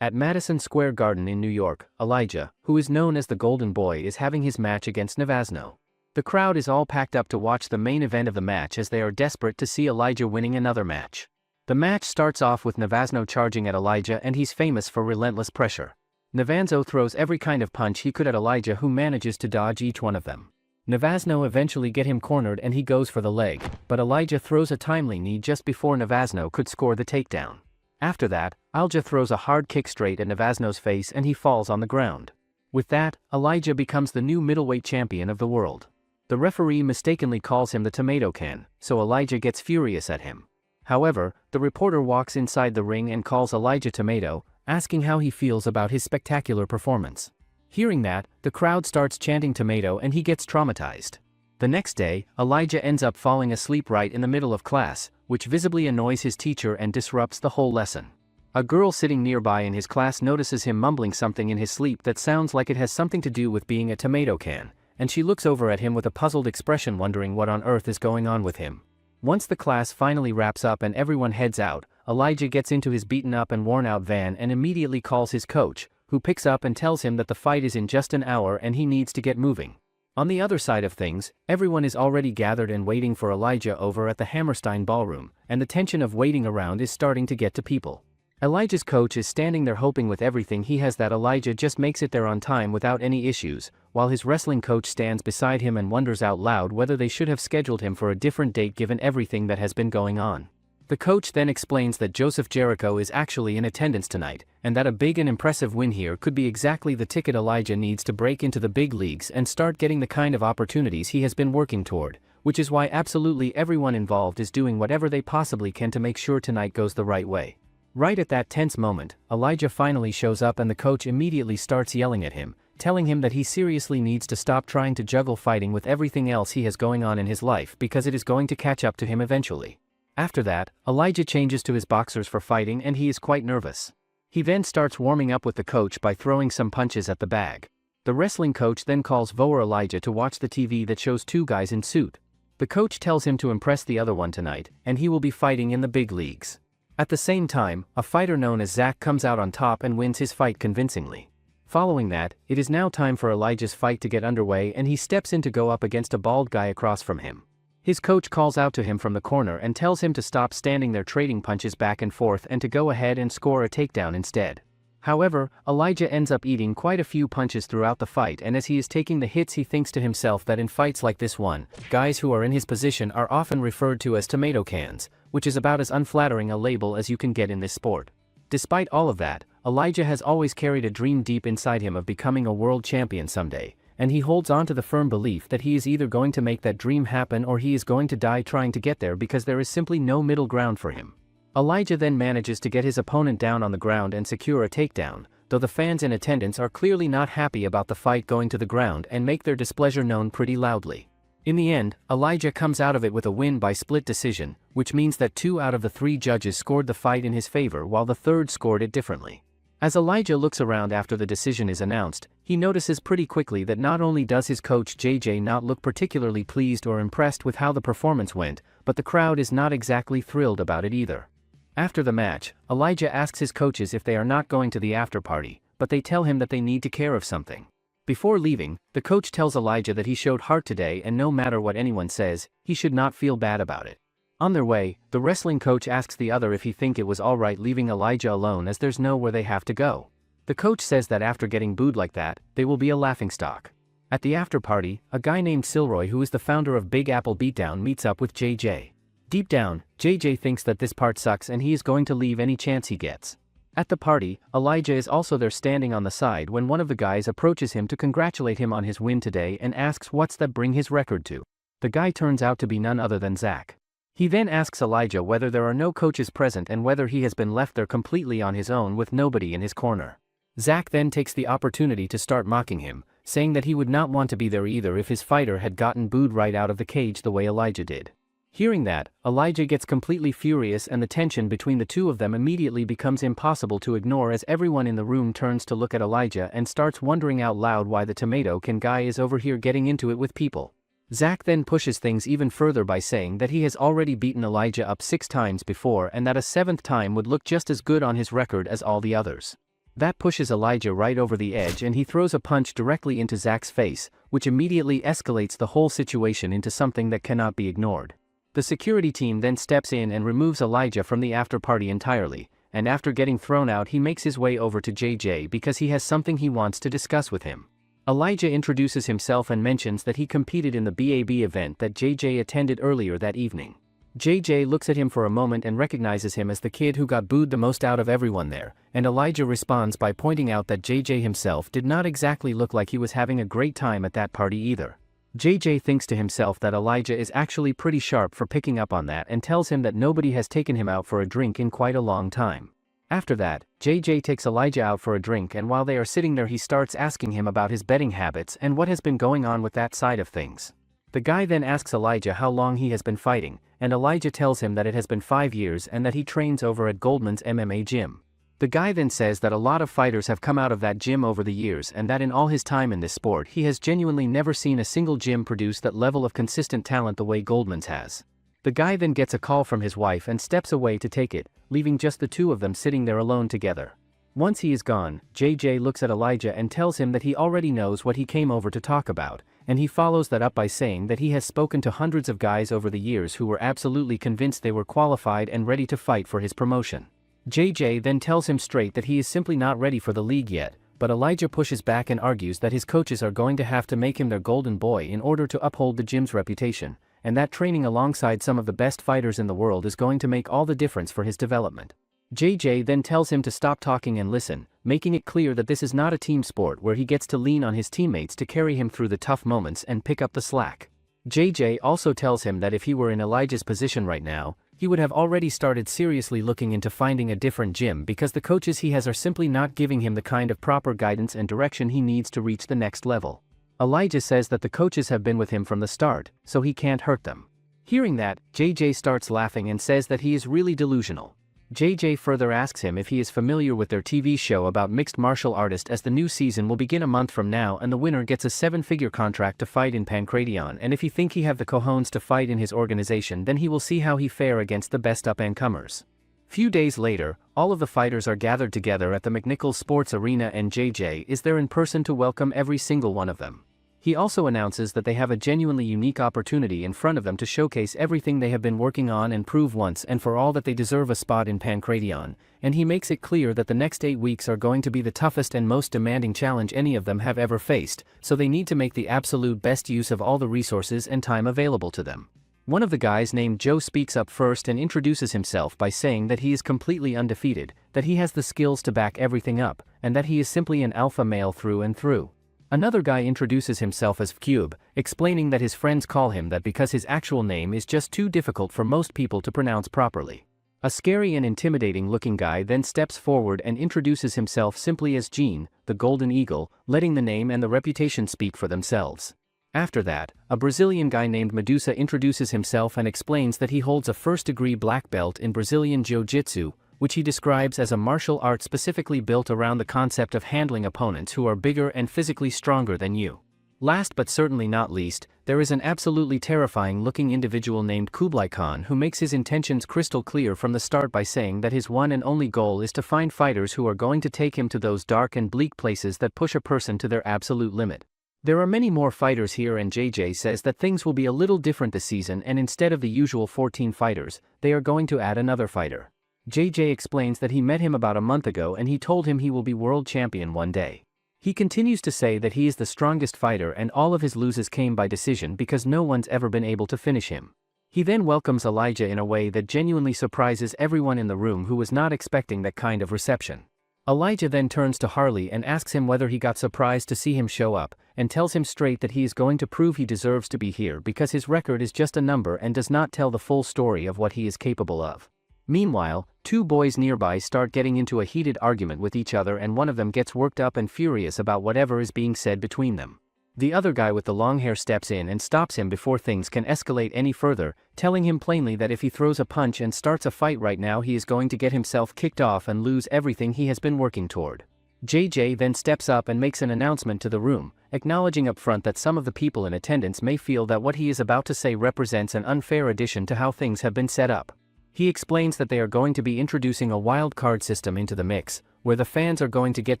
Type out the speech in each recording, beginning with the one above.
At Madison Square Garden in New York, Elijah, who is known as the Golden Boy, is having his match against Navasno. The crowd is all packed up to watch the main event of the match as they are desperate to see Elijah winning another match. The match starts off with Navasno charging at Elijah, and he's famous for relentless pressure. Navasno throws every kind of punch he could at Elijah, who manages to dodge each one of them. Navasno eventually get him cornered and he goes for the leg, but Elijah throws a timely knee just before Navasno could score the takedown. After that, Elijah throws a hard kick straight at Navasno's face and he falls on the ground. With that, Elijah becomes the new middleweight champion of the world. The referee mistakenly calls him the tomato can, so Elijah gets furious at him. However, the reporter walks inside the ring and calls Elijah Tomato, asking how he feels about his spectacular performance. Hearing that, the crowd starts chanting tomato and he gets traumatized. The next day, Elijah ends up falling asleep right in the middle of class, which visibly annoys his teacher and disrupts the whole lesson. A girl sitting nearby in his class notices him mumbling something in his sleep that sounds like it has something to do with being a tomato can, and she looks over at him with a puzzled expression, wondering what on earth is going on with him. Once the class finally wraps up and everyone heads out, Elijah gets into his beaten up and worn out van and immediately calls his coach, who picks up and tells him that the fight is in just an hour and he needs to get moving. On the other side of things, everyone is already gathered and waiting for Elijah over at the Hammerstein Ballroom, and the tension of waiting around is starting to get to people. Elijah's coach is standing there hoping with everything he has that Elijah just makes it there on time without any issues, while his wrestling coach stands beside him and wonders out loud whether they should have scheduled him for a different date given everything that has been going on. The coach then explains that Joseph Jericho is actually in attendance tonight, and that a big and impressive win here could be exactly the ticket Elijah needs to break into the big leagues and start getting the kind of opportunities he has been working toward, which is why absolutely everyone involved is doing whatever they possibly can to make sure tonight goes the right way. Right at that tense moment, Elijah finally shows up and the coach immediately starts yelling at him, telling him that he seriously needs to stop trying to juggle fighting with everything else he has going on in his life because it is going to catch up to him eventually. After that, Elijah changes to his boxers for fighting and he is quite nervous. He then starts warming up with the coach by throwing some punches at the bag. The wrestling coach then calls Voer Elijah to watch the TV that shows two guys in suit. The coach tells him to impress the other one tonight, and he will be fighting in the big leagues. At the same time, a fighter known as Zach comes out on top and wins his fight convincingly. Following that, it is now time for Elijah's fight to get underway and he steps in to go up against a bald guy across from him. His coach calls out to him from the corner and tells him to stop standing there trading punches back and forth and to go ahead and score a takedown instead. However, Elijah ends up eating quite a few punches throughout the fight, and as he is taking the hits he thinks to himself that in fights like this one, guys who are in his position are often referred to as tomato cans, which is about as unflattering a label as you can get in this sport. Despite all of that, Elijah has always carried a dream deep inside him of becoming a world champion someday, and he holds on to the firm belief that he is either going to make that dream happen or he is going to die trying to get there because there is simply no middle ground for him. Elijah then manages to get his opponent down on the ground and secure a takedown, though the fans in attendance are clearly not happy about the fight going to the ground and make their displeasure known pretty loudly. In the end, Elijah comes out of it with a win by split decision, which means that 2 out of the 3 judges scored the fight in his favor while the third scored it differently. As Elijah looks around after the decision is announced, he notices pretty quickly that not only does his coach JJ not look particularly pleased or impressed with how the performance went, but the crowd is not exactly thrilled about it either. After the match, Elijah asks his coaches if they are not going to the after party, but they tell him that they need to care of something. Before leaving, the coach tells Elijah that he showed heart today and no matter what anyone says, he should not feel bad about it. On their way, the wrestling coach asks the other if he think it was alright leaving Elijah alone as there's nowhere they have to go. The coach says that after getting booed like that, they will be a laughingstock. At the after party, a guy named Silroy, who is the founder of Big Apple Beatdown, meets up with JJ. Deep down, JJ thinks that this part sucks and he is going to leave any chance he gets. At the party, Elijah is also there standing on the side when one of the guys approaches him to congratulate him on his win today and asks what's that bring his record to. The guy turns out to be none other than Zach. He then asks Elijah whether there are no coaches present and whether he has been left there completely on his own with nobody in his corner. Zach then takes the opportunity to start mocking him, saying that he would not want to be there either if his fighter had gotten booed right out of the cage the way Elijah did. Hearing that, Elijah gets completely furious and the tension between the two of them immediately becomes impossible to ignore as everyone in the room turns to look at Elijah and starts wondering out loud why the tomato can guy is over here getting into it with people. Zach then pushes things even further by saying that he has already beaten Elijah up 6 times before and that a 7th time would look just as good on his record as all the others. That pushes Elijah right over the edge and he throws a punch directly into Zach's face, which immediately escalates the whole situation into something that cannot be ignored. The security team then steps in and removes Elijah from the after party entirely, and after getting thrown out he makes his way over to JJ because he has something he wants to discuss with him. Elijah introduces himself and mentions that he competed in the BAB event that JJ attended earlier that evening. JJ looks at him for a moment and recognizes him as the kid who got booed the most out of everyone there, and Elijah responds by pointing out that JJ himself did not exactly look like he was having a great time at that party either. JJ thinks to himself that Elijah is actually pretty sharp for picking up on that and tells him that nobody has taken him out for a drink in quite a long time. After that, JJ takes Elijah out for a drink, and while they are sitting there he starts asking him about his betting habits and what has been going on with that side of things. The guy then asks Elijah how long he has been fighting, and Elijah tells him that it has been 5 years and that he trains over at Goldman's MMA gym. The guy then says that a lot of fighters have come out of that gym over the years and that in all his time in this sport he has genuinely never seen a single gym produce that level of consistent talent the way Goldman's has. The guy then gets a call from his wife and steps away to take it, leaving just the two of them sitting there alone together. Once he is gone, JJ looks at Elijah and tells him that he already knows what he came over to talk about, and he follows that up by saying that he has spoken to hundreds of guys over the years who were absolutely convinced they were qualified and ready to fight for his promotion. JJ then tells him straight that he is simply not ready for the league yet, but Elijah pushes back and argues that his coaches are going to have to make him their golden boy in order to uphold the gym's reputation, and that training alongside some of the best fighters in the world is going to make all the difference for his development. JJ then tells him to stop talking and listen, making it clear that this is not a team sport where he gets to lean on his teammates to carry him through the tough moments and pick up the slack. JJ also tells him that if he were in Elijah's position right now, he would have already started seriously looking into finding a different gym because the coaches he has are simply not giving him the kind of proper guidance and direction he needs to reach the next level. Elijah says that the coaches have been with him from the start, so he can't hurt them. Hearing that, JJ starts laughing and says that he is really delusional. JJ further asks him if he is familiar with their TV show about mixed martial artists, as the new season will begin a month from now and the winner gets a 7-figure contract to fight in Pancration, and if he think he have the cojones to fight in his organization then he will see how he fare against the best up-and-comers. Few days later, all of the fighters are gathered together at the McNichols Sports Arena and JJ is there in person to welcome every single one of them. He also announces that they have a genuinely unique opportunity in front of them to showcase everything they have been working on and prove once and for all that they deserve a spot in Pancration, and he makes it clear that the next 8 weeks are going to be the toughest and most demanding challenge any of them have ever faced, so they need to make the absolute best use of all the resources and time available to them. One of the guys named Joe speaks up first and introduces himself by saying that he is completely undefeated, that he has the skills to back everything up, and that he is simply an alpha male through and through. Another guy introduces himself as Cube, explaining that his friends call him that because his actual name is just too difficult for most people to pronounce properly. A scary and intimidating looking guy then steps forward and introduces himself simply as Gene, the Golden Eagle, letting the name and the reputation speak for themselves. After that, a Brazilian guy named Medusa introduces himself and explains that he holds a first-degree black belt in Brazilian Jiu-Jitsu, which he describes as a martial art specifically built around the concept of handling opponents who are bigger and physically stronger than you. Last but certainly not least, there is an absolutely terrifying-looking individual named Kublai Khan who makes his intentions crystal clear from the start by saying that his one and only goal is to find fighters who are going to take him to those dark and bleak places that push a person to their absolute limit. There are many more fighters here, and JJ says that things will be a little different this season, and instead of the usual 14 fighters, they are going to add another fighter. JJ explains that he met him about a month ago and he told him he will be world champion one day. He continues to say that he is the strongest fighter and all of his losses came by decision because no one's ever been able to finish him. He then welcomes Elijah in a way that genuinely surprises everyone in the room who was not expecting that kind of reception. Elijah then turns to Harley and asks him whether he got surprised to see him show up, and tells him straight that he is going to prove he deserves to be here because his record is just a number and does not tell the full story of what he is capable of. Meanwhile, two boys nearby start getting into a heated argument with each other and one of them gets worked up and furious about whatever is being said between them. The other guy with the long hair steps in and stops him before things can escalate any further, telling him plainly that if he throws a punch and starts a fight right now he is going to get himself kicked off and lose everything he has been working toward. JJ then steps up and makes an announcement to the room, acknowledging up front that some of the people in attendance may feel that what he is about to say represents an unfair addition to how things have been set up. He explains that they are going to be introducing a wild card system into the mix, where the fans are going to get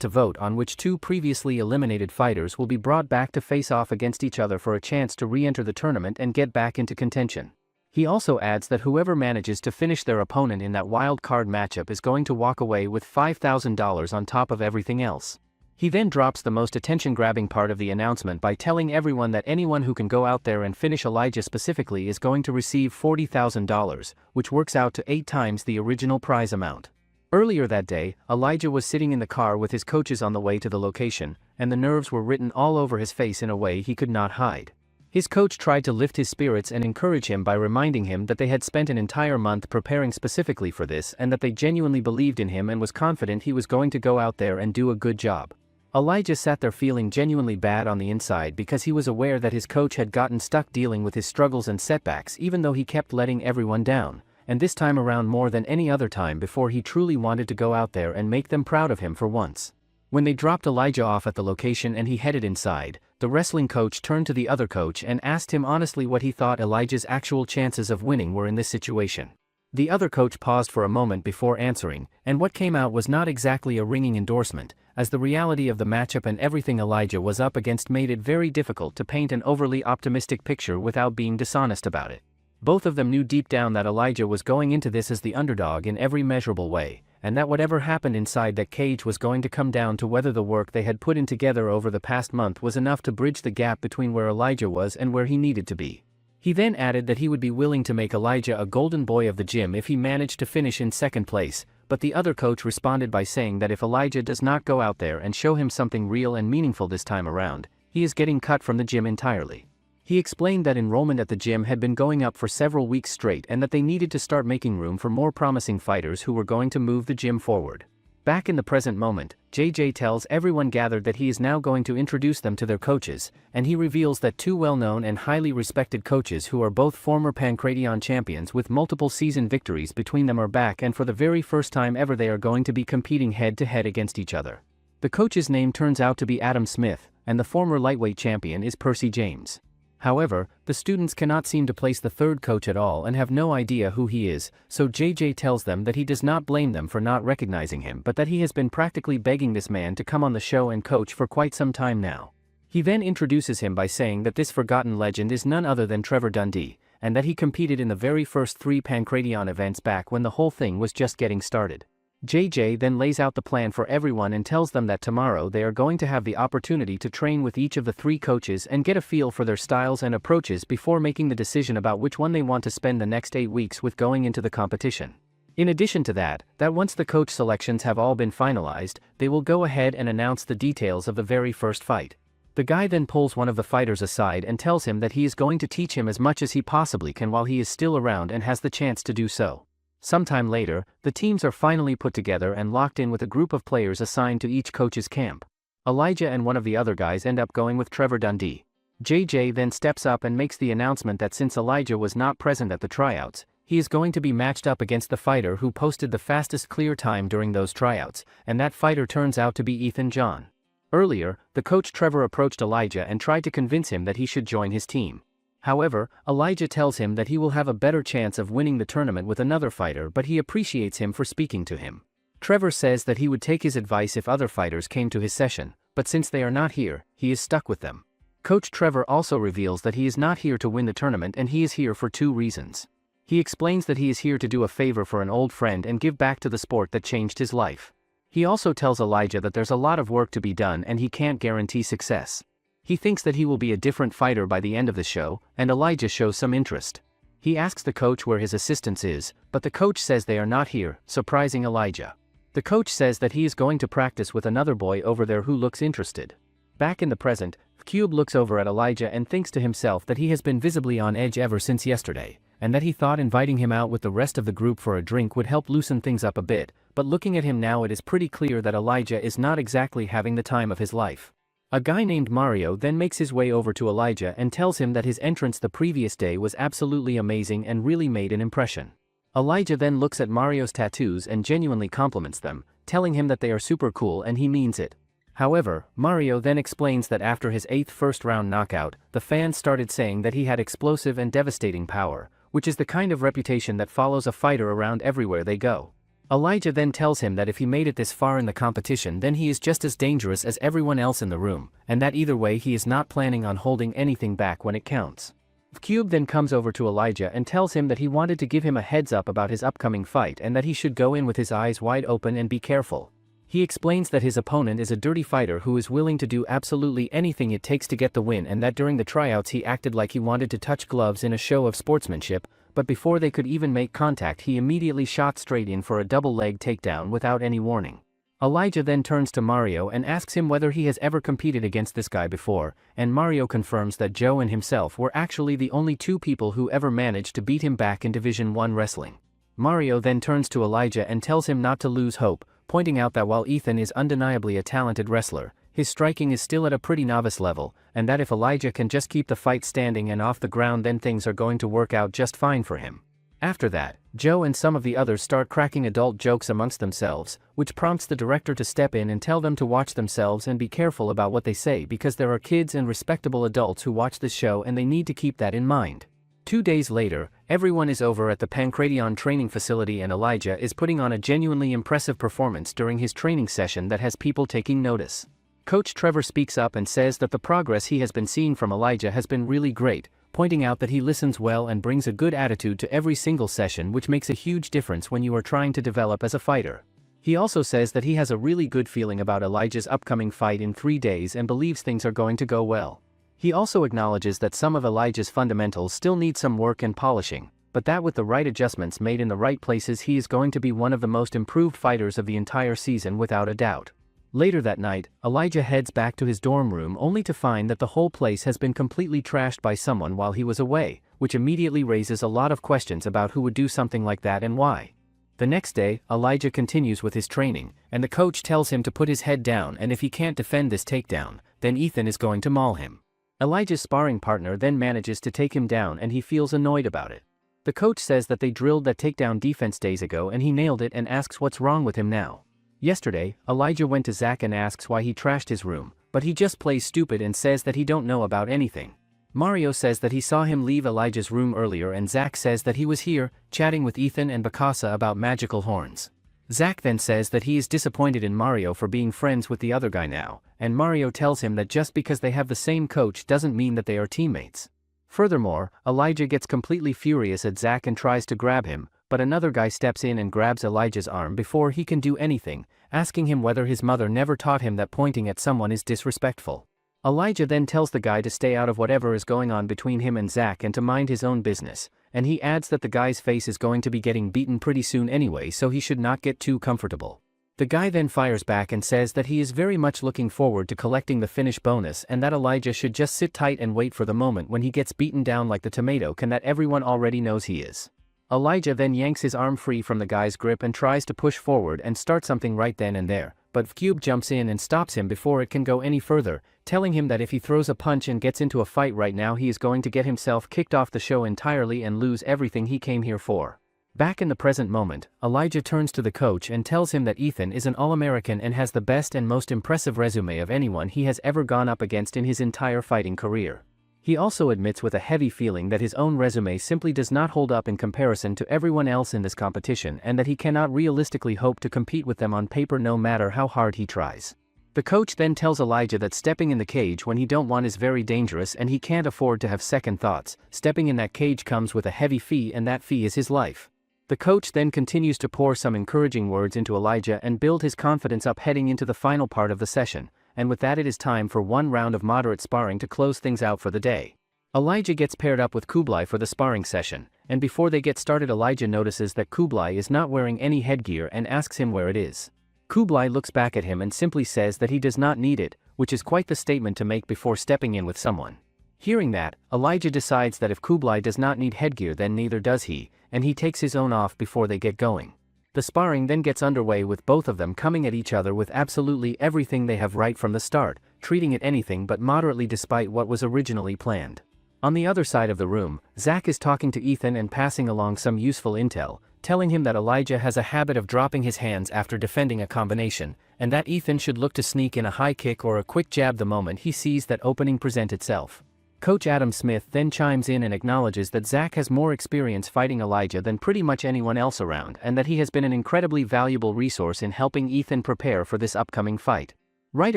to vote on which two previously eliminated fighters will be brought back to face off against each other for a chance to re-enter the tournament and get back into contention. He also adds that whoever manages to finish their opponent in that wild card matchup is going to walk away with $5,000 on top of everything else. He then drops the most attention-grabbing part of the announcement by telling everyone that anyone who can go out there and finish Elijah specifically is going to receive $40,000, which works out to 8 times the original prize amount. Earlier that day, Elijah was sitting in the car with his coaches on the way to the location, and the nerves were written all over his face in a way he could not hide. His coach tried to lift his spirits and encourage him by reminding him that they had spent an entire month preparing specifically for this and that they genuinely believed in him and was confident he was going to go out there and do a good job. Elijah sat there feeling genuinely bad on the inside because he was aware that his coach had gotten stuck dealing with his struggles and setbacks even though he kept letting everyone down, and this time around more than any other time before he truly wanted to go out there and make them proud of him for once. When they dropped Elijah off at the location and he headed inside, the wrestling coach turned to the other coach and asked him honestly what he thought Elijah's actual chances of winning were in this situation. The other coach paused for a moment before answering, and what came out was not exactly a ringing endorsement, as the reality of the matchup and everything Elijah was up against made it very difficult to paint an overly optimistic picture without being dishonest about it. Both of them knew deep down that Elijah was going into this as the underdog in every measurable way, and that whatever happened inside that cage was going to come down to whether the work they had put in together over the past month was enough to bridge the gap between where Elijah was and where he needed to be. He then added that he would be willing to make Elijah a golden boy of the gym if he managed to finish in second place, but the other coach responded by saying that if Elijah does not go out there and show him something real and meaningful this time around, he is getting cut from the gym entirely. He explained that enrollment at the gym had been going up for several weeks straight and that they needed to start making room for more promising fighters who were going to move the gym forward. Back in the present moment, JJ tells everyone gathered that he is now going to introduce them to their coaches, and he reveals that 2 well-known and highly respected coaches who are both former Pancration champions with multiple season victories between them are back, and for the very first time ever they are going to be competing head-to-head against each other. The coach's name turns out to be Adam Smith, and the former lightweight champion is Percy James. However, the students cannot seem to place the third coach at all and have no idea who he is, so JJ tells them that he does not blame them for not recognizing him but that he has been practically begging this man to come on the show and coach for quite some time now. He then introduces him by saying that this forgotten legend is none other than Trevor Dundee, and that he competed in the very first 3 Pancration events back when the whole thing was just getting started. JJ then lays out the plan for everyone and tells them that tomorrow they are going to have the opportunity to train with each of the 3 coaches and get a feel for their styles and approaches before making the decision about which one they want to spend the next 8 weeks with going into the competition. In addition to that once the coach selections have all been finalized, they will go ahead and announce the details of the very first fight. The guy then pulls one of the fighters aside and tells him that he is going to teach him as much as he possibly can while he is still around and has the chance to do so. Sometime later, the teams are finally put together and locked in with a group of players assigned to each coach's camp. Elijah and one of the other guys end up going with Trevor Dundee. JJ then steps up and makes the announcement that since Elijah was not present at the tryouts, he is going to be matched up against the fighter who posted the fastest clear time during those tryouts, and that fighter turns out to be Ethan John. Earlier, the coach Trevor approached Elijah and tried to convince him that he should join his team. However, Elijah tells him that he will have a better chance of winning the tournament with another fighter, but he appreciates him for speaking to him. Trevor says that he would take his advice if other fighters came to his session, but since they are not here, he is stuck with them. Coach Trevor also reveals that he is not here to win the tournament and he is here for 2 reasons. He explains that he is here to do a favor for an old friend and give back to the sport that changed his life. He also tells Elijah that there's a lot of work to be done and he can't guarantee success. He thinks that he will be a different fighter by the end of the show, and Elijah shows some interest. He asks the coach where his assistants is, but the coach says they are not here, surprising Elijah. The coach says that he is going to practice with another boy over there who looks interested. Back in the present, Cube looks over at Elijah and thinks to himself that he has been visibly on edge ever since yesterday, and that he thought inviting him out with the rest of the group for a drink would help loosen things up a bit, but looking at him now it is pretty clear that Elijah is not exactly having the time of his life. A guy named Mario then makes his way over to Elijah and tells him that his entrance the previous day was absolutely amazing and really made an impression. Elijah then looks at Mario's tattoos and genuinely compliments them, telling him that they are super cool and he means it. However, Mario then explains that after his 8th first-round knockout, the fans started saying that he had explosive and devastating power, which is the kind of reputation that follows a fighter around everywhere they go. Elijah then tells him that if he made it this far in the competition, then he is just as dangerous as everyone else in the room, and that either way he is not planning on holding anything back when it counts. Cube then comes over to Elijah and tells him that he wanted to give him a heads up about his upcoming fight and that he should go in with his eyes wide open and be careful. He explains that his opponent is a dirty fighter who is willing to do absolutely anything it takes to get the win, and that during the tryouts he acted like he wanted to touch gloves in a show of sportsmanship, but before they could even make contact he immediately shot straight in for a double leg takedown without any warning. Elijah then turns to Mario and asks him whether he has ever competed against this guy before, and Mario confirms that Joe and himself were actually the only two people who ever managed to beat him back in Division 1 wrestling. Mario then turns to Elijah and tells him not to lose hope, pointing out that while Ethan is undeniably a talented wrestler, his striking is still at a pretty novice level, and that if Elijah can just keep the fight standing and off the ground then things are going to work out just fine for him. After that, Joe and some of the others start cracking adult jokes amongst themselves, which prompts the director to step in and tell them to watch themselves and be careful about what they say because there are kids and respectable adults who watch this show and they need to keep that in mind. 2 days later, everyone is over at the Pancration training facility and Elijah is putting on a genuinely impressive performance during his training session that has people taking notice. Coach Trevor speaks up and says that the progress he has been seeing from Elijah has been really great, pointing out that he listens well and brings a good attitude to every single session, which makes a huge difference when you are trying to develop as a fighter. He also says that he has a really good feeling about Elijah's upcoming fight in 3 days and believes things are going to go well. He also acknowledges that some of Elijah's fundamentals still need some work and polishing, but that with the right adjustments made in the right places he is going to be one of the most improved fighters of the entire season without a doubt. Later that night, Elijah heads back to his dorm room only to find that the whole place has been completely trashed by someone while he was away, which immediately raises a lot of questions about who would do something like that and why. The next day, Elijah continues with his training, and the coach tells him to put his head down and if he can't defend this takedown, then Ethan is going to maul him. Elijah's sparring partner then manages to take him down and he feels annoyed about it. The coach says that they drilled that takedown defense days ago and he nailed it and asks what's wrong with him now. Yesterday, Elijah went to Zach and asks why he trashed his room, but he just plays stupid and says that he don't know about anything. Mario says that he saw him leave Elijah's room earlier and Zach says that he was here, chatting with Ethan and Bakasa about magical horns. Zach then says that he is disappointed in Mario for being friends with the other guy now, and Mario tells him that just because they have the same coach doesn't mean that they are teammates. Furthermore, Elijah gets completely furious at Zach and tries to grab him, but another guy steps in and grabs Elijah's arm before he can do anything, asking him whether his mother never taught him that pointing at someone is disrespectful. Elijah then tells the guy to stay out of whatever is going on between him and Zach and to mind his own business, and he adds that the guy's face is going to be getting beaten pretty soon anyway, so he should not get too comfortable. The guy then fires back and says that he is very much looking forward to collecting the finish bonus and that Elijah should just sit tight and wait for the moment when he gets beaten down like the tomato can that everyone already knows he is. Elijah then yanks his arm free from the guy's grip and tries to push forward and start something right then and there, but Cube jumps in and stops him before it can go any further, telling him that if he throws a punch and gets into a fight right now he is going to get himself kicked off the show entirely and lose everything he came here for. Back in the present moment, Elijah turns to the coach and tells him that Ethan is an All-American and has the best and most impressive resume of anyone he has ever gone up against in his entire fighting career. He also admits with a heavy feeling that his own resume simply does not hold up in comparison to everyone else in this competition and that he cannot realistically hope to compete with them on paper no matter how hard he tries. The coach then tells Elijah that stepping in the cage when he don't want is very dangerous and he can't afford to have second thoughts. Stepping in that cage comes with a heavy fee and that fee is his life. The coach then continues to pour some encouraging words into Elijah and build his confidence up heading into the final part of the session, and with that it is time for one round of moderate sparring to close things out for the day. Elijah gets paired up with Kublai for the sparring session, and before they get started Elijah notices that Kublai is not wearing any headgear and asks him where it is. Kublai looks back at him and simply says that he does not need it, which is quite the statement to make before stepping in with someone. Hearing that, Elijah decides that if Kublai does not need headgear then neither does he, and he takes his own off before they get going. The sparring then gets underway with both of them coming at each other with absolutely everything they have right from the start, treating it anything but moderately despite what was originally planned. On the other side of the room, Zach is talking to Ethan and passing along some useful intel, telling him that Elijah has a habit of dropping his hands after defending a combination, and that Ethan should look to sneak in a high kick or a quick jab the moment he sees that opening present itself. Coach Adam Smith then chimes in and acknowledges that Zach has more experience fighting Elijah than pretty much anyone else around and that he has been an incredibly valuable resource in helping Ethan prepare for this upcoming fight. Right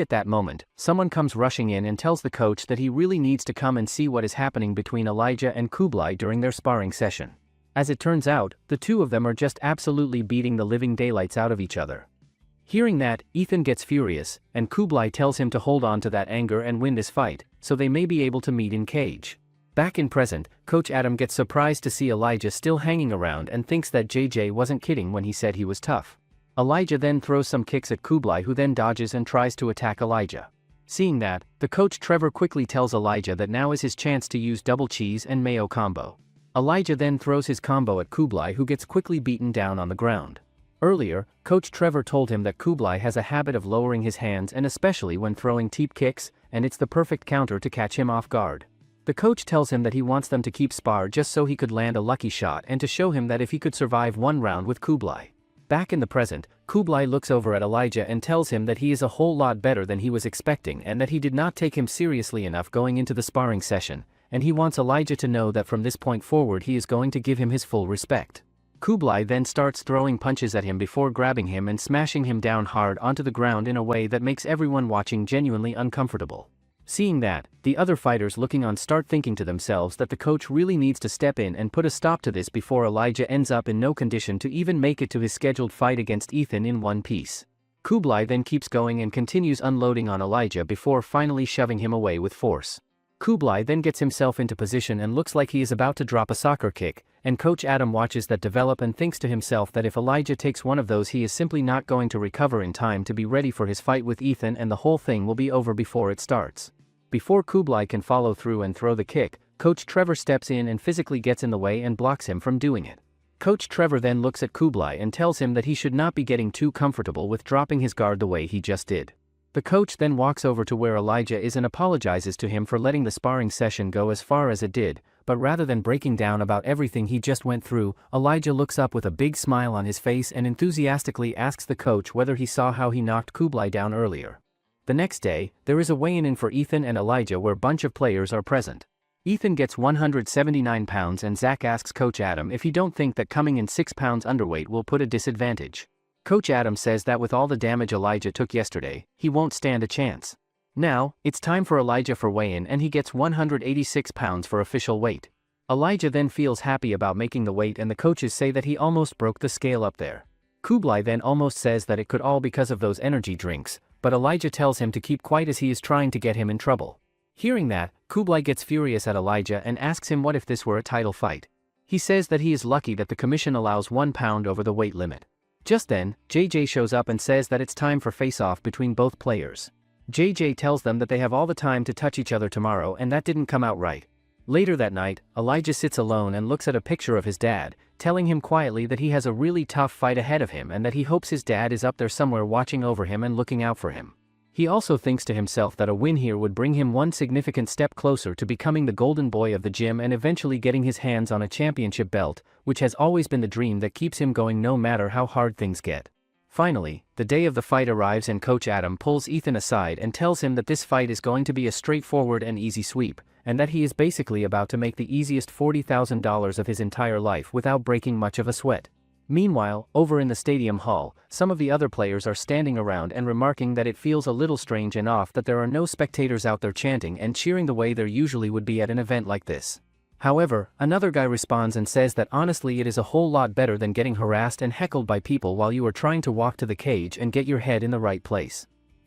at that moment, someone comes rushing in and tells the coach that he really needs to come and see what is happening between Elijah and Kublai during their sparring session. As it turns out, the two of them are just absolutely beating the living daylights out of each other. Hearing that, Ethan gets furious, and Kublai tells him to hold on to that anger and win this fight, so they may be able to meet in cage. Back in present, Coach Adam gets surprised to see Elijah still hanging around and thinks that JJ wasn't kidding when he said he was tough. Elijah then throws some kicks at Kublai, who then dodges and tries to attack Elijah. Seeing that, the coach Trevor quickly tells Elijah that now is his chance to use double cheese and mayo combo. Elijah then throws his combo at Kublai, who gets quickly beaten down on the ground. Earlier, Coach Trevor told him that Kublai has a habit of lowering his hands and especially when throwing teep kicks, and it's the perfect counter to catch him off guard. The coach tells him that he wants them to keep spar just so he could land a lucky shot and to show him that if he could survive one round with Kublai. Back in the present, Kublai looks over at Elijah and tells him that he is a whole lot better than he was expecting and that he did not take him seriously enough going into the sparring session, and he wants Elijah to know that from this point forward he is going to give him his full respect. Kublai then starts throwing punches at him before grabbing him and smashing him down hard onto the ground in a way that makes everyone watching genuinely uncomfortable. Seeing that, the other fighters looking on start thinking to themselves that the coach really needs to step in and put a stop to this before Elijah ends up in no condition to even make it to his scheduled fight against Ethan in one piece. Kublai then keeps going and continues unloading on Elijah before finally shoving him away with force. Kublai then gets himself into position and looks like he is about to drop a soccer kick, and Coach Adam watches that develop and thinks to himself that if Elijah takes one of those he is simply not going to recover in time to be ready for his fight with Ethan and the whole thing will be over before it starts. Before Kublai can follow through and throw the kick, Coach Trevor steps in and physically gets in the way and blocks him from doing it. Coach Trevor then looks at Kublai and tells him that he should not be getting too comfortable with dropping his guard the way he just did. The coach then walks over to where Elijah is and apologizes to him for letting the sparring session go as far as it did, but rather than breaking down about everything he just went through, Elijah looks up with a big smile on his face and enthusiastically asks the coach whether he saw how he knocked Kublai down earlier. The next day, there is a weigh-in for Ethan and Elijah where a bunch of players are present. Ethan gets 179 pounds and Zach asks Coach Adam if he don't think that coming in 6 pounds underweight will put a disadvantage. Coach Adam says that with all the damage Elijah took yesterday, he won't stand a chance. Now, it's time for Elijah for weigh-in and he gets 186 pounds for official weight. Elijah then feels happy about making the weight and the coaches say that he almost broke the scale up there. Kublai then almost says that it could all because of those energy drinks, but Elijah tells him to keep quiet as he is trying to get him in trouble. Hearing that, Kublai gets furious at Elijah and asks him what if this were a title fight. He says that he is lucky that the commission allows 1 pound over the weight limit. Just then, JJ shows up and says that it's time for face-off between both players. JJ tells them that they have all the time to touch each other tomorrow and that didn't come out right. Later that night, Elijah sits alone and looks at a picture of his dad, telling him quietly that he has a really tough fight ahead of him and that he hopes his dad is up there somewhere watching over him and looking out for him. He also thinks to himself that a win here would bring him one significant step closer to becoming the golden boy of the gym and eventually getting his hands on a championship belt, which has always been the dream that keeps him going no matter how hard things get. Finally, the day of the fight arrives and Coach Adam pulls Ethan aside and tells him that this fight is going to be a straightforward and easy sweep, and that he is basically about to make the easiest $40,000 of his entire life without breaking much of a sweat. Meanwhile, over in the stadium hall, some of the other players are standing around and remarking that it feels a little strange and off that there are no spectators out there chanting and cheering the way there usually would be at an event like this. However, another guy responds and says that honestly it is a whole lot better than getting harassed and heckled by people while you are trying to walk to the cage and get your head in the right place.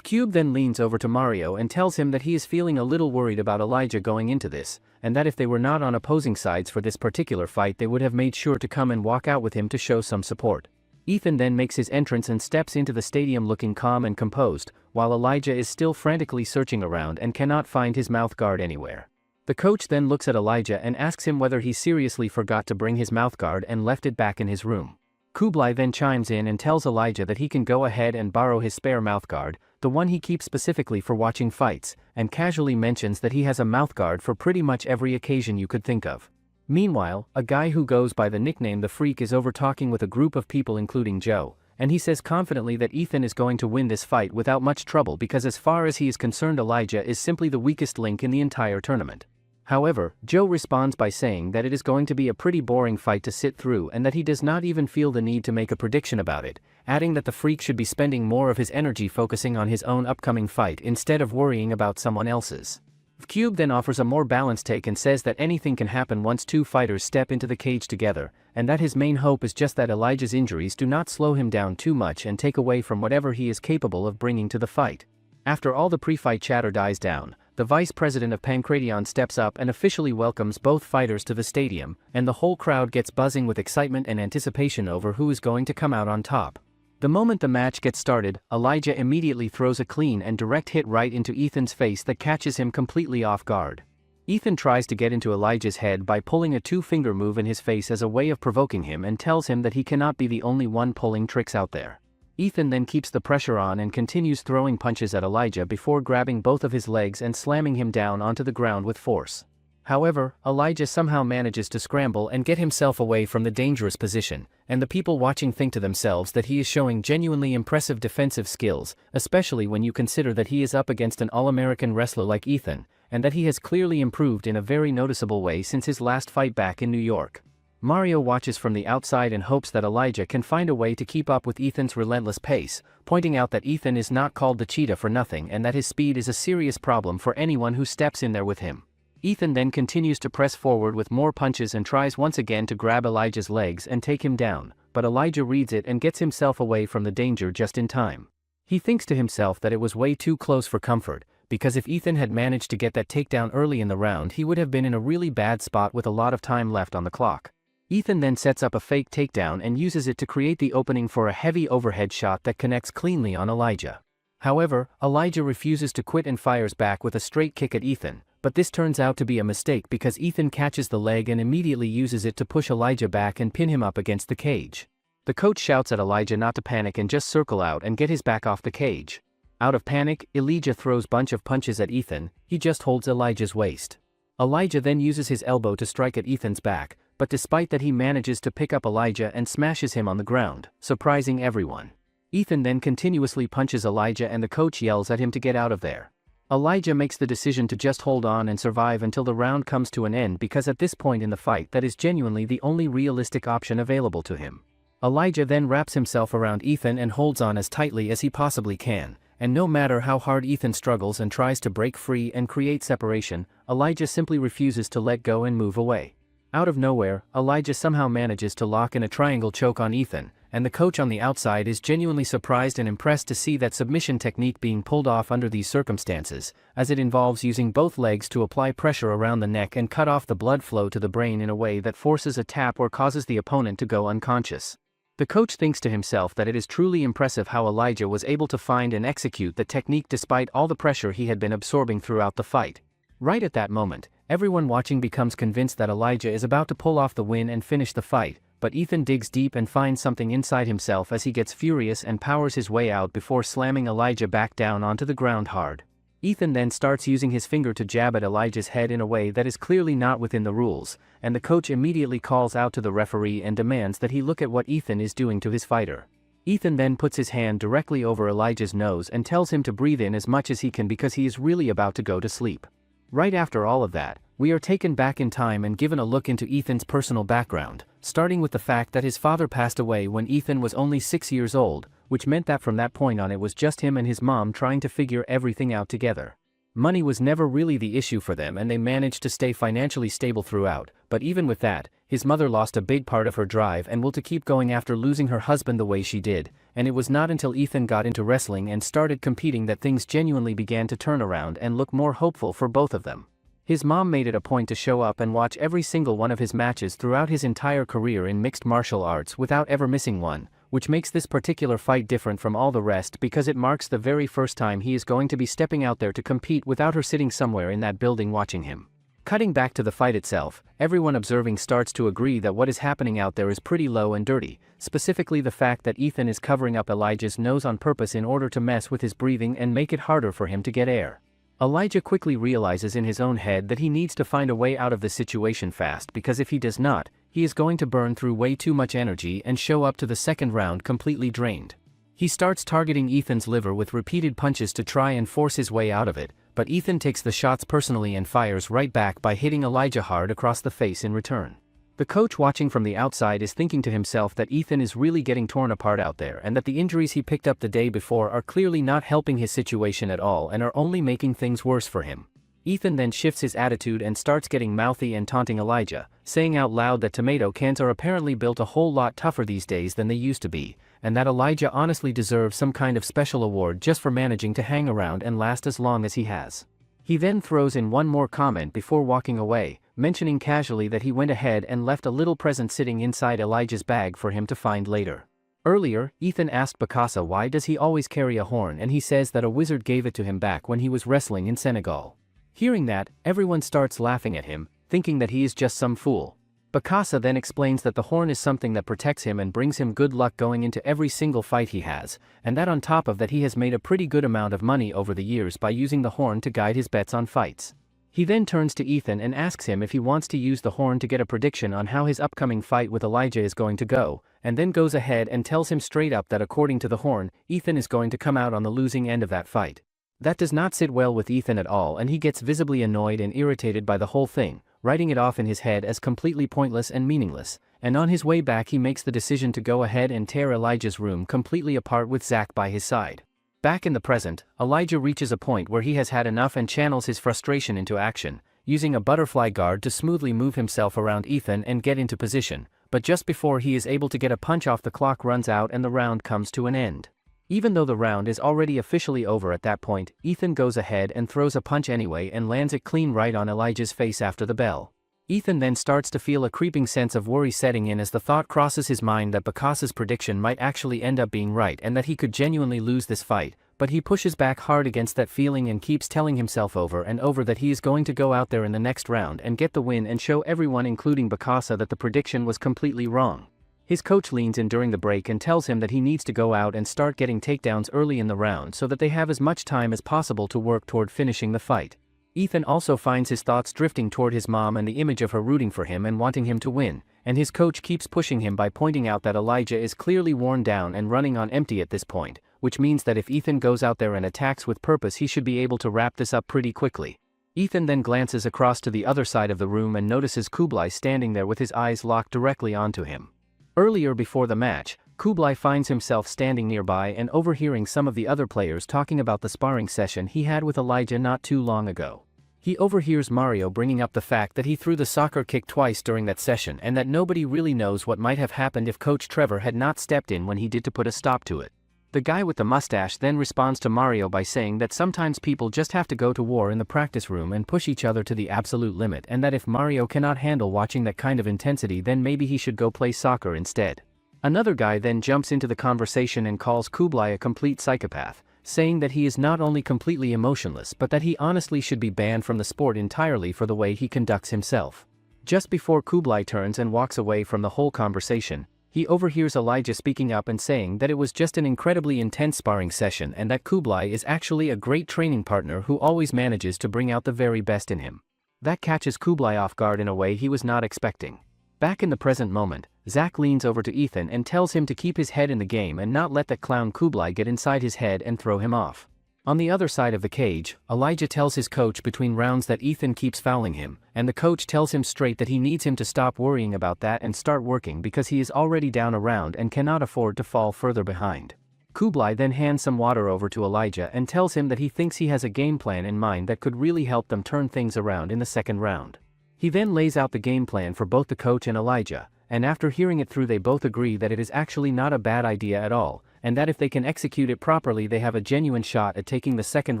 Cube then leans over to Mario and tells him that he is feeling a little worried about Elijah going into this, and that if they were not on opposing sides for this particular fight they would have made sure to come and walk out with him to show some support. Ethan then makes his entrance and steps into the stadium looking calm and composed, while Elijah is still frantically searching around and cannot find his mouth guard anywhere. The coach then looks at Elijah and asks him whether he seriously forgot to bring his mouth guard and left it back in his room. Kublai then chimes in and tells Elijah that he can go ahead and borrow his spare mouthguard, the one he keeps specifically for watching fights, and casually mentions that he has a mouthguard for pretty much every occasion you could think of. Meanwhile, a guy who goes by the nickname The Freak is over talking with a group of people including Joe, and he says confidently that Ethan is going to win this fight without much trouble because as far as he is concerned Elijah is simply the weakest link in the entire tournament. However, Joe responds by saying that it is going to be a pretty boring fight to sit through and that he does not even feel the need to make a prediction about it, adding that the freak should be spending more of his energy focusing on his own upcoming fight instead of worrying about someone else's. Cube then offers a more balanced take and says that anything can happen once two fighters step into the cage together, and that his main hope is just that Elijah's injuries do not slow him down too much and take away from whatever he is capable of bringing to the fight. After all the pre-fight chatter dies down, the vice president of Pancration steps up and officially welcomes both fighters to the stadium, and the whole crowd gets buzzing with excitement and anticipation over who is going to come out on top. The moment the match gets started, Elijah immediately throws a clean and direct hit right into Ethan's face that catches him completely off guard. Ethan tries to get into Elijah's head by pulling a two-finger move in his face as a way of provoking him and tells him that he cannot be the only one pulling tricks out there. Ethan then keeps the pressure on and continues throwing punches at Elijah before grabbing both of his legs and slamming him down onto the ground with force. However, Elijah somehow manages to scramble and get himself away from the dangerous position, and the people watching think to themselves that he is showing genuinely impressive defensive skills, especially when you consider that he is up against an all-American wrestler like Ethan, and that he has clearly improved in a very noticeable way since his last fight back in New York. Mario watches from the outside and hopes that Elijah can find a way to keep up with Ethan's relentless pace, pointing out that Ethan is not called the cheetah for nothing and that his speed is a serious problem for anyone who steps in there with him. Ethan then continues to press forward with more punches and tries once again to grab Elijah's legs and take him down, but Elijah reads it and gets himself away from the danger just in time. He thinks to himself that it was way too close for comfort, because if Ethan had managed to get that takedown early in the round he would have been in a really bad spot with a lot of time left on the clock. Ethan then sets up a fake takedown and uses it to create the opening for a heavy overhead shot that connects cleanly on Elijah. However, Elijah refuses to quit and fires back with a straight kick at Ethan, but this turns out to be a mistake because Ethan catches the leg and immediately uses it to push Elijah back and pin him up against the cage. The coach shouts at Elijah not to panic and just circle out and get his back off the cage. Out of panic, Elijah throws bunch of punches at Ethan. He just holds Elijah's waist. Elijah then uses his elbow to strike at Ethan's back, but despite that he manages to pick up Elijah and smashes him on the ground, surprising everyone. Ethan then continuously punches Elijah and the coach yells at him to get out of there. Elijah makes the decision to just hold on and survive until the round comes to an end because at this point in the fight that is genuinely the only realistic option available to him. Elijah then wraps himself around Ethan and holds on as tightly as he possibly can, and no matter how hard Ethan struggles and tries to break free and create separation, Elijah simply refuses to let go and move away. Out of nowhere, Elijah somehow manages to lock in a triangle choke on Ethan, and the coach on the outside is genuinely surprised and impressed to see that submission technique being pulled off under these circumstances, as it involves using both legs to apply pressure around the neck and cut off the blood flow to the brain in a way that forces a tap or causes the opponent to go unconscious. The coach thinks to himself that it is truly impressive how Elijah was able to find and execute the technique despite all the pressure he had been absorbing throughout the fight. Right at that moment, everyone watching becomes convinced that Elijah is about to pull off the win and finish the fight, but Ethan digs deep and finds something inside himself as he gets furious and powers his way out before slamming Elijah back down onto the ground hard. Ethan then starts using his finger to jab at Elijah's head in a way that is clearly not within the rules, and the coach immediately calls out to the referee and demands that he look at what Ethan is doing to his fighter. Ethan then puts his hand directly over Elijah's nose and tells him to breathe in as much as he can because he is really about to go to sleep. Right after all of that, we are taken back in time and given a look into Ethan's personal background, starting with the fact that his father passed away when Ethan was only 6 years old, which meant that from that point on it was just him and his mom trying to figure everything out together. Money was never really the issue for them and they managed to stay financially stable throughout, but even with that, his mother lost a big part of her drive and will to keep going after losing her husband the way she did, and it was not until Ethan got into wrestling and started competing that things genuinely began to turn around and look more hopeful for both of them. His mom made it a point to show up and watch every single one of his matches throughout his entire career in mixed martial arts without ever missing one, which makes this particular fight different from all the rest because it marks the very first time he is going to be stepping out there to compete without her sitting somewhere in that building watching him. Cutting back to the fight itself, everyone observing starts to agree that what is happening out there is pretty low and dirty, specifically the fact that Ethan is covering up Elijah's nose on purpose in order to mess with his breathing and make it harder for him to get air. Elijah quickly realizes in his own head that he needs to find a way out of this situation fast because if he does not, he is going to burn through way too much energy and show up to the second round completely drained. He starts targeting Ethan's liver with repeated punches to try and force his way out of it, but Ethan takes the shots personally and fires right back by hitting Elijah hard across the face in return. The coach watching from the outside is thinking to himself that Ethan is really getting torn apart out there and that the injuries he picked up the day before are clearly not helping his situation at all and are only making things worse for him. Ethan then shifts his attitude and starts getting mouthy and taunting Elijah, saying out loud that tomato cans are apparently built a whole lot tougher these days than they used to be, and that Elijah honestly deserves some kind of special award just for managing to hang around and last as long as he has. He then throws in one more comment before walking away, mentioning casually that he went ahead and left a little present sitting inside Elijah's bag for him to find later. Earlier, Ethan asked Bokassa why does he always carry a horn, and he says that a wizard gave it to him back when he was wrestling in Senegal. Hearing that, everyone starts laughing at him, thinking that he is just some fool. Bokassa then explains that the horn is something that protects him and brings him good luck going into every single fight he has, and that on top of that he has made a pretty good amount of money over the years by using the horn to guide his bets on fights. He then turns to Ethan and asks him if he wants to use the horn to get a prediction on how his upcoming fight with Elijah is going to go, and then goes ahead and tells him straight up that according to the horn, Ethan is going to come out on the losing end of that fight. That does not sit well with Ethan at all, and he gets visibly annoyed and irritated by the whole thing, writing it off in his head as completely pointless and meaningless, and on his way back he makes the decision to go ahead and tear Elijah's room completely apart with Zach by his side. Back in the present, Elijah reaches a point where he has had enough and channels his frustration into action, using a butterfly guard to smoothly move himself around Ethan and get into position, but just before he is able to get a punch off, the clock runs out and the round comes to an end. Even though the round is already officially over at that point, Ethan goes ahead and throws a punch anyway and lands it clean right on Elijah's face after the bell. Ethan then starts to feel a creeping sense of worry setting in as the thought crosses his mind that Bokassa's prediction might actually end up being right and that he could genuinely lose this fight, but he pushes back hard against that feeling and keeps telling himself over and over that he is going to go out there in the next round and get the win and show everyone including Bokassa that the prediction was completely wrong. His coach leans in during the break and tells him that he needs to go out and start getting takedowns early in the round so that they have as much time as possible to work toward finishing the fight. Ethan also finds his thoughts drifting toward his mom and the image of her rooting for him and wanting him to win, and his coach keeps pushing him by pointing out that Elijah is clearly worn down and running on empty at this point, which means that if Ethan goes out there and attacks with purpose he should be able to wrap this up pretty quickly. Ethan then glances across to the other side of the room and notices Kublai standing there with his eyes locked directly onto him. Earlier before the match, Kublai finds himself standing nearby and overhearing some of the other players talking about the sparring session he had with Elijah not too long ago. He overhears Mario bringing up the fact that he threw the soccer kick twice during that session and that nobody really knows what might have happened if Coach Trevor had not stepped in when he did to put a stop to it. The guy with the mustache then responds to Mario by saying that sometimes people just have to go to war in the practice room and push each other to the absolute limit, and that if Mario cannot handle watching that kind of intensity then maybe he should go play soccer instead. Another guy then jumps into the conversation and calls Kublai a complete psychopath, saying that he is not only completely emotionless but that he honestly should be banned from the sport entirely for the way he conducts himself. Just before Kublai turns and walks away from the whole conversation, he overhears Elijah speaking up and saying that it was just an incredibly intense sparring session and that Kublai is actually a great training partner who always manages to bring out the very best in him. That catches Kublai off guard in a way he was not expecting. Back in the present moment, Zach leans over to Ethan and tells him to keep his head in the game and not let that clown Kublai get inside his head and throw him off. On the other side of the cage, Elijah tells his coach between rounds that Ethan keeps fouling him, and the coach tells him straight that he needs him to stop worrying about that and start working because he is already down a round and cannot afford to fall further behind. Kublai then hands some water over to Elijah and tells him that he thinks he has a game plan in mind that could really help them turn things around in the second round. He then lays out the game plan for both the coach and Elijah, and after hearing it through they both agree that it is actually not a bad idea at all, and that if they can execute it properly they have a genuine shot at taking the second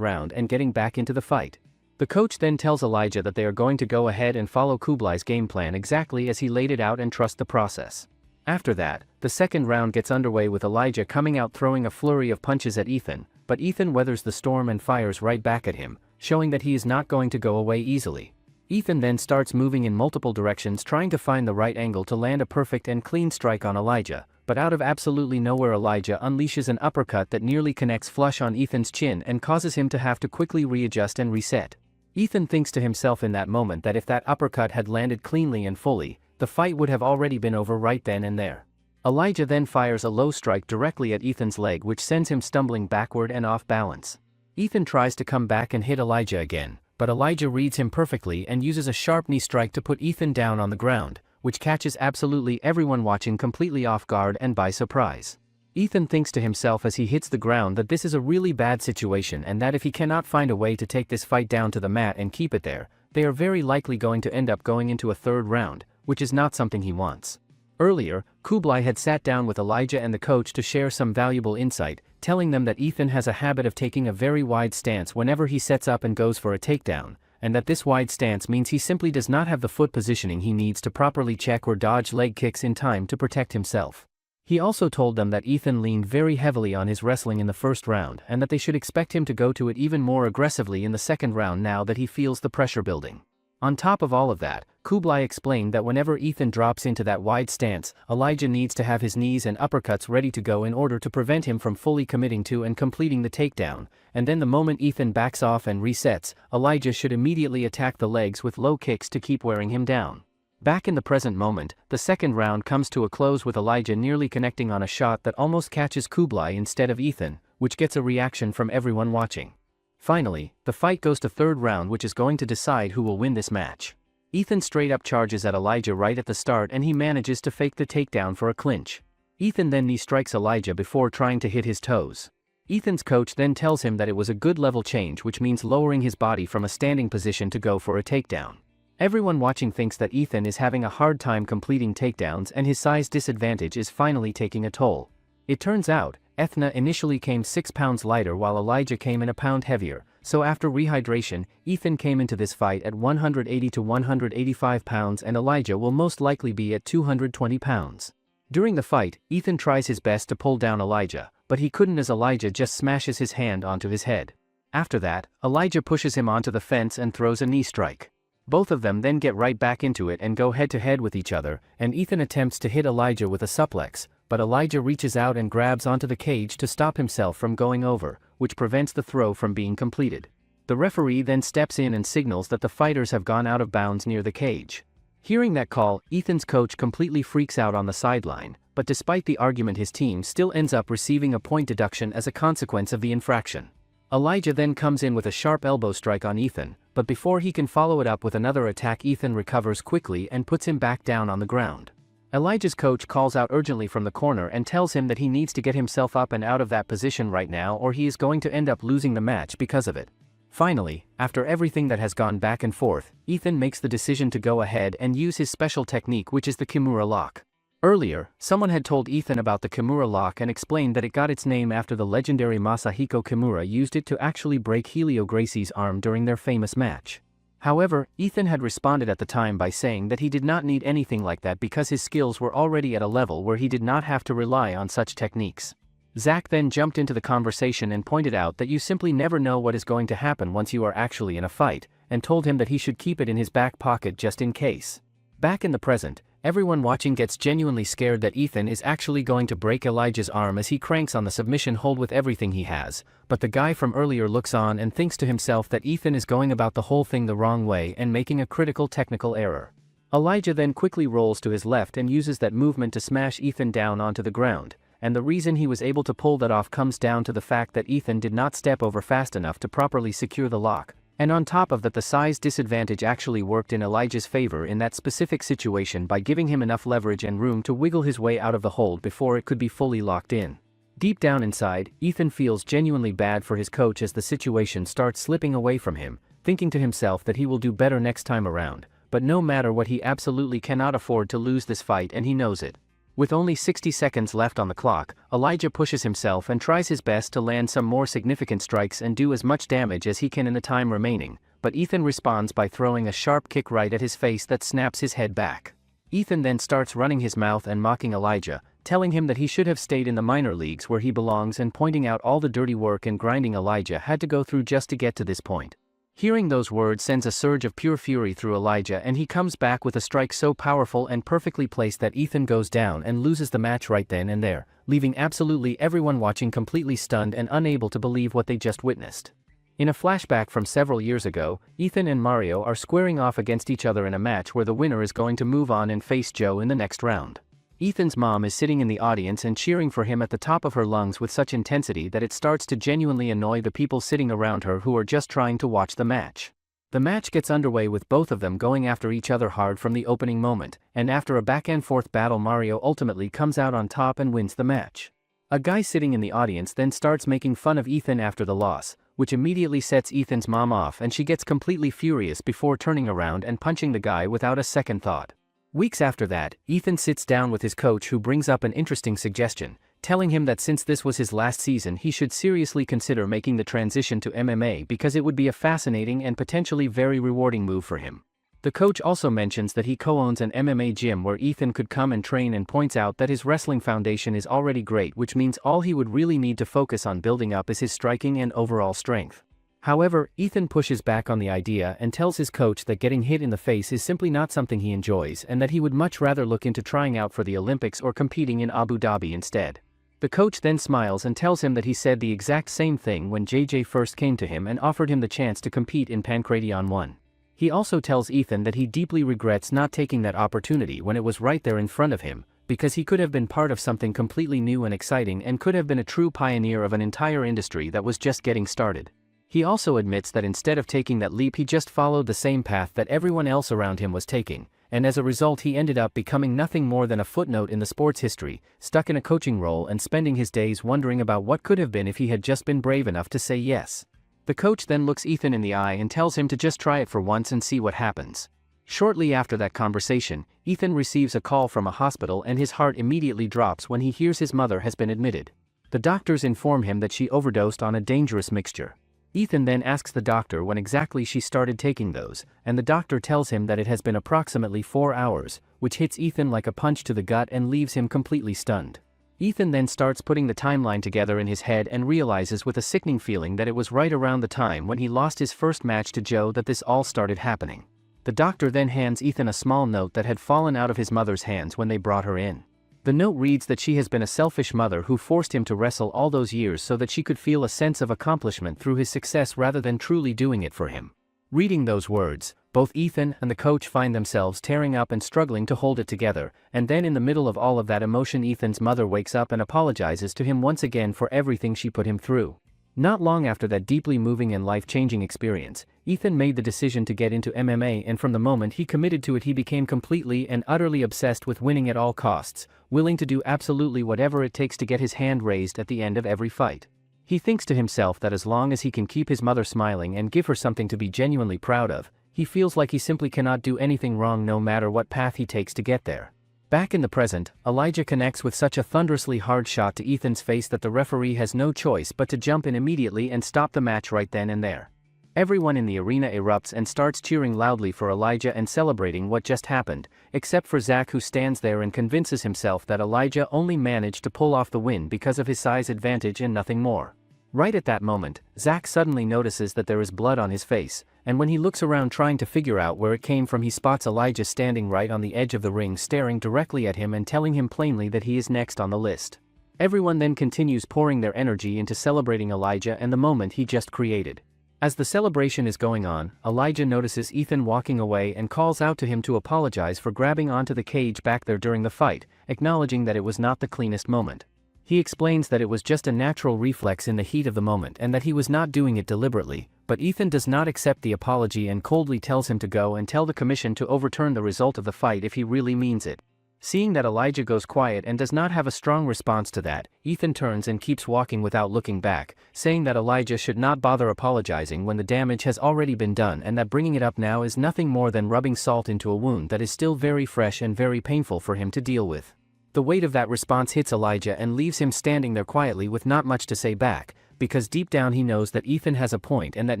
round and getting back into the fight. The coach then tells Elijah that they are going to go ahead and follow Kublai's game plan exactly as he laid it out and trust the process. After that, the second round gets underway with Elijah coming out throwing a flurry of punches at Ethan, but Ethan weathers the storm and fires right back at him, showing that he is not going to go away easily. Ethan then starts moving in multiple directions trying to find the right angle to land a perfect and clean strike on Elijah, but out of absolutely nowhere Elijah unleashes an uppercut that nearly connects flush on Ethan's chin and causes him to have to quickly readjust and reset. Ethan thinks to himself in that moment that if that uppercut had landed cleanly and fully, the fight would have already been over right then and there. Elijah then fires a low strike directly at Ethan's leg which sends him stumbling backward and off balance. Ethan tries to come back and hit Elijah again, but Elijah reads him perfectly and uses a sharp knee strike to put Ethan down on the ground, which catches absolutely everyone watching completely off guard and by surprise. Ethan thinks to himself as he hits the ground that this is a really bad situation and that if he cannot find a way to take this fight down to the mat and keep it there, they are very likely going to end up going into a third round, which is not something he wants. Earlier, Kublai had sat down with Elijah and the coach to share some valuable insight, telling them that Ethan has a habit of taking a very wide stance whenever he sets up and goes for a takedown, and that this wide stance means he simply does not have the foot positioning he needs to properly check or dodge leg kicks in time to protect himself. He also told them that Ethan leaned very heavily on his wrestling in the first round and that they should expect him to go to it even more aggressively in the second round now that he feels the pressure building. On top of all of that, Kublai explained that whenever Ethan drops into that wide stance, Elijah needs to have his knees and uppercuts ready to go in order to prevent him from fully committing to and completing the takedown, and then the moment Ethan backs off and resets, Elijah should immediately attack the legs with low kicks to keep wearing him down. Back in the present moment, the second round comes to a close with Elijah nearly connecting on a shot that almost catches Kublai instead of Ethan, which gets a reaction from everyone watching. Finally, the fight goes to third round, which is going to decide who will win this match. Ethan straight up charges at Elijah right at the start and he manages to fake the takedown for a clinch. Ethan then knee strikes Elijah before trying to hit his toes. Ethan's coach then tells him that it was a good level change, which means lowering his body from a standing position to go for a takedown. Everyone watching thinks that Ethan is having a hard time completing takedowns and his size disadvantage is finally taking a toll. It turns out, Ethna initially came 6 pounds lighter while Elijah came in a pound heavier, so after rehydration, Ethan came into this fight at 180 to 185 pounds and Elijah will most likely be at 220 pounds. During the fight, Ethan tries his best to pull down Elijah, but he couldn't as Elijah just smashes his hand onto his head. After that, Elijah pushes him onto the fence and throws a knee strike. Both of them then get right back into it and go head to head with each other, and Ethan attempts to hit Elijah with a suplex, but Elijah reaches out and grabs onto the cage to stop himself from going over, which prevents the throw from being completed. The referee then steps in and signals that the fighters have gone out of bounds near the cage. Hearing that call, Ethan's coach completely freaks out on the sideline, but despite the argument his team still ends up receiving a point deduction as a consequence of the infraction. Elijah then comes in with a sharp elbow strike on Ethan, but before he can follow it up with another attack, Ethan recovers quickly and puts him back down on the ground. Elijah's coach calls out urgently from the corner and tells him that he needs to get himself up and out of that position right now or he is going to end up losing the match because of it. Finally, after everything that has gone back and forth, Ethan makes the decision to go ahead and use his special technique, which is the Kimura lock. Earlier, someone had told Ethan about the Kimura lock and explained that it got its name after the legendary Masahiko Kimura used it to actually break Helio Gracie's arm during their famous match. However, Ethan had responded at the time by saying that he did not need anything like that because his skills were already at a level where he did not have to rely on such techniques. Zach then jumped into the conversation and pointed out that you simply never know what is going to happen once you are actually in a fight, and told him that he should keep it in his back pocket just in case. Back in the present, everyone watching gets genuinely scared that Ethan is actually going to break Elijah's arm as he cranks on the submission hold with everything he has, but the guy from earlier looks on and thinks to himself that Ethan is going about the whole thing the wrong way and making a critical technical error. Elijah then quickly rolls to his left and uses that movement to smash Ethan down onto the ground, and the reason he was able to pull that off comes down to the fact that Ethan did not step over fast enough to properly secure the lock. And on top of that, the size disadvantage actually worked in Elijah's favor in that specific situation by giving him enough leverage and room to wiggle his way out of the hold before it could be fully locked in. Deep down inside, Ethan feels genuinely bad for his coach as the situation starts slipping away from him, thinking to himself that he will do better next time around, but no matter what, he absolutely cannot afford to lose this fight and he knows it. With only 60 seconds left on the clock, Elijah pushes himself and tries his best to land some more significant strikes and do as much damage as he can in the time remaining, but Ethan responds by throwing a sharp kick right at his face that snaps his head back. Ethan then starts running his mouth and mocking Elijah, telling him that he should have stayed in the minor leagues where he belongs and pointing out all the dirty work and grinding Elijah had to go through just to get to this point. Hearing those words sends a surge of pure fury through Elijah and he comes back with a strike so powerful and perfectly placed that Ethan goes down and loses the match right then and there, leaving absolutely everyone watching completely stunned and unable to believe what they just witnessed. In a flashback from several years ago, Ethan and Mario are squaring off against each other in a match where the winner is going to move on and face Joe in the next round. Ethan's mom is sitting in the audience and cheering for him at the top of her lungs with such intensity that it starts to genuinely annoy the people sitting around her who are just trying to watch the match. The match gets underway with both of them going after each other hard from the opening moment, and after a back-and-forth battle Mario ultimately comes out on top and wins the match. A guy sitting in the audience then starts making fun of Ethan after the loss, which immediately sets Ethan's mom off and she gets completely furious before turning around and punching the guy without a second thought. Weeks after that, Ethan sits down with his coach who brings up an interesting suggestion, telling him that since this was his last season he should seriously consider making the transition to MMA because it would be a fascinating and potentially very rewarding move for him. The coach also mentions that he co-owns an MMA gym where Ethan could come and train and points out that his wrestling foundation is already great, which means all he would really need to focus on building up is his striking and overall strength. However, Ethan pushes back on the idea and tells his coach that getting hit in the face is simply not something he enjoys and that he would much rather look into trying out for the Olympics or competing in Abu Dhabi instead. The coach then smiles and tells him that he said the exact same thing when JJ first came to him and offered him the chance to compete in Pancration 1. He also tells Ethan that he deeply regrets not taking that opportunity when it was right there in front of him, because he could have been part of something completely new and exciting and could have been a true pioneer of an entire industry that was just getting started. He also admits that instead of taking that leap he just followed the same path that everyone else around him was taking, and as a result he ended up becoming nothing more than a footnote in the sport's history, stuck in a coaching role and spending his days wondering about what could have been if he had just been brave enough to say yes. The coach then looks Ethan in the eye and tells him to just try it for once and see what happens. Shortly after that conversation, Ethan receives a call from a hospital and his heart immediately drops when he hears his mother has been admitted. The doctors inform him that she overdosed on a dangerous mixture. Ethan then asks the doctor when exactly she started taking those, and the doctor tells him that it has been approximately 4 hours, which hits Ethan like a punch to the gut and leaves him completely stunned. Ethan then starts putting the timeline together in his head and realizes with a sickening feeling that it was right around the time when he lost his first match to Joe that this all started happening. The doctor then hands Ethan a small note that had fallen out of his mother's hands when they brought her in. The note reads that she has been a selfish mother who forced him to wrestle all those years so that she could feel a sense of accomplishment through his success rather than truly doing it for him. Reading those words, both Ethan and the coach find themselves tearing up and struggling to hold it together, and then in the middle of all of that emotion Ethan's mother wakes up and apologizes to him once again for everything she put him through. Not long after that deeply moving and life-changing experience, Ethan made the decision to get into MMA, and from the moment he committed to it he became completely and utterly obsessed with winning at all costs, willing to do absolutely whatever it takes to get his hand raised at the end of every fight. He thinks to himself that as long as he can keep his mother smiling and give her something to be genuinely proud of, he feels like he simply cannot do anything wrong no matter what path he takes to get there. Back in the present, Elijah connects with such a thunderously hard shot to Ethan's face that the referee has no choice but to jump in immediately and stop the match right then and there. Everyone in the arena erupts and starts cheering loudly for Elijah and celebrating what just happened, except for Zach, who stands there and convinces himself that Elijah only managed to pull off the win because of his size advantage and nothing more. Right at that moment, Zach suddenly notices that there is blood on his face, and when he looks around trying to figure out where it came from he spots Elijah standing right on the edge of the ring staring directly at him and telling him plainly that he is next on the list. Everyone then continues pouring their energy into celebrating Elijah and the moment he just created. As the celebration is going on, Elijah notices Ethan walking away and calls out to him to apologize for grabbing onto the cage back there during the fight, acknowledging that it was not the cleanest moment. He explains that it was just a natural reflex in the heat of the moment and that he was not doing it deliberately, but Ethan does not accept the apology and coldly tells him to go and tell the commission to overturn the result of the fight if he really means it. Seeing that Elijah goes quiet and does not have a strong response to that, Ethan turns and keeps walking without looking back, saying that Elijah should not bother apologizing when the damage has already been done and that bringing it up now is nothing more than rubbing salt into a wound that is still very fresh and very painful for him to deal with. The weight of that response hits Elijah and leaves him standing there quietly with not much to say back, because deep down he knows that Ethan has a point and that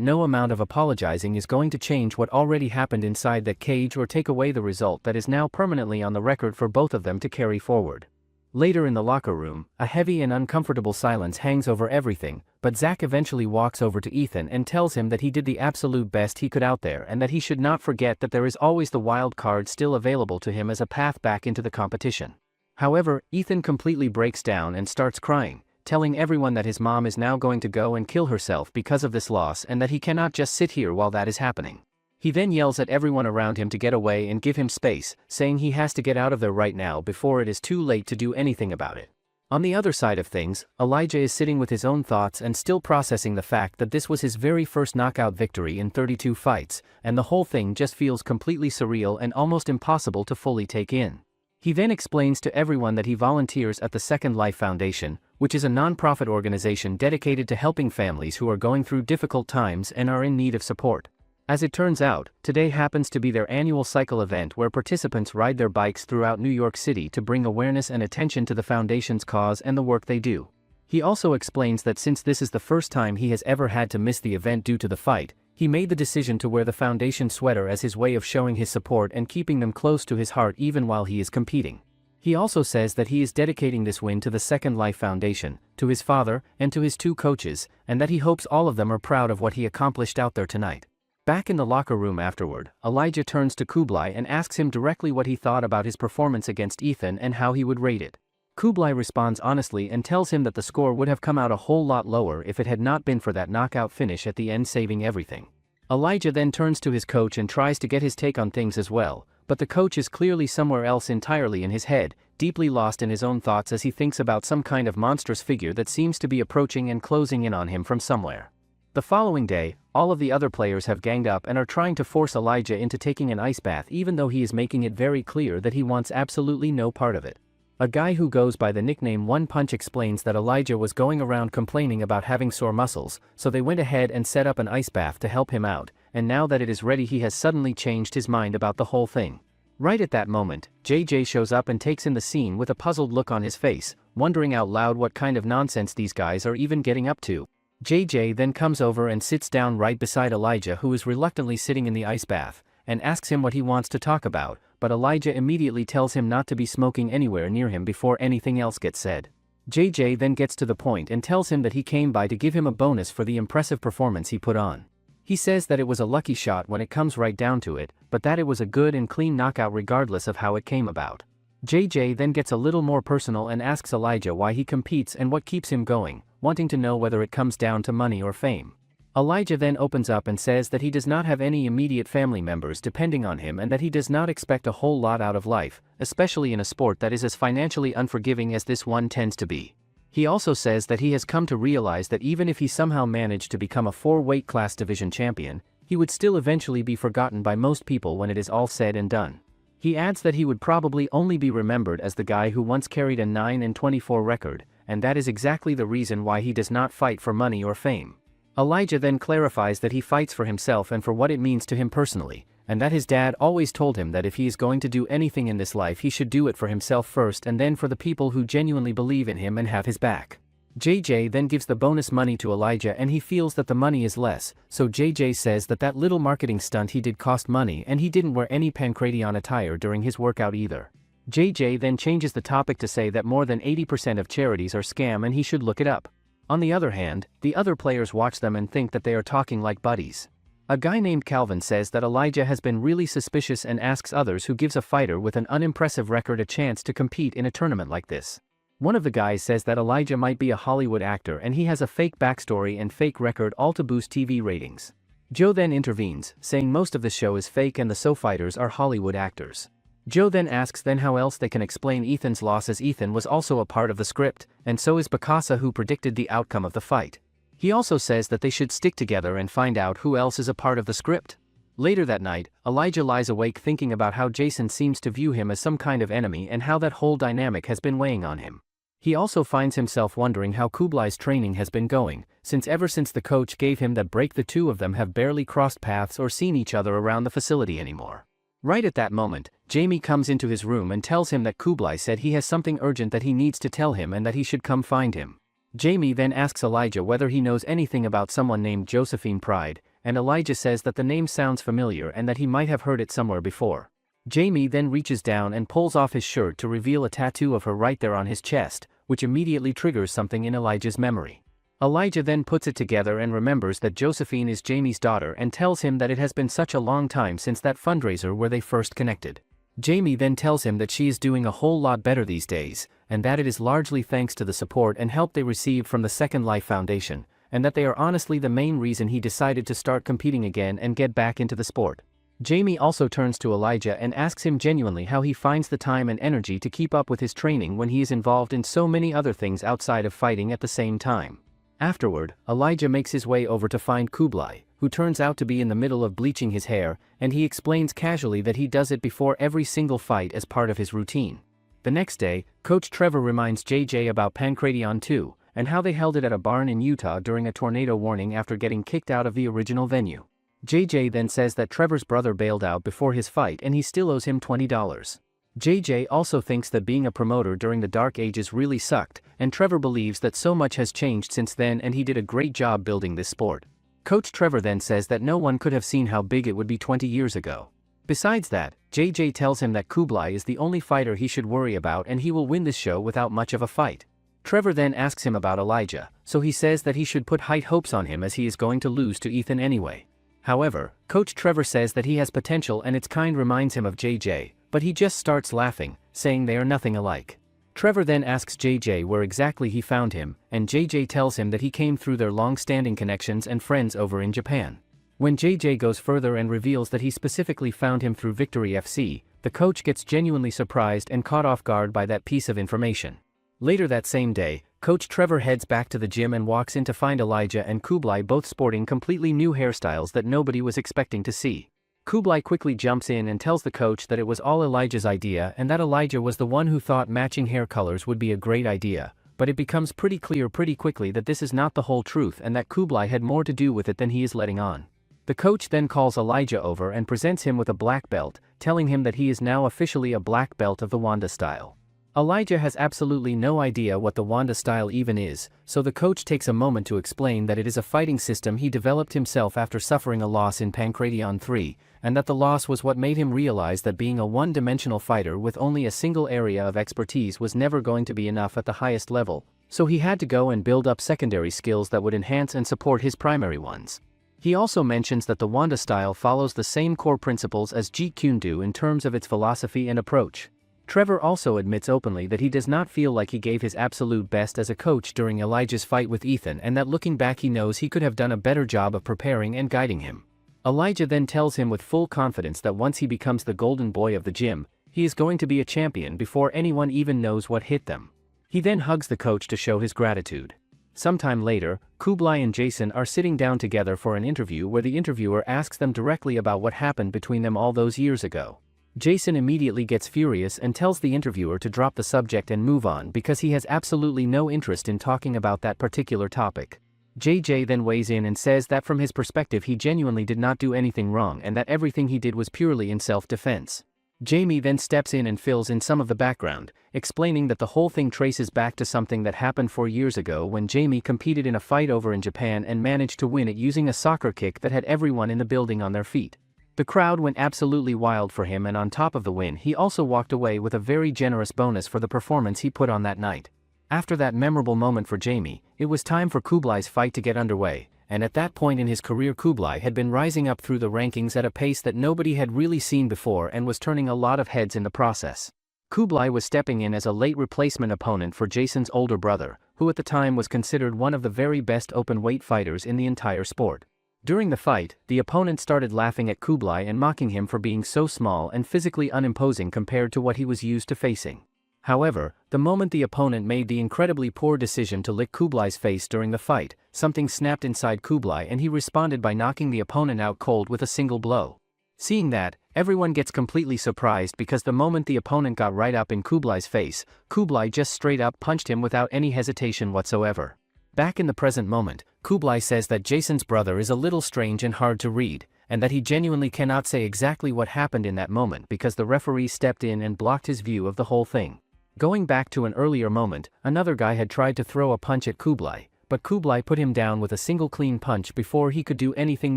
no amount of apologizing is going to change what already happened inside that cage or take away the result that is now permanently on the record for both of them to carry forward. Later in the locker room, a heavy and uncomfortable silence hangs over everything, but Zach eventually walks over to Ethan and tells him that he did the absolute best he could out there and that he should not forget that there is always the wild card still available to him as a path back into the competition. However, Ethan completely breaks down and starts crying, telling everyone that his mom is now going to go and kill herself because of this loss and that he cannot just sit here while that is happening. He then yells at everyone around him to get away and give him space, saying he has to get out of there right now before it is too late to do anything about it. On the other side of things, Elijah is sitting with his own thoughts and still processing the fact that this was his very first knockout victory in 32 fights, and the whole thing just feels completely surreal and almost impossible to fully take in. He then explains to everyone that he volunteers at the Second Life Foundation, which is a non-profit organization dedicated to helping families who are going through difficult times and are in need of support. As it turns out, today happens to be their annual cycle event where participants ride their bikes throughout New York City to bring awareness and attention to the foundation's cause and the work they do. He also explains that since this is the first time he has ever had to miss the event due to the fight, he made the decision to wear the foundation sweater as his way of showing his support and keeping them close to his heart even while he is competing. He also says that he is dedicating this win to the Second Life Foundation, to his father, and to his 2 coaches, and that he hopes all of them are proud of what he accomplished out there tonight. Back in the locker room afterward, Elijah turns to Kublai and asks him directly what he thought about his performance against Ethan and how he would rate it. Kublai responds honestly and tells him that the score would have come out a whole lot lower if it had not been for that knockout finish at the end saving everything. Elijah then turns to his coach and tries to get his take on things as well, but the coach is clearly somewhere else entirely in his head, deeply lost in his own thoughts as he thinks about some kind of monstrous figure that seems to be approaching and closing in on him from somewhere. The following day, all of the other players have ganged up and are trying to force Elijah into taking an ice bath even though he is making it very clear that he wants absolutely no part of it. A guy who goes by the nickname One Punch explains that Elijah was going around complaining about having sore muscles, so they went ahead and set up an ice bath to help him out, and now that it is ready he has suddenly changed his mind about the whole thing. Right at that moment, JJ shows up and takes in the scene with a puzzled look on his face, wondering out loud what kind of nonsense these guys are even getting up to. JJ then comes over and sits down right beside Elijah, who is reluctantly sitting in the ice bath, and asks him what he wants to talk about, but Elijah immediately tells him not to be smoking anywhere near him before anything else gets said. JJ then gets to the point and tells him that he came by to give him a bonus for the impressive performance he put on. He says that it was a lucky shot when it comes right down to it, but that it was a good and clean knockout regardless of how it came about. JJ then gets a little more personal and asks Elijah why he competes and what keeps him going, wanting to know whether it comes down to money or fame. Elijah then opens up and says that he does not have any immediate family members depending on him and that he does not expect a whole lot out of life, especially in a sport that is as financially unforgiving as this one tends to be. He also says that he has come to realize that even if he somehow managed to become a 4-weight class division champion, he would still eventually be forgotten by most people when it is all said and done. He adds that he would probably only be remembered as the guy who once carried a 9-24 record, and that is exactly the reason why he does not fight for money or fame. Elijah then clarifies that he fights for himself and for what it means to him personally, and that his dad always told him that if he is going to do anything in this life he should do it for himself first and then for the people who genuinely believe in him and have his back. JJ then gives the bonus money to Elijah and he feels that the money is less, so JJ says that that little marketing stunt he did cost money and he didn't wear any Pancratian attire during his workout either. JJ then changes the topic to say that more than 80% of charities are scam and he should look it up. On the other hand, the other players watch them and think that they are talking like buddies. A guy named Calvin says that Elijah has been really suspicious and asks others who gives a fighter with an unimpressive record a chance to compete in a tournament like this. One of the guys says that Elijah might be a Hollywood actor and he has a fake backstory and fake record all to boost TV ratings. Joe then intervenes, saying most of the show is fake and the SO fighters are Hollywood actors. Joe then asks then how else they can explain Ethan's loss as Ethan was also a part of the script, and so is Bacasa who predicted the outcome of the fight. He also says that they should stick together and find out who else is a part of the script. Later that night, Elijah lies awake thinking about how Jason seems to view him as some kind of enemy and how that whole dynamic has been weighing on him. He also finds himself wondering how Kublai's training has been going, since ever since the coach gave him that break the two of them have barely crossed paths or seen each other around the facility anymore. Right at that moment, Jamie comes into his room and tells him that Kublai said he has something urgent that he needs to tell him and that he should come find him. Jamie then asks Elijah whether he knows anything about someone named Josephine Pride, and Elijah says that the name sounds familiar and that he might have heard it somewhere before. Jamie then reaches down and pulls off his shirt to reveal a tattoo of her right there on his chest, which immediately triggers something in Elijah's memory. Elijah then puts it together and remembers that Josephine is Jamie's daughter and tells him that it has been such a long time since that fundraiser where they first connected. Jamie then tells him that she is doing a whole lot better these days, and that it is largely thanks to the support and help they received from the Second Life Foundation, and that they are honestly the main reason he decided to start competing again and get back into the sport. Jamie also turns to Elijah and asks him genuinely how he finds the time and energy to keep up with his training when he is involved in so many other things outside of fighting at the same time. Afterward, Elijah makes his way over to find Kublai, who turns out to be in the middle of bleaching his hair, and he explains casually that he does it before every single fight as part of his routine. The next day, Coach Trevor reminds JJ about Pancration 2, and how they held it at a barn in Utah during a tornado warning after getting kicked out of the original venue. JJ then says that Trevor's brother bailed out before his fight and he still owes him $20. JJ also thinks that being a promoter during the dark ages really sucked, and Trevor believes that so much has changed since then and he did a great job building this sport. Coach Trevor then says that no one could have seen how big it would be 20 years ago. Besides that, JJ tells him that Kublai is the only fighter he should worry about and he will win this show without much of a fight. Trevor then asks him about Elijah, so he says that he should put high hopes on him as he is going to lose to Ethan anyway. However, Coach Trevor says that he has potential and it's kind reminds him of JJ, but he just starts laughing, saying they are nothing alike. Trevor then asks JJ where exactly he found him, and JJ tells him that he came through their long-standing connections and friends over in Japan. When JJ goes further and reveals that he specifically found him through Victory FC, the coach gets genuinely surprised and caught off guard by that piece of information. Later that same day, Coach Trevor heads back to the gym and walks in to find Elijah and Kublai both sporting completely new hairstyles that nobody was expecting to see. Kublai quickly jumps in and tells the coach that it was all Elijah's idea and that Elijah was the one who thought matching hair colors would be a great idea, but it becomes pretty clear pretty quickly that this is not the whole truth and that Kublai had more to do with it than he is letting on. The coach then calls Elijah over and presents him with a black belt, telling him that he is now officially a black belt of the Wanda style. Elijah has absolutely no idea what the Wanda style even is, so the coach takes a moment to explain that it is a fighting system he developed himself after suffering a loss in Pancration 3, and that the loss was what made him realize that being a one-dimensional fighter with only a single area of expertise was never going to be enough at the highest level, so he had to go and build up secondary skills that would enhance and support his primary ones. He also mentions that the Wanda style follows the same core principles as Jeet Kune Do in terms of its philosophy and approach. Trevor also admits openly that he does not feel like he gave his absolute best as a coach during Elijah's fight with Ethan and that looking back he knows he could have done a better job of preparing and guiding him. Elijah then tells him with full confidence that once he becomes the golden boy of the gym, he is going to be a champion before anyone even knows what hit them. He then hugs the coach to show his gratitude. Sometime later, Kublai and Jason are sitting down together for an interview where the interviewer asks them directly about what happened between them all those years ago. Jason immediately gets furious and tells the interviewer to drop the subject and move on because he has absolutely no interest in talking about that particular topic. JJ then weighs in and says that from his perspective he genuinely did not do anything wrong and that everything he did was purely in self-defense. Jamie then steps in and fills in some of the background, explaining that the whole thing traces back to something that happened 4 years ago when Jamie competed in a fight over in Japan and managed to win it using a soccer kick that had everyone in the building on their feet. The crowd went absolutely wild for him, and on top of the win he also walked away with a very generous bonus for the performance he put on that night. After that memorable moment for Jamie, it was time for Kublai's fight to get underway, and at that point in his career Kublai had been rising up through the rankings at a pace that nobody had really seen before and was turning a lot of heads in the process. Kublai was stepping in as a late replacement opponent for Jason's older brother, who at the time was considered one of the very best open-weight fighters in the entire sport. During the fight, the opponent started laughing at Kublai and mocking him for being so small and physically unimposing compared to what he was used to facing. However, the moment the opponent made the incredibly poor decision to lick Kublai's face during the fight, something snapped inside Kublai and he responded by knocking the opponent out cold with a single blow. Seeing that, everyone gets completely surprised because the moment the opponent got right up in Kublai's face, Kublai just straight up punched him without any hesitation whatsoever. Back in the present moment, Kublai says that Jason's brother is a little strange and hard to read, and that he genuinely cannot say exactly what happened in that moment because the referee stepped in and blocked his view of the whole thing. Going back to an earlier moment, another guy had tried to throw a punch at Kublai, but Kublai put him down with a single clean punch before he could do anything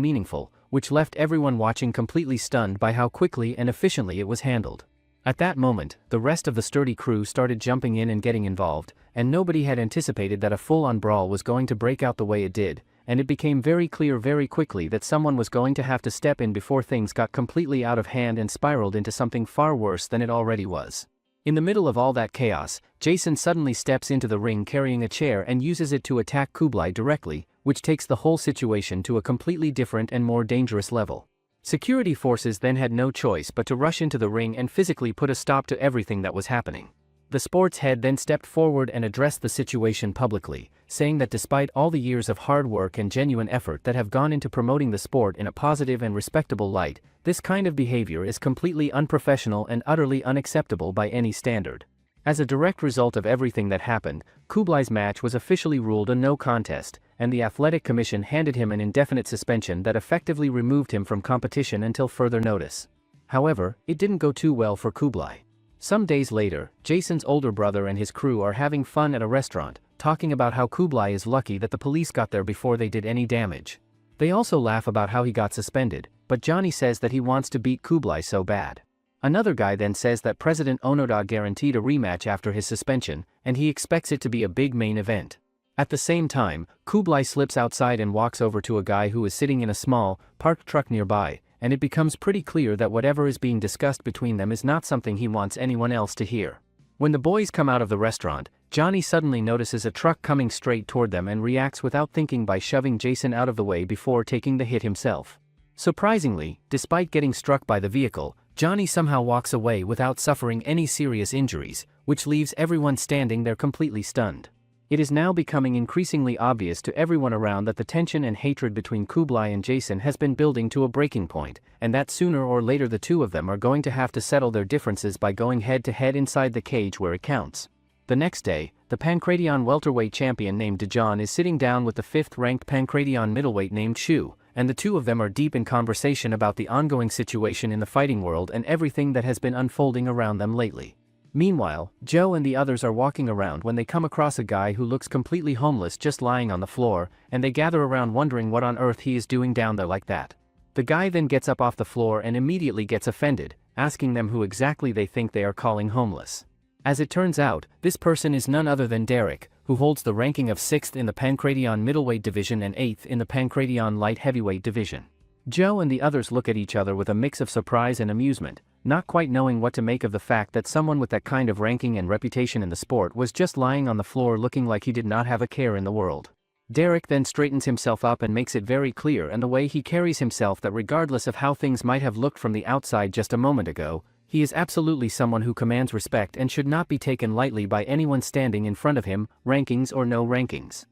meaningful, which left everyone watching completely stunned by how quickly and efficiently it was handled. At that moment, the rest of the sturdy crew started jumping in and getting involved, and nobody had anticipated that a full-on brawl was going to break out the way it did, and it became very clear very quickly that someone was going to have to step in before things got completely out of hand and spiraled into something far worse than it already was. In the middle of all that chaos, Jason suddenly steps into the ring carrying a chair and uses it to attack Kublai directly, which takes the whole situation to a completely different and more dangerous level. Security forces then had no choice but to rush into the ring and physically put a stop to everything that was happening. The sports head then stepped forward and addressed the situation publicly, saying that despite all the years of hard work and genuine effort that have gone into promoting the sport in a positive and respectable light, this kind of behavior is completely unprofessional and utterly unacceptable by any standard. As a direct result of everything that happened, Kublai's match was officially ruled a no contest, and the Athletic Commission handed him an indefinite suspension that effectively removed him from competition until further notice. However, it didn't go too well for Kublai. Some days later, Jason's older brother and his crew are having fun at a restaurant, talking about how Kublai is lucky that the police got there before they did any damage. They also laugh about how he got suspended, but Johnny says that he wants to beat Kublai so bad. Another guy then says that President Onoda guaranteed a rematch after his suspension, and he expects it to be a big main event. At the same time, Kublai slips outside and walks over to a guy who is sitting in a small, parked truck nearby, and it becomes pretty clear that whatever is being discussed between them is not something he wants anyone else to hear. When the boys come out of the restaurant, Johnny suddenly notices a truck coming straight toward them and reacts without thinking by shoving Jason out of the way before taking the hit himself. Surprisingly, despite getting struck by the vehicle, Johnny somehow walks away without suffering any serious injuries, which leaves everyone standing there completely stunned. It is now becoming increasingly obvious to everyone around that the tension and hatred between Kublai and Jason has been building to a breaking point, and that sooner or later the two of them are going to have to settle their differences by going head-to-head inside the cage where it counts. The next day, the Pancratian welterweight champion named Dejan is sitting down with the 5th-ranked Pancratian middleweight named Shu, and the two of them are deep in conversation about the ongoing situation in the fighting world and everything that has been unfolding around them lately. Meanwhile, Joe and the others are walking around when they come across a guy who looks completely homeless just lying on the floor, and they gather around wondering what on earth he is doing down there like that. The guy then gets up off the floor and immediately gets offended, asking them who exactly they think they are calling homeless. As it turns out, this person is none other than Derek, who holds the ranking of 6th in the Pancratian middleweight division and 8th in the Pancratian light heavyweight division. Joe and the others look at each other with a mix of surprise and amusement, not quite knowing what to make of the fact that someone with that kind of ranking and reputation in the sport was just lying on the floor looking like he did not have a care in the world. Derek then straightens himself up and makes it very clear in the way he carries himself that regardless of how things might have looked from the outside just a moment ago, he is absolutely someone who commands respect and should not be taken lightly by anyone standing in front of him, rankings or no rankings.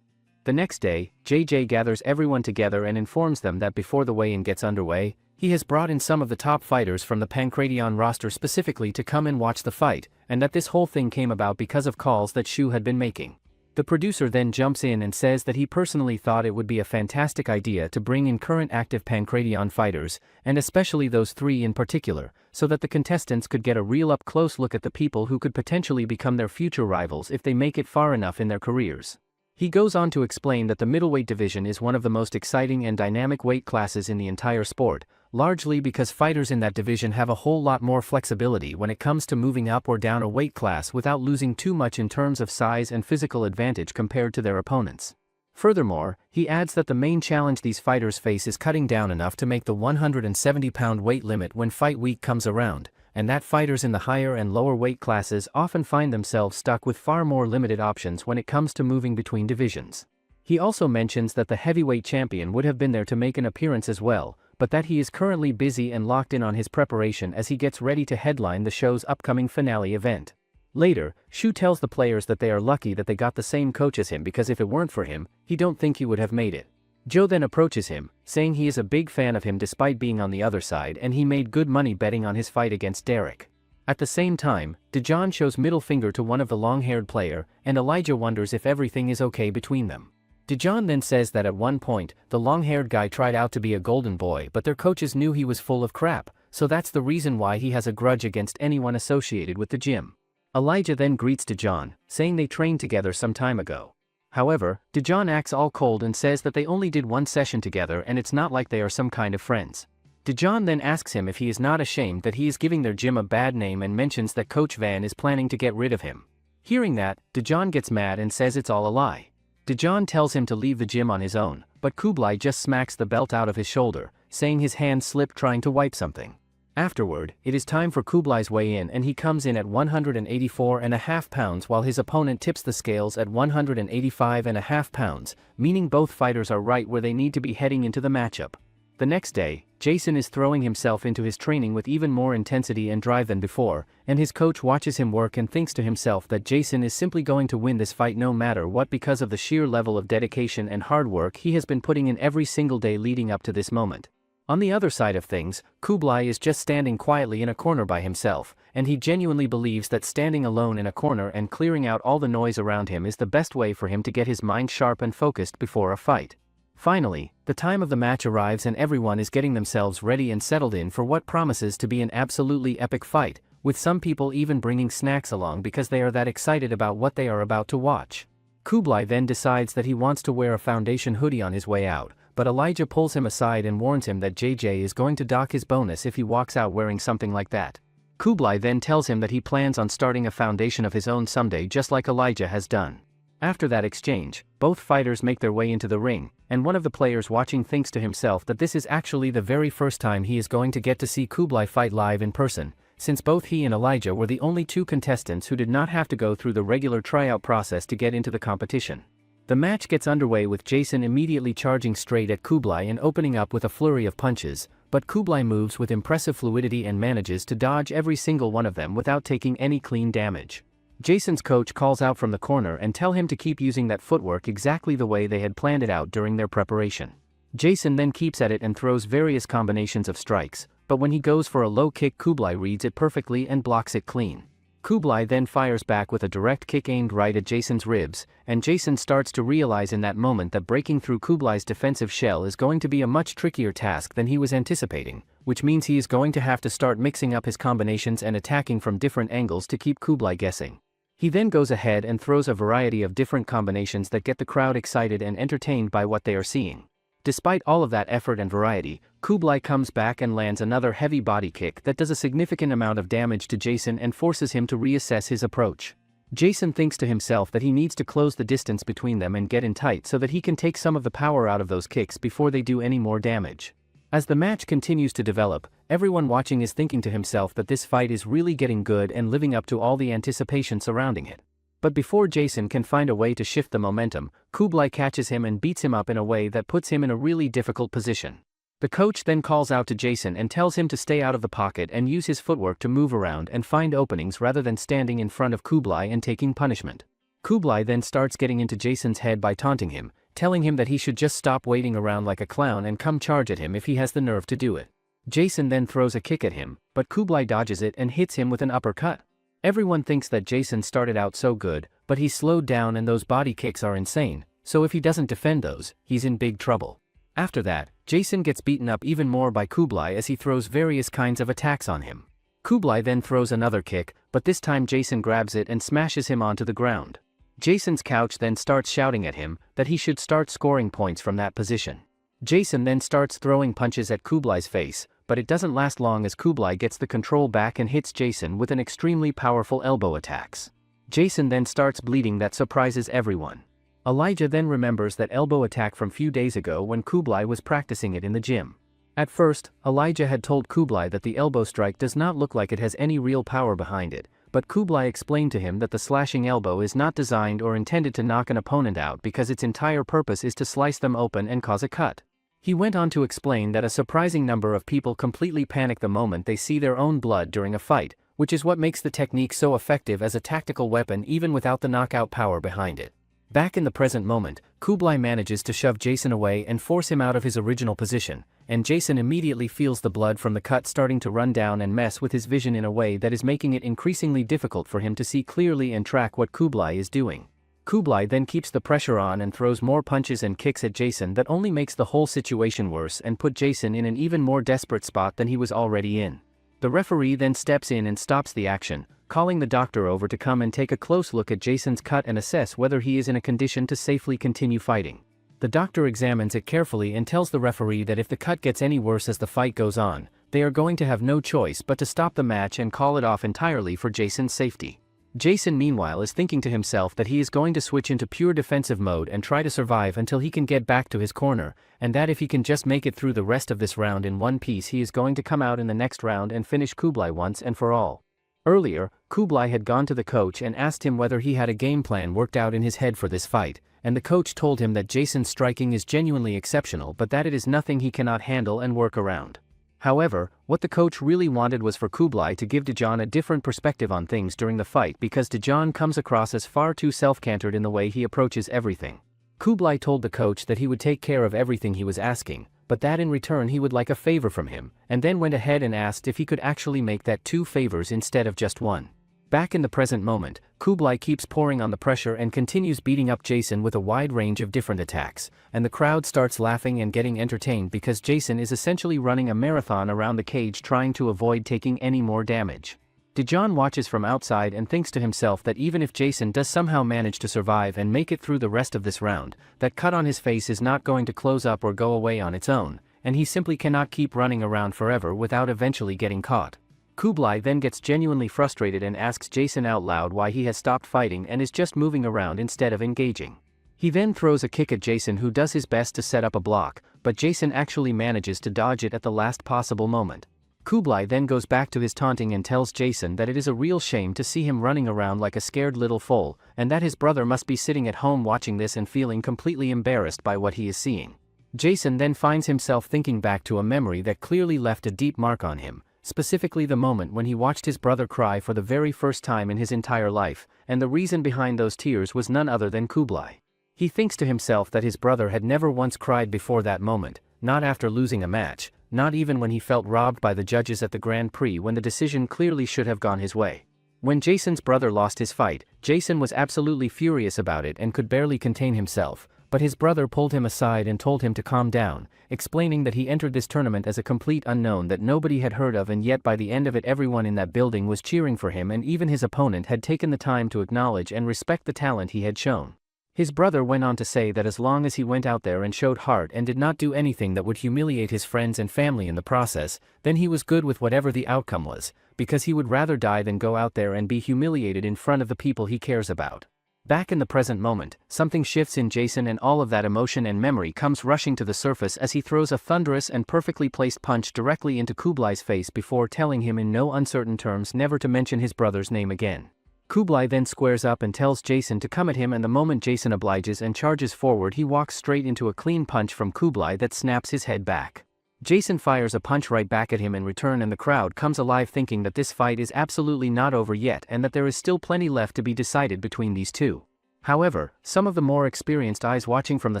The next day, JJ gathers everyone together and informs them that before the weigh-in gets underway, he has brought in some of the top fighters from the Pancratian roster specifically to come and watch the fight, and that this whole thing came about because of calls that Shu had been making. The producer then jumps in and says that he personally thought it would be a fantastic idea to bring in current active Pancratian fighters, and especially those 3 in particular, so that the contestants could get a real up-close look at the people who could potentially become their future rivals if they make it far enough in their careers. He goes on to explain that the middleweight division is one of the most exciting and dynamic weight classes in the entire sport, largely because fighters in that division have a whole lot more flexibility when it comes to moving up or down a weight class without losing too much in terms of size and physical advantage compared to their opponents. Furthermore, he adds that the main challenge these fighters face is cutting down enough to make the 170-pound weight limit when fight week comes around, and that fighters in the higher and lower weight classes often find themselves stuck with far more limited options when it comes to moving between divisions. He also mentions that the heavyweight champion would have been there to make an appearance as well, but that he is currently busy and locked in on his preparation as he gets ready to headline the show's upcoming finale event. Later, Shu tells the players that they are lucky that they got the same coach as him because if it weren't for him, he don't think he would have made it. Joe then approaches him, saying he is a big fan of him despite being on the other side and he made good money betting on his fight against Derek. At the same time, Dejan shows middle finger to one of the long-haired player, and Elijah wonders if everything is okay between them. Dejan then says that at one point, the long-haired guy tried out to be a golden boy but their coaches knew he was full of crap, so that's the reason why he has a grudge against anyone associated with the gym. Elijah then greets Dejan, saying they trained together some time ago. However, Dejan acts all cold and says that they only did one session together and it's not like they are some kind of friends. Dejan then asks him if he is not ashamed that he is giving their gym a bad name and mentions that Coach Van is planning to get rid of him. Hearing that, Dejan gets mad and says it's all a lie. Dejan tells him to leave the gym on his own, but Kublai just smacks the belt out of his shoulder, saying his hand slipped trying to wipe something. Afterward, it is time for Kublai's weigh-in and he comes in at 184.5 pounds while his opponent tips the scales at 185.5 pounds, meaning both fighters are right where they need to be heading into the matchup. The next day, Jason is throwing himself into his training with even more intensity and drive than before, and his coach watches him work and thinks to himself that Jason is simply going to win this fight no matter what because of the sheer level of dedication and hard work he has been putting in every single day leading up to this moment. On the other side of things, Kublai is just standing quietly in a corner by himself, and he genuinely believes that standing alone in a corner and clearing out all the noise around him is the best way for him to get his mind sharp and focused before a fight. Finally, the time of the match arrives and everyone is getting themselves ready and settled in for what promises to be an absolutely epic fight, with some people even bringing snacks along because they are that excited about what they are about to watch. Kublai then decides that he wants to wear a foundation hoodie on his way out, but Elijah pulls him aside and warns him that JJ is going to dock his bonus if he walks out wearing something like that. Kublai then tells him that he plans on starting a foundation of his own someday just like Elijah has done. After that exchange, both fighters make their way into the ring, and one of the players watching thinks to himself that this is actually the very first time he is going to get to see Kublai fight live in person, since both he and Elijah were the only two contestants who did not have to go through the regular tryout process to get into the competition. The match gets underway with Jason immediately charging straight at Kublai and opening up with a flurry of punches, but Kublai moves with impressive fluidity and manages to dodge every single one of them without taking any clean damage. Jason's coach calls out from the corner and tell him to keep using that footwork exactly the way they had planned it out during their preparation. Jason then keeps at it and throws various combinations of strikes, but when he goes for a low kick Kublai reads it perfectly and blocks it clean. Kublai then fires back with a direct kick aimed right at Jason's ribs, and Jason starts to realize in that moment that breaking through Kublai's defensive shell is going to be a much trickier task than he was anticipating, which means he is going to have to start mixing up his combinations and attacking from different angles to keep Kublai guessing. He then goes ahead and throws a variety of different combinations that get the crowd excited and entertained by what they are seeing. Despite all of that effort and variety, Kublai comes back and lands another heavy body kick that does a significant amount of damage to Jason and forces him to reassess his approach. Jason thinks to himself that he needs to close the distance between them and get in tight so that he can take some of the power out of those kicks before they do any more damage. As the match continues to develop, everyone watching is thinking to himself that this fight is really getting good and living up to all the anticipation surrounding it. But before Jason can find a way to shift the momentum, Kublai catches him and beats him up in a way that puts him in a really difficult position. The coach then calls out to Jason and tells him to stay out of the pocket and use his footwork to move around and find openings rather than standing in front of Kublai and taking punishment. Kublai then starts getting into Jason's head by taunting him, telling him that he should just stop waiting around like a clown and come charge at him if he has the nerve to do it. Jason then throws a kick at him, but Kublai dodges it and hits him with an uppercut. Everyone thinks that Jason started out so good, but he's slowed down and those body kicks are insane, so if he doesn't defend those, he's in big trouble. After that, Jason gets beaten up even more by Kublai as he throws various kinds of attacks on him. Kublai then throws another kick, but this time Jason grabs it and smashes him onto the ground. Jason's coach then starts shouting at him that he should start scoring points from that position. Jason then starts throwing punches at Kublai's face, but it doesn't last long as Kublai gets the control back and hits Jason with an extremely powerful elbow attacks. Jason then starts bleeding that surprises everyone. Elijah then remembers that elbow attack from few days ago when Kublai was practicing it in the gym. At first, Elijah had told Kublai that the elbow strike does not look like it has any real power behind it, but Kublai explained to him that the slashing elbow is not designed or intended to knock an opponent out because its entire purpose is to slice them open and cause a cut. He went on to explain that a surprising number of people completely panic the moment they see their own blood during a fight, which is what makes the technique so effective as a tactical weapon even without the knockout power behind it. Back in the present moment, Kublai manages to shove Jason away and force him out of his original position, and Jason immediately feels the blood from the cut starting to run down and mess with his vision in a way that is making it increasingly difficult for him to see clearly and track what Kublai is doing. Kublai then keeps the pressure on and throws more punches and kicks at Jason that only makes the whole situation worse and put Jason in an even more desperate spot than he was already in. The referee then steps in and stops the action, calling the doctor over to come and take a close look at Jason's cut and assess whether he is in a condition to safely continue fighting. The doctor examines it carefully and tells the referee that if the cut gets any worse as the fight goes on, they are going to have no choice but to stop the match and call it off entirely for Jason's safety. Jason meanwhile is thinking to himself that he is going to switch into pure defensive mode and try to survive until he can get back to his corner, and that if he can just make it through the rest of this round in one piece he is going to come out in the next round and finish Kublai once and for all. Earlier, Kublai had gone to the coach and asked him whether he had a game plan worked out in his head for this fight, and the coach told him that Jason's striking is genuinely exceptional but that it is nothing he cannot handle and work around. However, what the coach really wanted was for Kublai to give Daejeon a different perspective on things during the fight because Daejeon comes across as far too self-centered in the way he approaches everything. Kublai told the coach that he would take care of everything he was asking, but that in return he would like a favor from him, and then went ahead and asked if he could actually make that 2 favors instead of just 1. Back in the present moment, Kublai keeps pouring on the pressure and continues beating up Jason with a wide range of different attacks, and the crowd starts laughing and getting entertained because Jason is essentially running a marathon around the cage trying to avoid taking any more damage. Daejeon watches from outside and thinks to himself that even if Jason does somehow manage to survive and make it through the rest of this round, that cut on his face is not going to close up or go away on its own, and he simply cannot keep running around forever without eventually getting caught. Kublai then gets genuinely frustrated and asks Jason out loud why he has stopped fighting and is just moving around instead of engaging. He then throws a kick at Jason who does his best to set up a block, but Jason actually manages to dodge it at the last possible moment. Kublai then goes back to his taunting and tells Jason that it is a real shame to see him running around like a scared little foal, and that his brother must be sitting at home watching this and feeling completely embarrassed by what he is seeing. Jason then finds himself thinking back to a memory that clearly left a deep mark on him, specifically the moment when he watched his brother cry for the very first time in his entire life, and the reason behind those tears was none other than Kublai. He thinks to himself that his brother had never once cried before that moment, not after losing a match, not even when he felt robbed by the judges at the Grand Prix when the decision clearly should have gone his way. When Jason's brother lost his fight, Jason was absolutely furious about it and could barely contain himself, but his brother pulled him aside and told him to calm down, explaining that he entered this tournament as a complete unknown that nobody had heard of, and yet by the end of it everyone in that building was cheering for him and even his opponent had taken the time to acknowledge and respect the talent he had shown. His brother went on to say that as long as he went out there and showed heart and did not do anything that would humiliate his friends and family in the process, then he was good with whatever the outcome was, because he would rather die than go out there and be humiliated in front of the people he cares about. Back in the present moment, something shifts in Jason and all of that emotion and memory comes rushing to the surface as he throws a thunderous and perfectly placed punch directly into Kublai's face before telling him in no uncertain terms never to mention his brother's name again. Kublai then squares up and tells Jason to come at him, and the moment Jason obliges and charges forward, he walks straight into a clean punch from Kublai that snaps his head back. Jason fires a punch right back at him in return, and the crowd comes alive thinking that this fight is absolutely not over yet and that there is still plenty left to be decided between these two. However, some of the more experienced eyes watching from the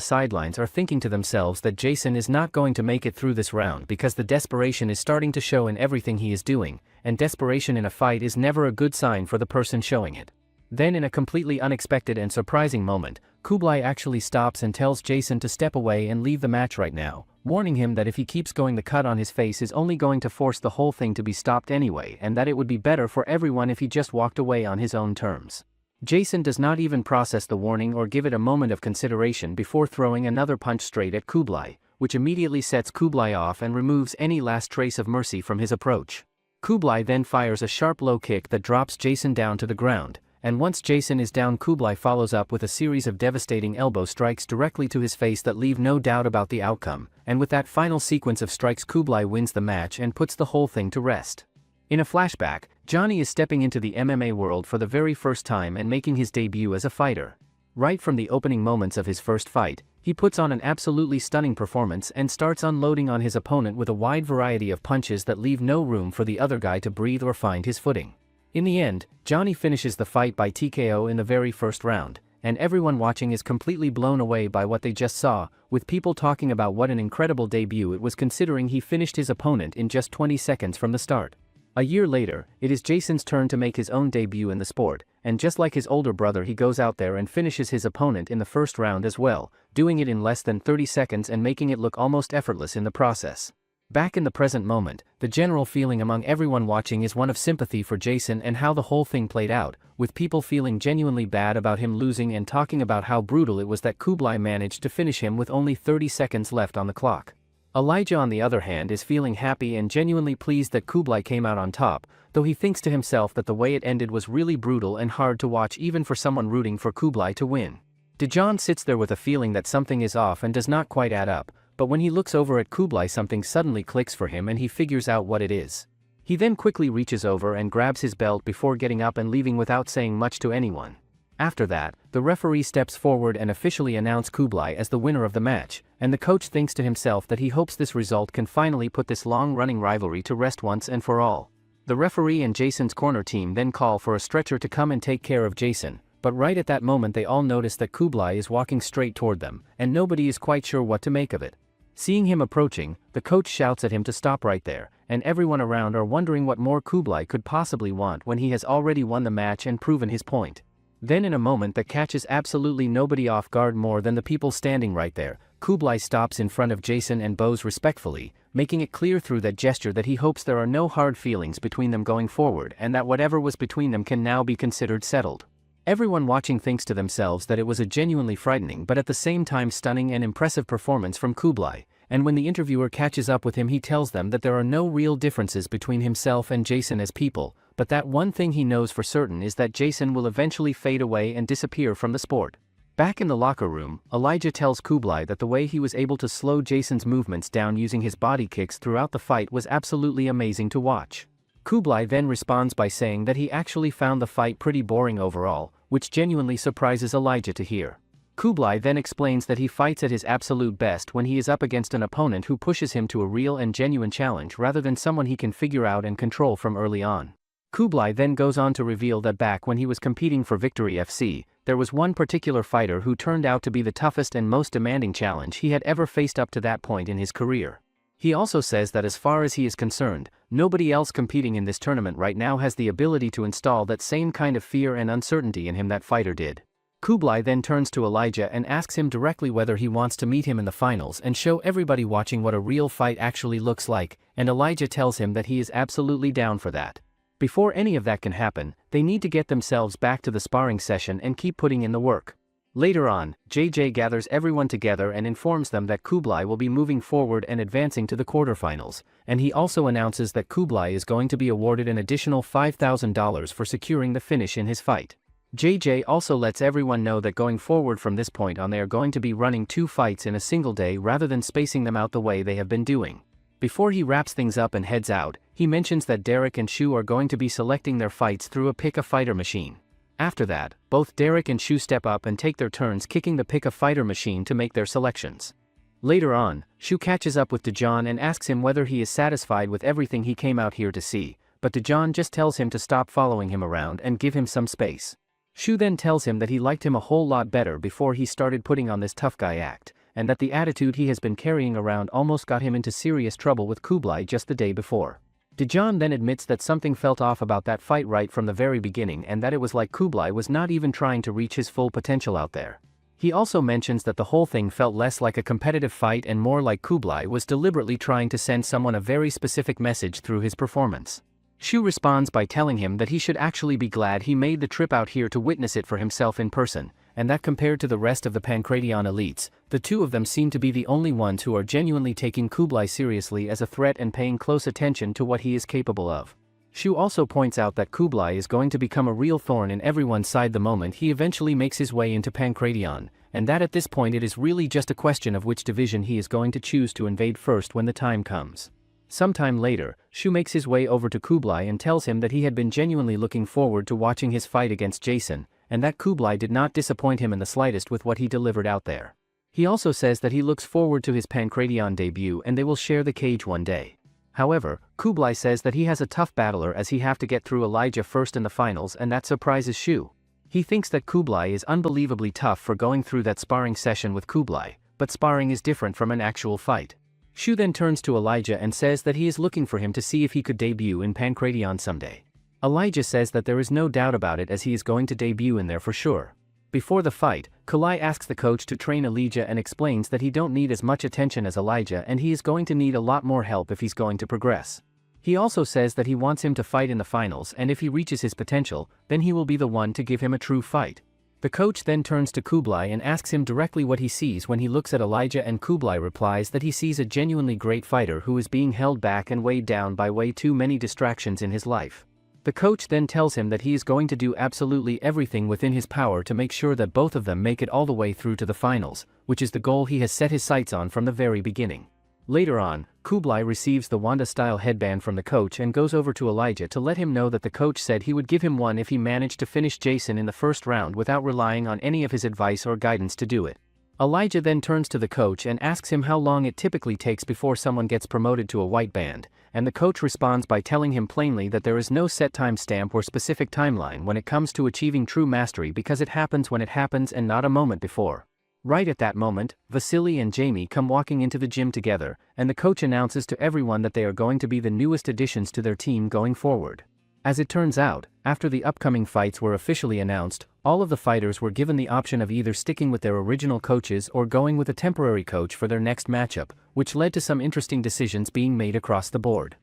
sidelines are thinking to themselves that Jason is not going to make it through this round because the desperation is starting to show in everything he is doing, and desperation in a fight is never a good sign for the person showing it. Then in a completely unexpected and surprising moment, Kublai actually stops and tells Jason to step away and leave the match right now, warning him that if he keeps going the cut on his face is only going to force the whole thing to be stopped anyway, and that it would be better for everyone if he just walked away on his own terms. Jason does not even process the warning or give it a moment of consideration before throwing another punch straight at Kublai, which immediately sets Kublai off and removes any last trace of mercy from his approach. Kublai then fires a sharp low kick that drops Jason down to the ground, and once Jason is down, Kublai follows up with a series of devastating elbow strikes directly to his face that leave no doubt about the outcome, and with that final sequence of strikes Kublai wins the match and puts the whole thing to rest. In a flashback, Johnny is stepping into the MMA world for the very first time and making his debut as a fighter. Right from the opening moments of his first fight, he puts on an absolutely stunning performance and starts unloading on his opponent with a wide variety of punches that leave no room for the other guy to breathe or find his footing. In the end, Johnny finishes the fight by TKO in the very first round, and everyone watching is completely blown away by what they just saw, with people talking about what an incredible debut it was considering he finished his opponent in just 20 seconds from the start. A year later, it is Jason's turn to make his own debut in the sport, and just like his older brother, he goes out there and finishes his opponent in the first round as well, doing it in less than 30 seconds and making it look almost effortless in the process. Back in the present moment, the general feeling among everyone watching is one of sympathy for Jason and how the whole thing played out, with people feeling genuinely bad about him losing and talking about how brutal it was that Kublai managed to finish him with only 30 seconds left on the clock. Elijah, on the other hand, is feeling happy and genuinely pleased that Kublai came out on top, though he thinks to himself that the way it ended was really brutal and hard to watch even for someone rooting for Kublai to win. Daejeon sits there with a feeling that something is off and does not quite add up, but when he looks over at Kublai, something suddenly clicks for him and he figures out what it is. He then quickly reaches over and grabs his belt before getting up and leaving without saying much to anyone. After that, the referee steps forward and officially announces Kublai as the winner of the match, and the coach thinks to himself that he hopes this result can finally put this long-running rivalry to rest once and for all. The referee and Jason's corner team then call for a stretcher to come and take care of Jason, but right at that moment they all notice that Kublai is walking straight toward them, and nobody is quite sure what to make of it. Seeing him approaching, the coach shouts at him to stop right there, and everyone around are wondering what more Kublai could possibly want when he has already won the match and proven his point. Then in a moment that catches absolutely nobody off guard more than the people standing right there, Kublai stops in front of Jason and bows respectfully, making it clear through that gesture that he hopes there are no hard feelings between them going forward and that whatever was between them can now be considered settled. Everyone watching thinks to themselves that it was a genuinely frightening but at the same time stunning and impressive performance from Kublai, and when the interviewer catches up with him he tells them that there are no real differences between himself and Jason as people, but that one thing he knows for certain is that Jason will eventually fade away and disappear from the sport. Back in the locker room, Elijah tells Kublai that the way he was able to slow Jason's movements down using his body kicks throughout the fight was absolutely amazing to watch. Kublai then responds by saying that he actually found the fight pretty boring overall, which genuinely surprises Elijah to hear. Kublai then explains that he fights at his absolute best when he is up against an opponent who pushes him to a real and genuine challenge rather than someone he can figure out and control from early on. Kublai then goes on to reveal that back when he was competing for Victory FC, there was one particular fighter who turned out to be the toughest and most demanding challenge he had ever faced up to that point in his career. He also says that as far as he is concerned, nobody else competing in this tournament right now has the ability to install that same kind of fear and uncertainty in him that fighter did. Kublai then turns to Elijah and asks him directly whether he wants to meet him in the finals and show everybody watching what a real fight actually looks like, and Elijah tells him that he is absolutely down for that. Before any of that can happen, they need to get themselves back to the sparring session and keep putting in the work. Later on, JJ gathers everyone together and informs them that Kublai will be moving forward and advancing to the quarterfinals, and he also announces that Kublai is going to be awarded an additional $5,000 for securing the finish in his fight. JJ also lets everyone know that going forward from this point on they are going to be running 2 fights in a single day rather than spacing them out the way they have been doing. Before he wraps things up and heads out, he mentions that Derek and Shu are going to be selecting their fights through a pick-a-fighter machine. After that, both Derek and Shu step up and take their turns kicking the pick-a-fighter machine to make their selections. Later on, Shu catches up with Dejan and asks him whether he is satisfied with everything he came out here to see, but Dejan just tells him to stop following him around and give him some space. Shu then tells him that he liked him a whole lot better before he started putting on this tough guy act, and that the attitude he has been carrying around almost got him into serious trouble with Kublai just the day before. Dejan then admits that something felt off about that fight right from the very beginning and that it was like Kublai was not even trying to reach his full potential out there. He also mentions that the whole thing felt less like a competitive fight and more like Kublai was deliberately trying to send someone a very specific message through his performance. Shu responds by telling him that he should actually be glad he made the trip out here to witness it for himself in person, and that compared to the rest of the Pancratian elites, the two of them seem to be the only ones who are genuinely taking Kublai seriously as a threat and paying close attention to what he is capable of. Shu also points out that Kublai is going to become a real thorn in everyone's side the moment he eventually makes his way into Pancratian, and that at this point it is really just a question of which division he is going to choose to invade first when the time comes. Sometime later, Shu makes his way over to Kublai and tells him that he had been genuinely looking forward to watching his fight against Jason, and that Kublai did not disappoint him in the slightest with what he delivered out there. He also says that he looks forward to his Pancratian debut and they will share the cage one day. However, Kublai says that he has a tough battler as he have to get through Elijah first in the finals, and that surprises Shu. He thinks that Kublai is unbelievably tough for going through that sparring session with Kublai, but sparring is different from an actual fight. Shu then turns to Elijah and says that he is looking for him to see if he could debut in Pancratian someday. Elijah says that there is no doubt about it as he is going to debut in there for sure. Before the fight, Kalai asks the coach to train Elijah and explains that he don't need as much attention as Elijah and he is going to need a lot more help if he's going to progress. He also says that he wants him to fight in the finals and if he reaches his potential, then he will be the one to give him a true fight. The coach then turns to Kublai and asks him directly what he sees when he looks at Elijah, and Kublai replies that he sees a genuinely great fighter who is being held back and weighed down by way too many distractions in his life. The coach then tells him that he is going to do absolutely everything within his power to make sure that both of them make it all the way through to the finals, which is the goal he has set his sights on from the very beginning. Later on, Kublai receives the Wanda-style headband from the coach and goes over to Elijah to let him know that the coach said he would give him one if he managed to finish Jason in the first round without relying on any of his advice or guidance to do it. Elijah then turns to the coach and asks him how long it typically takes before someone gets promoted to a white band, and the coach responds by telling him plainly that there is no set time stamp or specific timeline when it comes to achieving true mastery because it happens when it happens and not a moment before. Right at that moment, Vasily and Jamie come walking into the gym together, and the coach announces to everyone that they are going to be the newest additions to their team going forward. As it turns out, after the upcoming fights were officially announced, all of the fighters were given the option of either sticking with their original coaches or going with a temporary coach for their next matchup, which led to some interesting decisions being made across the board.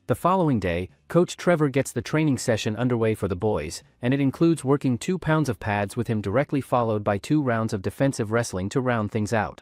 The following day, Coach Trevor gets the training session underway for the boys, and it includes working 2 pounds of pads with him directly followed by 2 rounds of defensive wrestling to round things out.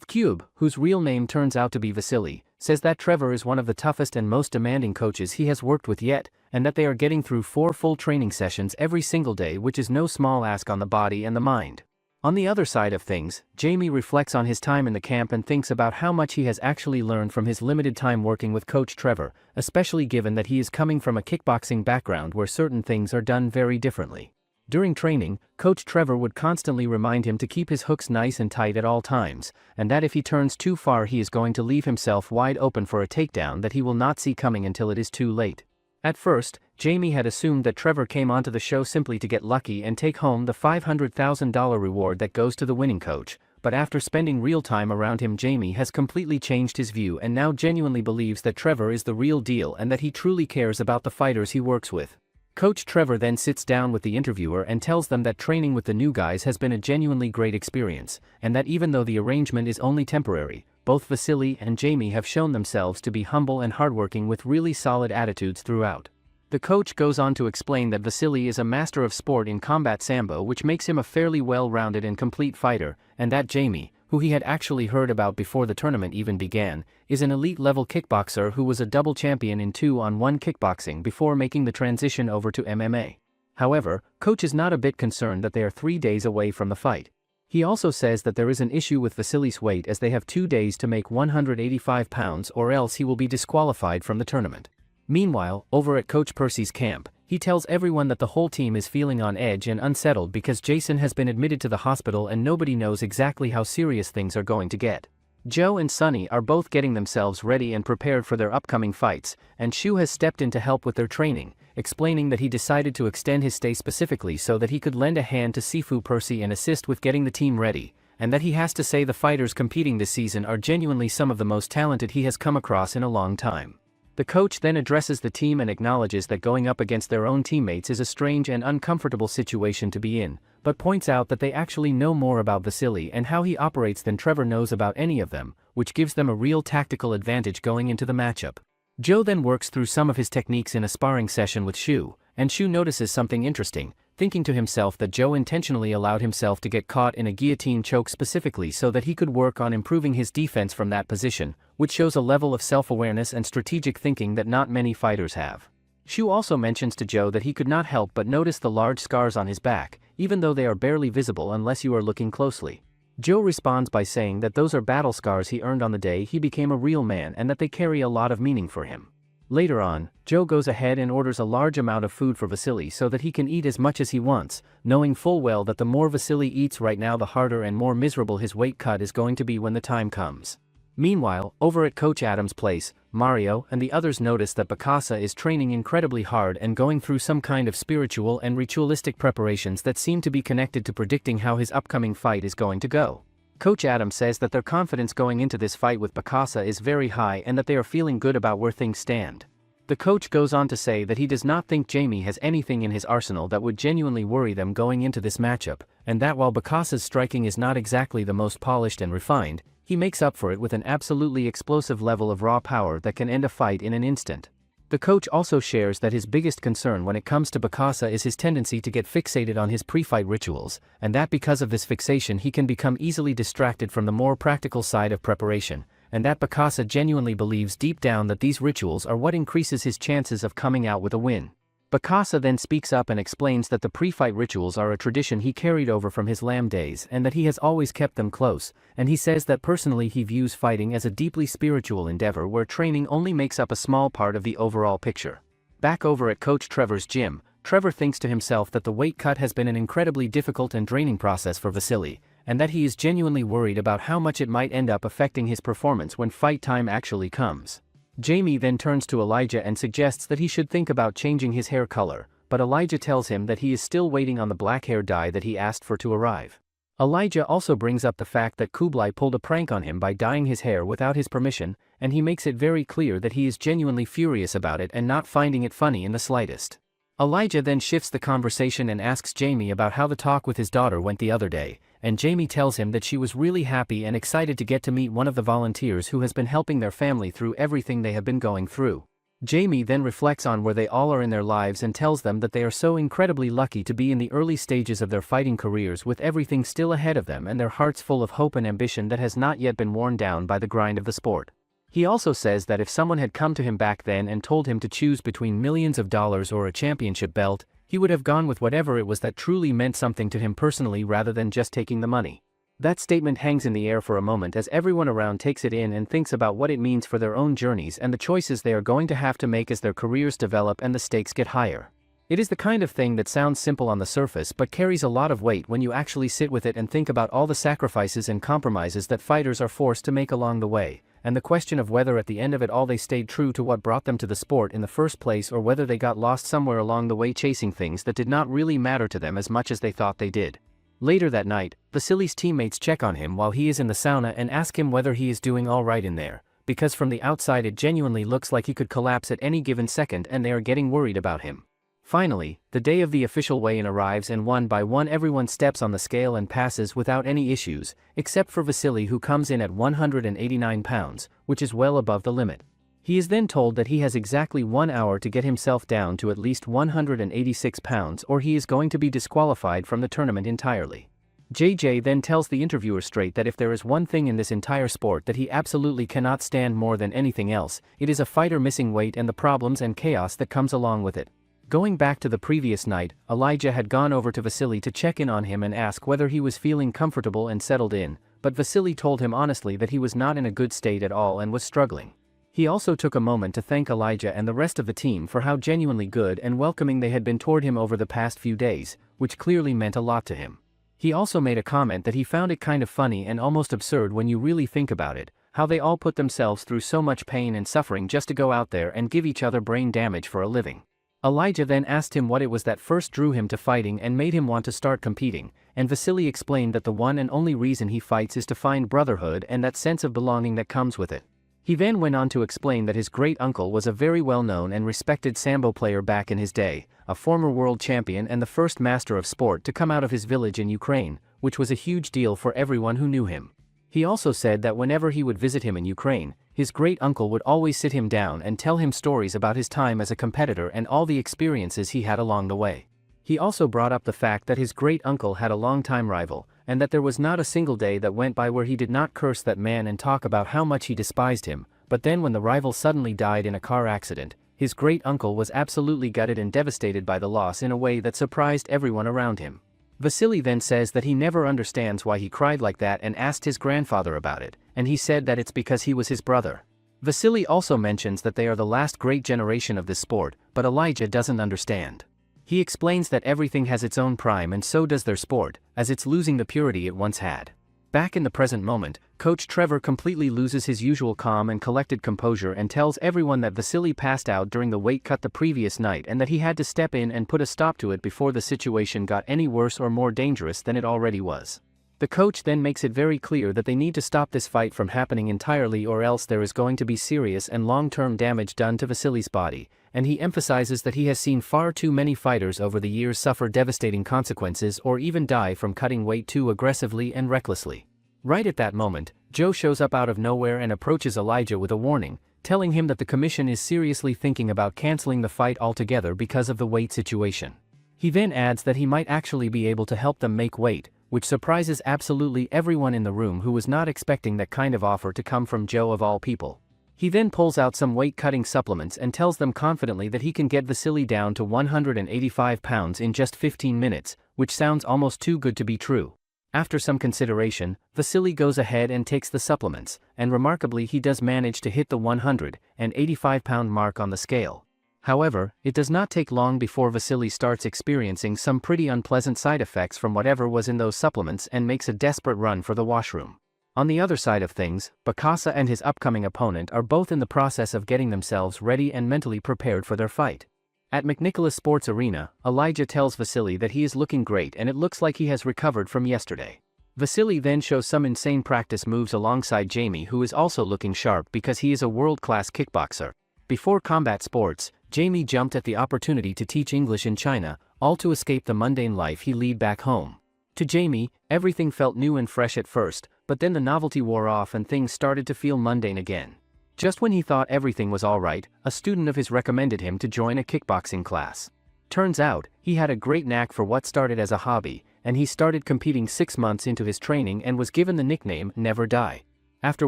Cube, whose real name turns out to be Vasily, says that Trevor is one of the toughest and most demanding coaches he has worked with yet, and that they are getting through 4 full training sessions every single day, which is no small ask on the body and the mind. On the other side of things, Jamie reflects on his time in the camp and thinks about how much he has actually learned from his limited time working with Coach Trevor, especially given that he is coming from a kickboxing background where certain things are done very differently. During training, Coach Trevor would constantly remind him to keep his hooks nice and tight at all times, and that if he turns too far he is going to leave himself wide open for a takedown that he will not see coming until it is too late. At first, Jamie had assumed that Trevor came onto the show simply to get lucky and take home the $500,000 reward that goes to the winning coach, but after spending real time around him, Jamie has completely changed his view and now genuinely believes that Trevor is the real deal and that he truly cares about the fighters he works with. Coach Trevor then sits down with the interviewer and tells them that training with the new guys has been a genuinely great experience, and that even though the arrangement is only temporary, both Vasily and Jamie have shown themselves to be humble and hardworking with really solid attitudes throughout. The coach goes on to explain that Vasily is a master of sport in combat sambo, which makes him a fairly well-rounded and complete fighter, and that Jamie, who he had actually heard about before the tournament even began, is an elite-level kickboxer who was a double champion in 2-on-1 kickboxing before making the transition over to MMA. However, coach is not a bit concerned that they are 3 days away from the fight. He also says that there is an issue with Vasily's weight as they have 2 days to make 185 pounds or else he will be disqualified from the tournament. Meanwhile, over at Coach Percy's camp, he tells everyone that the whole team is feeling on edge and unsettled because Jason has been admitted to the hospital and nobody knows exactly how serious things are going to get. Joe and Sonny are both getting themselves ready and prepared for their upcoming fights, and Shu has stepped in to help with their training, explaining that he decided to extend his stay specifically so that he could lend a hand to Sifu Percy and assist with getting the team ready, and that he has to say the fighters competing this season are genuinely some of the most talented he has come across in a long time. The coach then addresses the team and acknowledges that going up against their own teammates is a strange and uncomfortable situation to be in, but points out that they actually know more about Vasily and how he operates than Trevor knows about any of them, which gives them a real tactical advantage going into the matchup. Joe then works through some of his techniques in a sparring session with Shu, and Shu notices something interesting, thinking to himself that Joe intentionally allowed himself to get caught in a guillotine choke specifically so that he could work on improving his defense from that position, which shows a level of self-awareness and strategic thinking that not many fighters have. Shu also mentions to Joe that he could not help but notice the large scars on his back, even though they are barely visible unless you are looking closely. Joe responds by saying that those are battle scars he earned on the day he became a real man and that they carry a lot of meaning for him. Later on, Joe goes ahead and orders a large amount of food for Vasily so that he can eat as much as he wants, knowing full well that the more Vasily eats right now the harder and more miserable his weight cut is going to be when the time comes. Meanwhile, over at Coach Adam's place, Mario and the others notice that Bokassa is training incredibly hard and going through some kind of spiritual and ritualistic preparations that seem to be connected to predicting how his upcoming fight is going to go. Coach Adam says that their confidence going into this fight with Bokassa is very high and that they are feeling good about where things stand. The coach goes on to say that he does not think Jamie has anything in his arsenal that would genuinely worry them going into this matchup, and that while Bokassa's striking is not exactly the most polished and refined, he makes up for it with an absolutely explosive level of raw power that can end a fight in an instant. The coach also shares that his biggest concern when it comes to Bokassa is his tendency to get fixated on his pre-fight rituals, and that because of this fixation he can become easily distracted from the more practical side of preparation, and that Bokassa genuinely believes deep down that these rituals are what increases his chances of coming out with a win. Bakasa then speaks up and explains that the pre-fight rituals are a tradition he carried over from his Lamb days and that he has always kept them close, and he says that personally he views fighting as a deeply spiritual endeavor where training only makes up a small part of the overall picture. Back over at Coach Trevor's gym, Trevor thinks to himself that the weight cut has been an incredibly difficult and draining process for Vasily, and that he is genuinely worried about how much it might end up affecting his performance when fight time actually comes. Jamie then turns to Elijah and suggests that he should think about changing his hair color, but Elijah tells him that he is still waiting on the black hair dye that he asked for to arrive. Elijah also brings up the fact that Kublai pulled a prank on him by dyeing his hair without his permission, and he makes it very clear that he is genuinely furious about it and not finding it funny in the slightest. Elijah then shifts the conversation and asks Jamie about how the talk with his daughter went the other day, and Jamie tells him that she was really happy and excited to get to meet one of the volunteers who has been helping their family through everything they have been going through. Jamie then reflects on where they all are in their lives and tells them that they are so incredibly lucky to be in the early stages of their fighting careers with everything still ahead of them and their hearts full of hope and ambition that has not yet been worn down by the grind of the sport. He also says that if someone had come to him back then and told him to choose between millions of dollars or a championship belt, he would have gone with whatever it was that truly meant something to him personally rather than just taking the money. That statement hangs in the air for a moment as everyone around takes it in and thinks about what it means for their own journeys and the choices they are going to have to make as their careers develop and the stakes get higher. It is the kind of thing that sounds simple on the surface but carries a lot of weight when you actually sit with it and think about all the sacrifices and compromises that fighters are forced to make along the way, and the question of whether at the end of it all they stayed true to what brought them to the sport in the first place or whether they got lost somewhere along the way chasing things that did not really matter to them as much as they thought they did. Later that night, Vasily's teammates check on him while he is in the sauna and ask him whether he is doing all right in there, because from the outside it genuinely looks like he could collapse at any given second and they are getting worried about him. Finally, the day of the official weigh-in arrives and one by one everyone steps on the scale and passes without any issues, except for Vasily who comes in at 189 pounds, which is well above the limit. He is then told that he has exactly 1 hour to get himself down to at least 186 pounds or he is going to be disqualified from the tournament entirely. JJ then tells the interviewer straight that if there is one thing in this entire sport that he absolutely cannot stand more than anything else, it is a fighter missing weight and the problems and chaos that comes along with it. Going back to the previous night, Elijah had gone over to Vasily to check in on him and ask whether he was feeling comfortable and settled in, but Vasily told him honestly that he was not in a good state at all and was struggling. He also took a moment to thank Elijah and the rest of the team for how genuinely good and welcoming they had been toward him over the past few days, which clearly meant a lot to him. He also made a comment that he found it kind of funny and almost absurd when you really think about it, how they all put themselves through so much pain and suffering just to go out there and give each other brain damage for a living. Elijah then asked him what it was that first drew him to fighting and made him want to start competing, and Vasily explained that the one and only reason he fights is to find brotherhood and that sense of belonging that comes with it. He then went on to explain that his great-uncle was a very well-known and respected sambo player back in his day, a former world champion and the first master of sport to come out of his village in Ukraine, which was a huge deal for everyone who knew him. He also said that whenever he would visit him in Ukraine, his great-uncle would always sit him down and tell him stories about his time as a competitor and all the experiences he had along the way. He also brought up the fact that his great-uncle had a long-time rival, and that there was not a single day that went by where he did not curse that man and talk about how much he despised him, but then when the rival suddenly died in a car accident, his great-uncle was absolutely gutted and devastated by the loss in a way that surprised everyone around him. Vasily then says that he never understands why he cried like that and asked his grandfather about it, and he said that it's because he was his brother. Vasily also mentions that they are the last great generation of this sport, but Elijah doesn't understand. He explains that everything has its own prime and so does their sport, as it's losing the purity it once had. Back in the present moment, Coach Trevor completely loses his usual calm and collected composure and tells everyone that Vasily passed out during the weight cut the previous night and that he had to step in and put a stop to it before the situation got any worse or more dangerous than it already was. The coach then makes it very clear that they need to stop this fight from happening entirely or else there is going to be serious and long-term damage done to Vasily's body, and he emphasizes that he has seen far too many fighters over the years suffer devastating consequences or even die from cutting weight too aggressively and recklessly. Right at that moment, Joe shows up out of nowhere and approaches Elijah with a warning, telling him that the commission is seriously thinking about canceling the fight altogether because of the weight situation. He then adds that he might actually be able to help them make weight, which surprises absolutely everyone in the room who was not expecting that kind of offer to come from Joe of all people. He then pulls out some weight-cutting supplements and tells them confidently that he can get Vasily down to 185 pounds in just 15 minutes, which sounds almost too good to be true. After some consideration, Vasily goes ahead and takes the supplements, and remarkably he does manage to hit the 185-pound mark on the scale. However, it does not take long before Vasily starts experiencing some pretty unpleasant side effects from whatever was in those supplements and makes a desperate run for the washroom. On the other side of things, Bokassa and his upcoming opponent are both in the process of getting themselves ready and mentally prepared for their fight. At McNicholas Sports Arena, Elijah tells Vasily that he is looking great and it looks like he has recovered from yesterday. Vasily then shows some insane practice moves alongside Jamie, who is also looking sharp because he is a world-class kickboxer. Before combat sports, Jamie jumped at the opportunity to teach English in China, all to escape the mundane life he led back home. To Jamie, everything felt new and fresh at first, but then the novelty wore off and things started to feel mundane again. Just when he thought everything was alright, a student of his recommended him to join a kickboxing class. Turns out, he had a great knack for what started as a hobby, and he started competing 6 months into his training and was given the nickname Never Die. After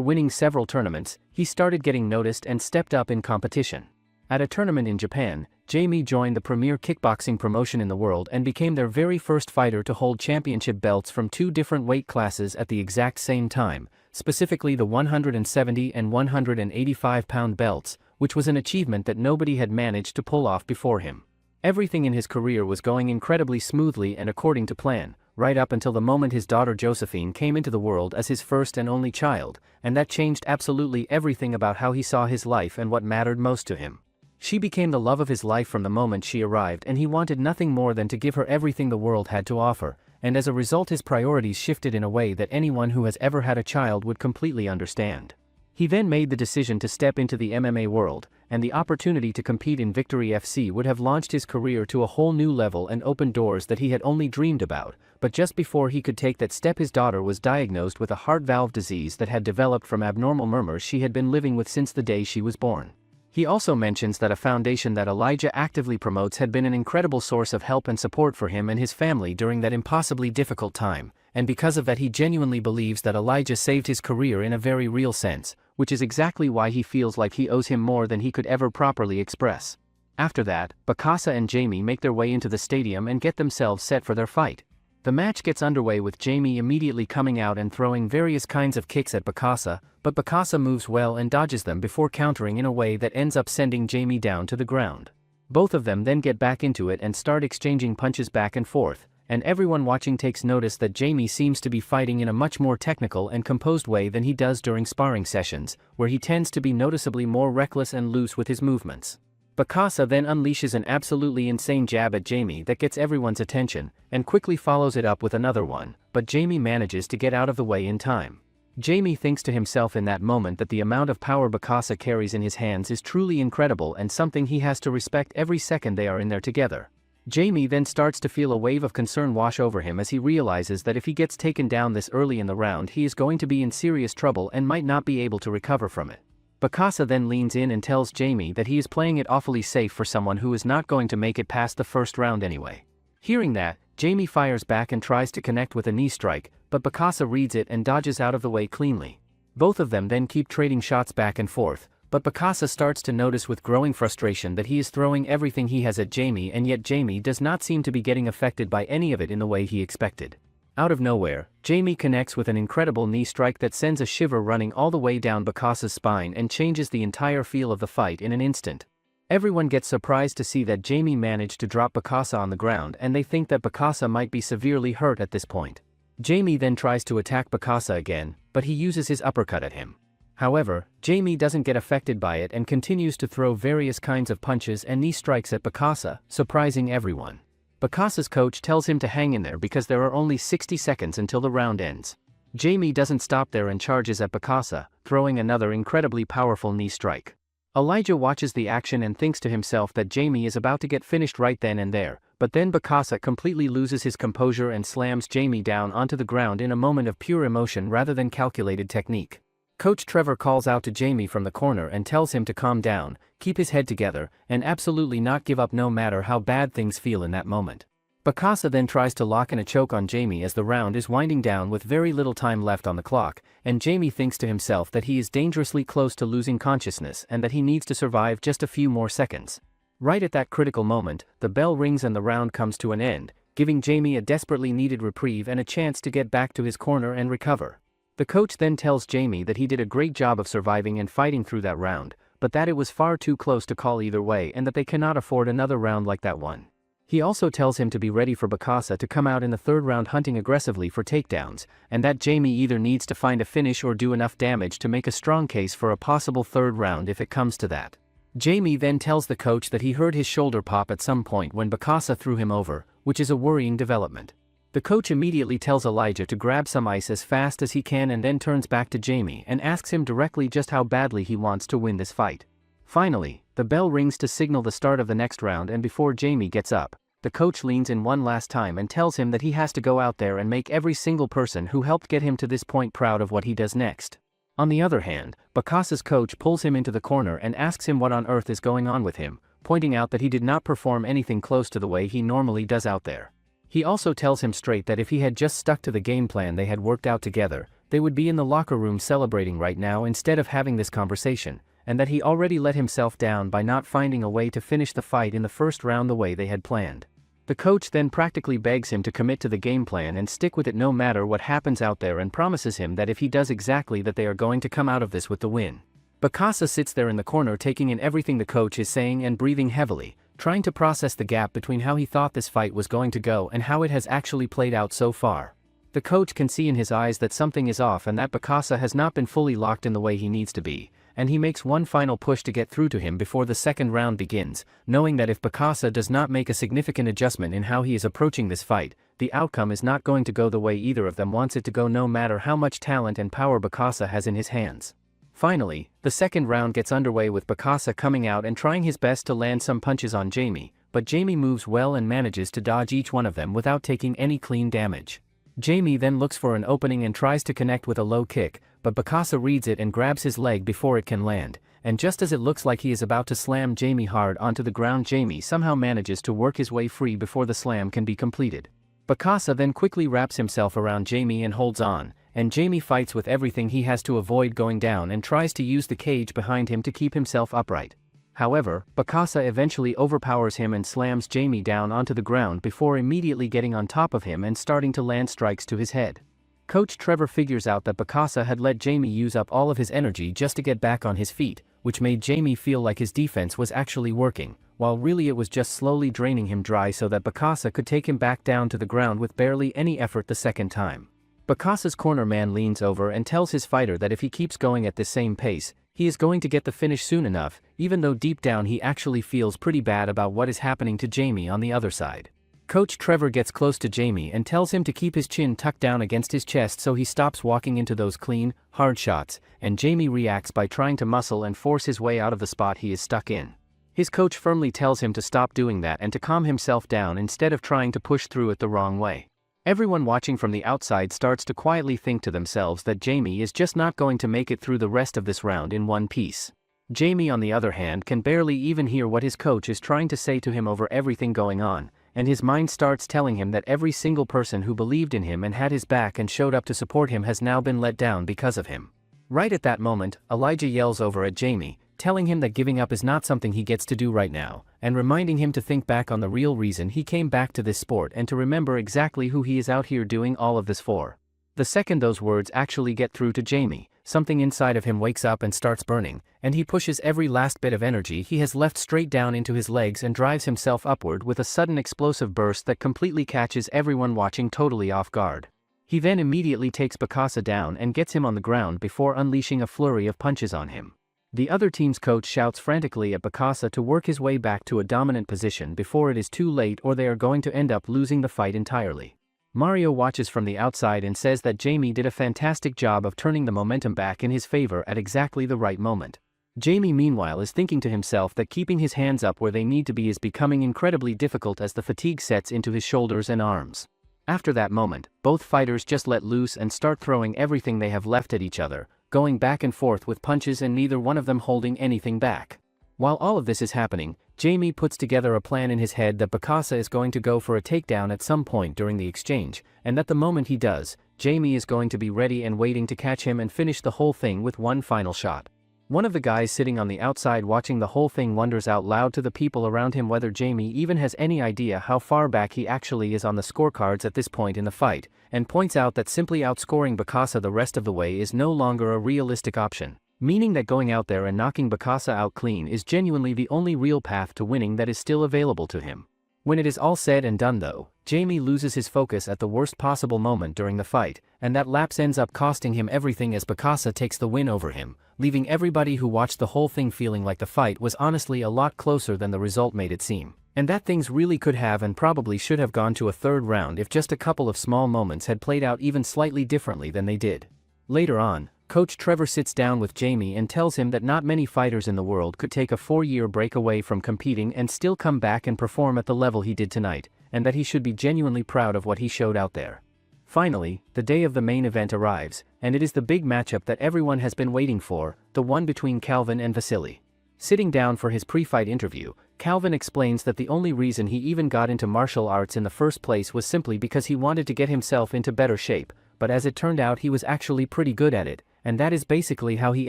winning several tournaments, he started getting noticed and stepped up in competition. At a tournament in Japan, Jamie joined the premier kickboxing promotion in the world and became their very first fighter to hold championship belts from 2 different weight classes at the exact same time, specifically the 170 and 185-pound belts, which was an achievement that nobody had managed to pull off before him. Everything in his career was going incredibly smoothly and according to plan, right up until the moment his daughter Josephine came into the world as his first and only child, and that changed absolutely everything about how he saw his life and what mattered most to him. She became the love of his life from the moment she arrived, and he wanted nothing more than to give her everything the world had to offer, and as a result his priorities shifted in a way that anyone who has ever had a child would completely understand. He then made the decision to step into the MMA world, and the opportunity to compete in Victory FC would have launched his career to a whole new level and opened doors that he had only dreamed about, but just before he could take that step his daughter was diagnosed with a heart valve disease that had developed from abnormal murmurs she had been living with since the day she was born. He also mentions that a foundation that Elijah actively promotes had been an incredible source of help and support for him and his family during that impossibly difficult time, and because of that he genuinely believes that Elijah saved his career in a very real sense, which is exactly why he feels like he owes him more than he could ever properly express. After that, Bokassa and Jamie make their way into the stadium and get themselves set for their fight. The match gets underway with Jamie immediately coming out and throwing various kinds of kicks at Bokassa, but Bokassa moves well and dodges them before countering in a way that ends up sending Jamie down to the ground. Both of them then get back into it and start exchanging punches back and forth, and everyone watching takes notice that Jamie seems to be fighting in a much more technical and composed way than he does during sparring sessions, where he tends to be noticeably more reckless and loose with his movements. Bokassa then unleashes an absolutely insane jab at Jamie that gets everyone's attention, and quickly follows it up with another one, but Jamie manages to get out of the way in time. Jamie thinks to himself in that moment that the amount of power Bokassa carries in his hands is truly incredible and something he has to respect every second they are in there together. Jamie then starts to feel a wave of concern wash over him as he realizes that if he gets taken down this early in the round he is going to be in serious trouble and might not be able to recover from it. Bokassa then leans in and tells Jamie that he is playing it awfully safe for someone who is not going to make it past the first round anyway. Hearing that, Jamie fires back and tries to connect with a knee strike, but Bokassa reads it and dodges out of the way cleanly. Both of them then keep trading shots back and forth, but Bokassa starts to notice with growing frustration that he is throwing everything he has at Jamie, and yet Jamie does not seem to be getting affected by any of it in the way he expected. Out of nowhere, Jamie connects with an incredible knee strike that sends a shiver running all the way down Bokassa's spine and changes the entire feel of the fight in an instant. Everyone gets surprised to see that Jamie managed to drop Bokassa on the ground, and they think that Bokassa might be severely hurt at this point. Jamie then tries to attack Bokassa again, but he uses his uppercut at him. However, Jamie doesn't get affected by it and continues to throw various kinds of punches and knee strikes at Bokassa, surprising everyone. Bokassa's coach tells him to hang in there because there are only 60 seconds until the round ends. Jamie doesn't stop there and charges at Bokassa, throwing another incredibly powerful knee strike. Elijah watches the action and thinks to himself that Jamie is about to get finished right then and there, but then Bokassa completely loses his composure and slams Jamie down onto the ground in a moment of pure emotion rather than calculated technique. Coach Trevor calls out to Jamie from the corner and tells him to calm down, keep his head together, and absolutely not give up no matter how bad things feel in that moment. Bakasa then tries to lock in a choke on Jamie as the round is winding down with very little time left on the clock, and Jamie thinks to himself that he is dangerously close to losing consciousness and that he needs to survive just a few more seconds. Right at that critical moment, the bell rings and the round comes to an end, giving Jamie a desperately needed reprieve and a chance to get back to his corner and recover. The coach then tells Jamie that he did a great job of surviving and fighting through that round, but that it was far too close to call either way and that they cannot afford another round like that one. He also tells him to be ready for Bakasa to come out in the third round hunting aggressively for takedowns, and that Jamie either needs to find a finish or do enough damage to make a strong case for a possible third round if it comes to that. Jamie then tells the coach that he heard his shoulder pop at some point when Bakasa threw him over, which is a worrying development. The coach immediately tells Elijah to grab some ice as fast as he can and then turns back to Jamie and asks him directly just how badly he wants to win this fight. Finally, the bell rings to signal the start of the next round, and before Jamie gets up, the coach leans in one last time and tells him that he has to go out there and make every single person who helped get him to this point proud of what he does next. On the other hand, Bakasa's coach pulls him into the corner and asks him what on earth is going on with him, pointing out that he did not perform anything close to the way he normally does out there. He also tells him straight that if he had just stuck to the game plan they had worked out together, they would be in the locker room celebrating right now instead of having this conversation, and that he already let himself down by not finding a way to finish the fight in the first round the way they had planned. The coach then practically begs him to commit to the game plan and stick with it no matter what happens out there, and promises him that if he does exactly that they are going to come out of this with the win. Bakasa sits there in the corner taking in everything the coach is saying and breathing heavily, trying to process the gap between how he thought this fight was going to go and how it has actually played out so far. The coach can see in his eyes that something is off and that Bakasa has not been fully locked in the way he needs to be, and he makes one final push to get through to him before the second round begins, knowing that if Bakasa does not make a significant adjustment in how he is approaching this fight, the outcome is not going to go the way either of them wants it to go, no matter how much talent and power Bakasa has in his hands. Finally, the second round gets underway with Bakasa coming out and trying his best to land some punches on Jamie, but Jamie moves well and manages to dodge each one of them without taking any clean damage. Jamie then looks for an opening and tries to connect with a low kick, but Bakasa reads it and grabs his leg before it can land, and just as it looks like he is about to slam Jamie hard onto the ground, Jamie somehow manages to work his way free before the slam can be completed. Bakasa then quickly wraps himself around Jamie and holds on, and Jamie fights with everything he has to avoid going down and tries to use the cage behind him to keep himself upright. However, Bakasa eventually overpowers him and slams Jamie down onto the ground before immediately getting on top of him and starting to land strikes to his head. Coach Trevor figures out that Bakasa had let Jamie use up all of his energy just to get back on his feet, which made Jamie feel like his defense was actually working, while really it was just slowly draining him dry so that Bakasa could take him back down to the ground with barely any effort the second time. Bakasa's corner man leans over and tells his fighter that if he keeps going at this same pace, he is going to get the finish soon enough, even though deep down he actually feels pretty bad about what is happening to Jamie on the other side. Coach Trevor gets close to Jamie and tells him to keep his chin tucked down against his chest so he stops walking into those clean, hard shots, and Jamie reacts by trying to muscle and force his way out of the spot he is stuck in. His coach firmly tells him to stop doing that and to calm himself down instead of trying to push through it the wrong way. Everyone watching from the outside starts to quietly think to themselves that Jamie is just not going to make it through the rest of this round in one piece. Jamie, on the other hand, can barely even hear what his coach is trying to say to him over everything going on, and his mind starts telling him that every single person who believed in him and had his back and showed up to support him has now been let down because of him. Right at that moment, Elijah yells over at Jamie, telling him that giving up is not something he gets to do right now, and reminding him to think back on the real reason he came back to this sport and to remember exactly who he is out here doing all of this for. The second those words actually get through to Jamie, something inside of him wakes up and starts burning, and he pushes every last bit of energy he has left straight down into his legs and drives himself upward with a sudden explosive burst that completely catches everyone watching totally off guard. He then immediately takes Bakasa down and gets him on the ground before unleashing a flurry of punches on him. The other team's coach shouts frantically at Bakasa to work his way back to a dominant position before it is too late, or they are going to end up losing the fight entirely. Mario watches from the outside and says that Jamie did a fantastic job of turning the momentum back in his favor at exactly the right moment. Jamie, meanwhile, is thinking to himself that keeping his hands up where they need to be is becoming incredibly difficult as the fatigue sets into his shoulders and arms. After that moment, both fighters just let loose and start throwing everything they have left at each other, going back and forth with punches and neither one of them holding anything back. While all of this is happening, Jamie puts together a plan in his head that Bokassa is going to go for a takedown at some point during the exchange, and that the moment he does, Jamie is going to be ready and waiting to catch him and finish the whole thing with one final shot. One of the guys sitting on the outside watching the whole thing wonders out loud to the people around him whether Jamie even has any idea how far back he actually is on the scorecards at this point in the fight, and points out that simply outscoring Bokassa the rest of the way is no longer a realistic option, meaning that going out there and knocking Bokassa out clean is genuinely the only real path to winning that is still available to him. When it is all said and done though, Jamie loses his focus at the worst possible moment during the fight, and that lapse ends up costing him everything as Bokassa takes the win over him, leaving everybody who watched the whole thing feeling like the fight was honestly a lot closer than the result made it seem, and that things really could have and probably should have gone to a third round if just a couple of small moments had played out even slightly differently than they did. Later on, Coach Trevor sits down with Jamie and tells him that not many fighters in the world could take a 4-year break away from competing and still come back and perform at the level he did tonight, and that he should be genuinely proud of what he showed out there. Finally, the day of the main event arrives, and it is the big matchup that everyone has been waiting for, the one between Calvin and Vasily. Sitting down for his pre-fight interview, Calvin explains that the only reason he even got into martial arts in the first place was simply because he wanted to get himself into better shape, but as it turned out he was actually pretty good at it, and that is basically how he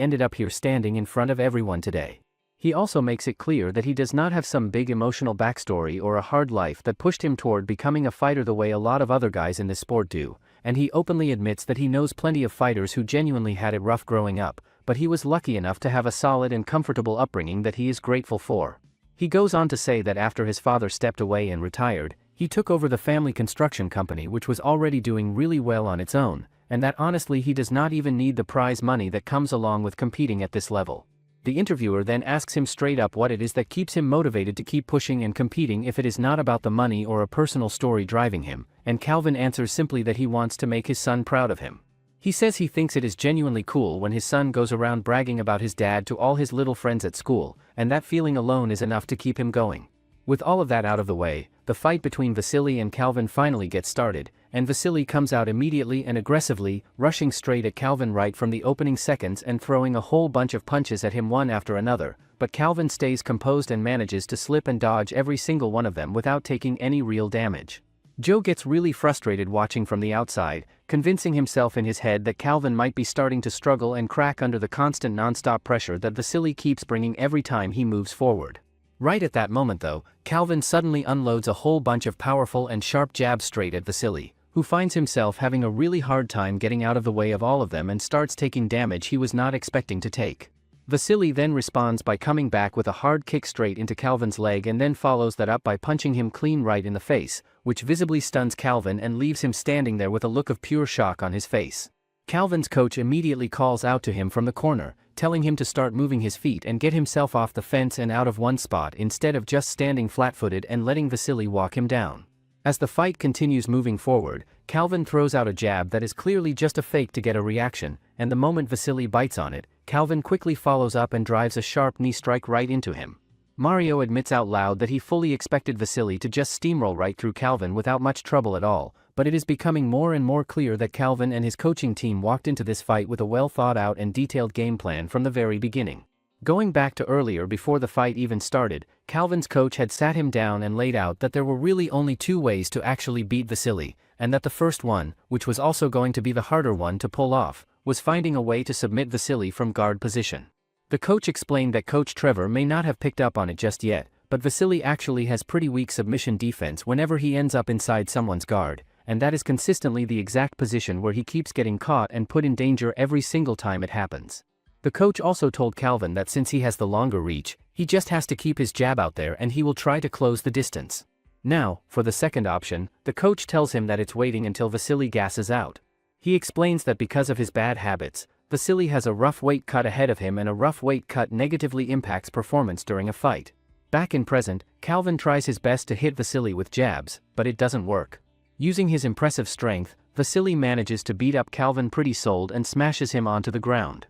ended up here standing in front of everyone today. He also makes it clear that he does not have some big emotional backstory or a hard life that pushed him toward becoming a fighter the way a lot of other guys in this sport do, and he openly admits that he knows plenty of fighters who genuinely had it rough growing up, but he was lucky enough to have a solid and comfortable upbringing that he is grateful for. He goes on to say that after his father stepped away and retired, he took over the family construction company which was already doing really well on its own, and that honestly he does not even need the prize money that comes along with competing at this level. The interviewer then asks him straight up what it is that keeps him motivated to keep pushing and competing if it is not about the money or a personal story driving him, and Calvin answers simply that he wants to make his son proud of him. He says he thinks it is genuinely cool when his son goes around bragging about his dad to all his little friends at school, and that feeling alone is enough to keep him going. With all of that out of the way, the fight between Vasily and Calvin finally gets started, and Vasily comes out immediately and aggressively, rushing straight at Calvin right from the opening seconds and throwing a whole bunch of punches at him one after another, but Calvin stays composed and manages to slip and dodge every single one of them without taking any real damage. Joe gets really frustrated watching from the outside, convincing himself in his head that Calvin might be starting to struggle and crack under the constant non-stop pressure that Vasily keeps bringing every time he moves forward. Right at that moment though, Calvin suddenly unloads a whole bunch of powerful and sharp jabs straight at Vasily, who finds himself having a really hard time getting out of the way of all of them and starts taking damage he was not expecting to take. Vasily then responds by coming back with a hard kick straight into Calvin's leg and then follows that up by punching him clean right in the face, which visibly stuns Calvin and leaves him standing there with a look of pure shock on his face. Calvin's coach immediately calls out to him from the corner, telling him to start moving his feet and get himself off the fence and out of one spot instead of just standing flat-footed and letting Vasily walk him down. As the fight continues moving forward, Calvin throws out a jab that is clearly just a fake to get a reaction, and the moment Vasily bites on it, Calvin quickly follows up and drives a sharp knee strike right into him. Mario admits out loud that he fully expected Vasily to just steamroll right through Calvin without much trouble at all, but it is becoming more and more clear that Calvin and his coaching team walked into this fight with a well thought out and detailed game plan from the very beginning. Going back to earlier before the fight even started, Calvin's coach had sat him down and laid out that there were really only two ways to actually beat Vasily, and that the first one, which was also going to be the harder one to pull off, was finding a way to submit Vasily from guard position. The coach explained that Coach Trevor may not have picked up on it just yet, but Vasily actually has pretty weak submission defense whenever he ends up inside someone's guard, and that is consistently the exact position where he keeps getting caught and put in danger every single time it happens. The coach also told Calvin that since he has the longer reach, he just has to keep his jab out there and he will try to close the distance. Now, for the second option, the coach tells him that it's waiting until Vasily gasses out. He explains that because of his bad habits, Vasily has a rough weight cut ahead of him and a rough weight cut negatively impacts performance during a fight. Back in present, Calvin tries his best to hit Vasily with jabs, but it doesn't work. Using his impressive strength, Vasily manages to beat up Calvin pretty sold and smashes him onto the ground.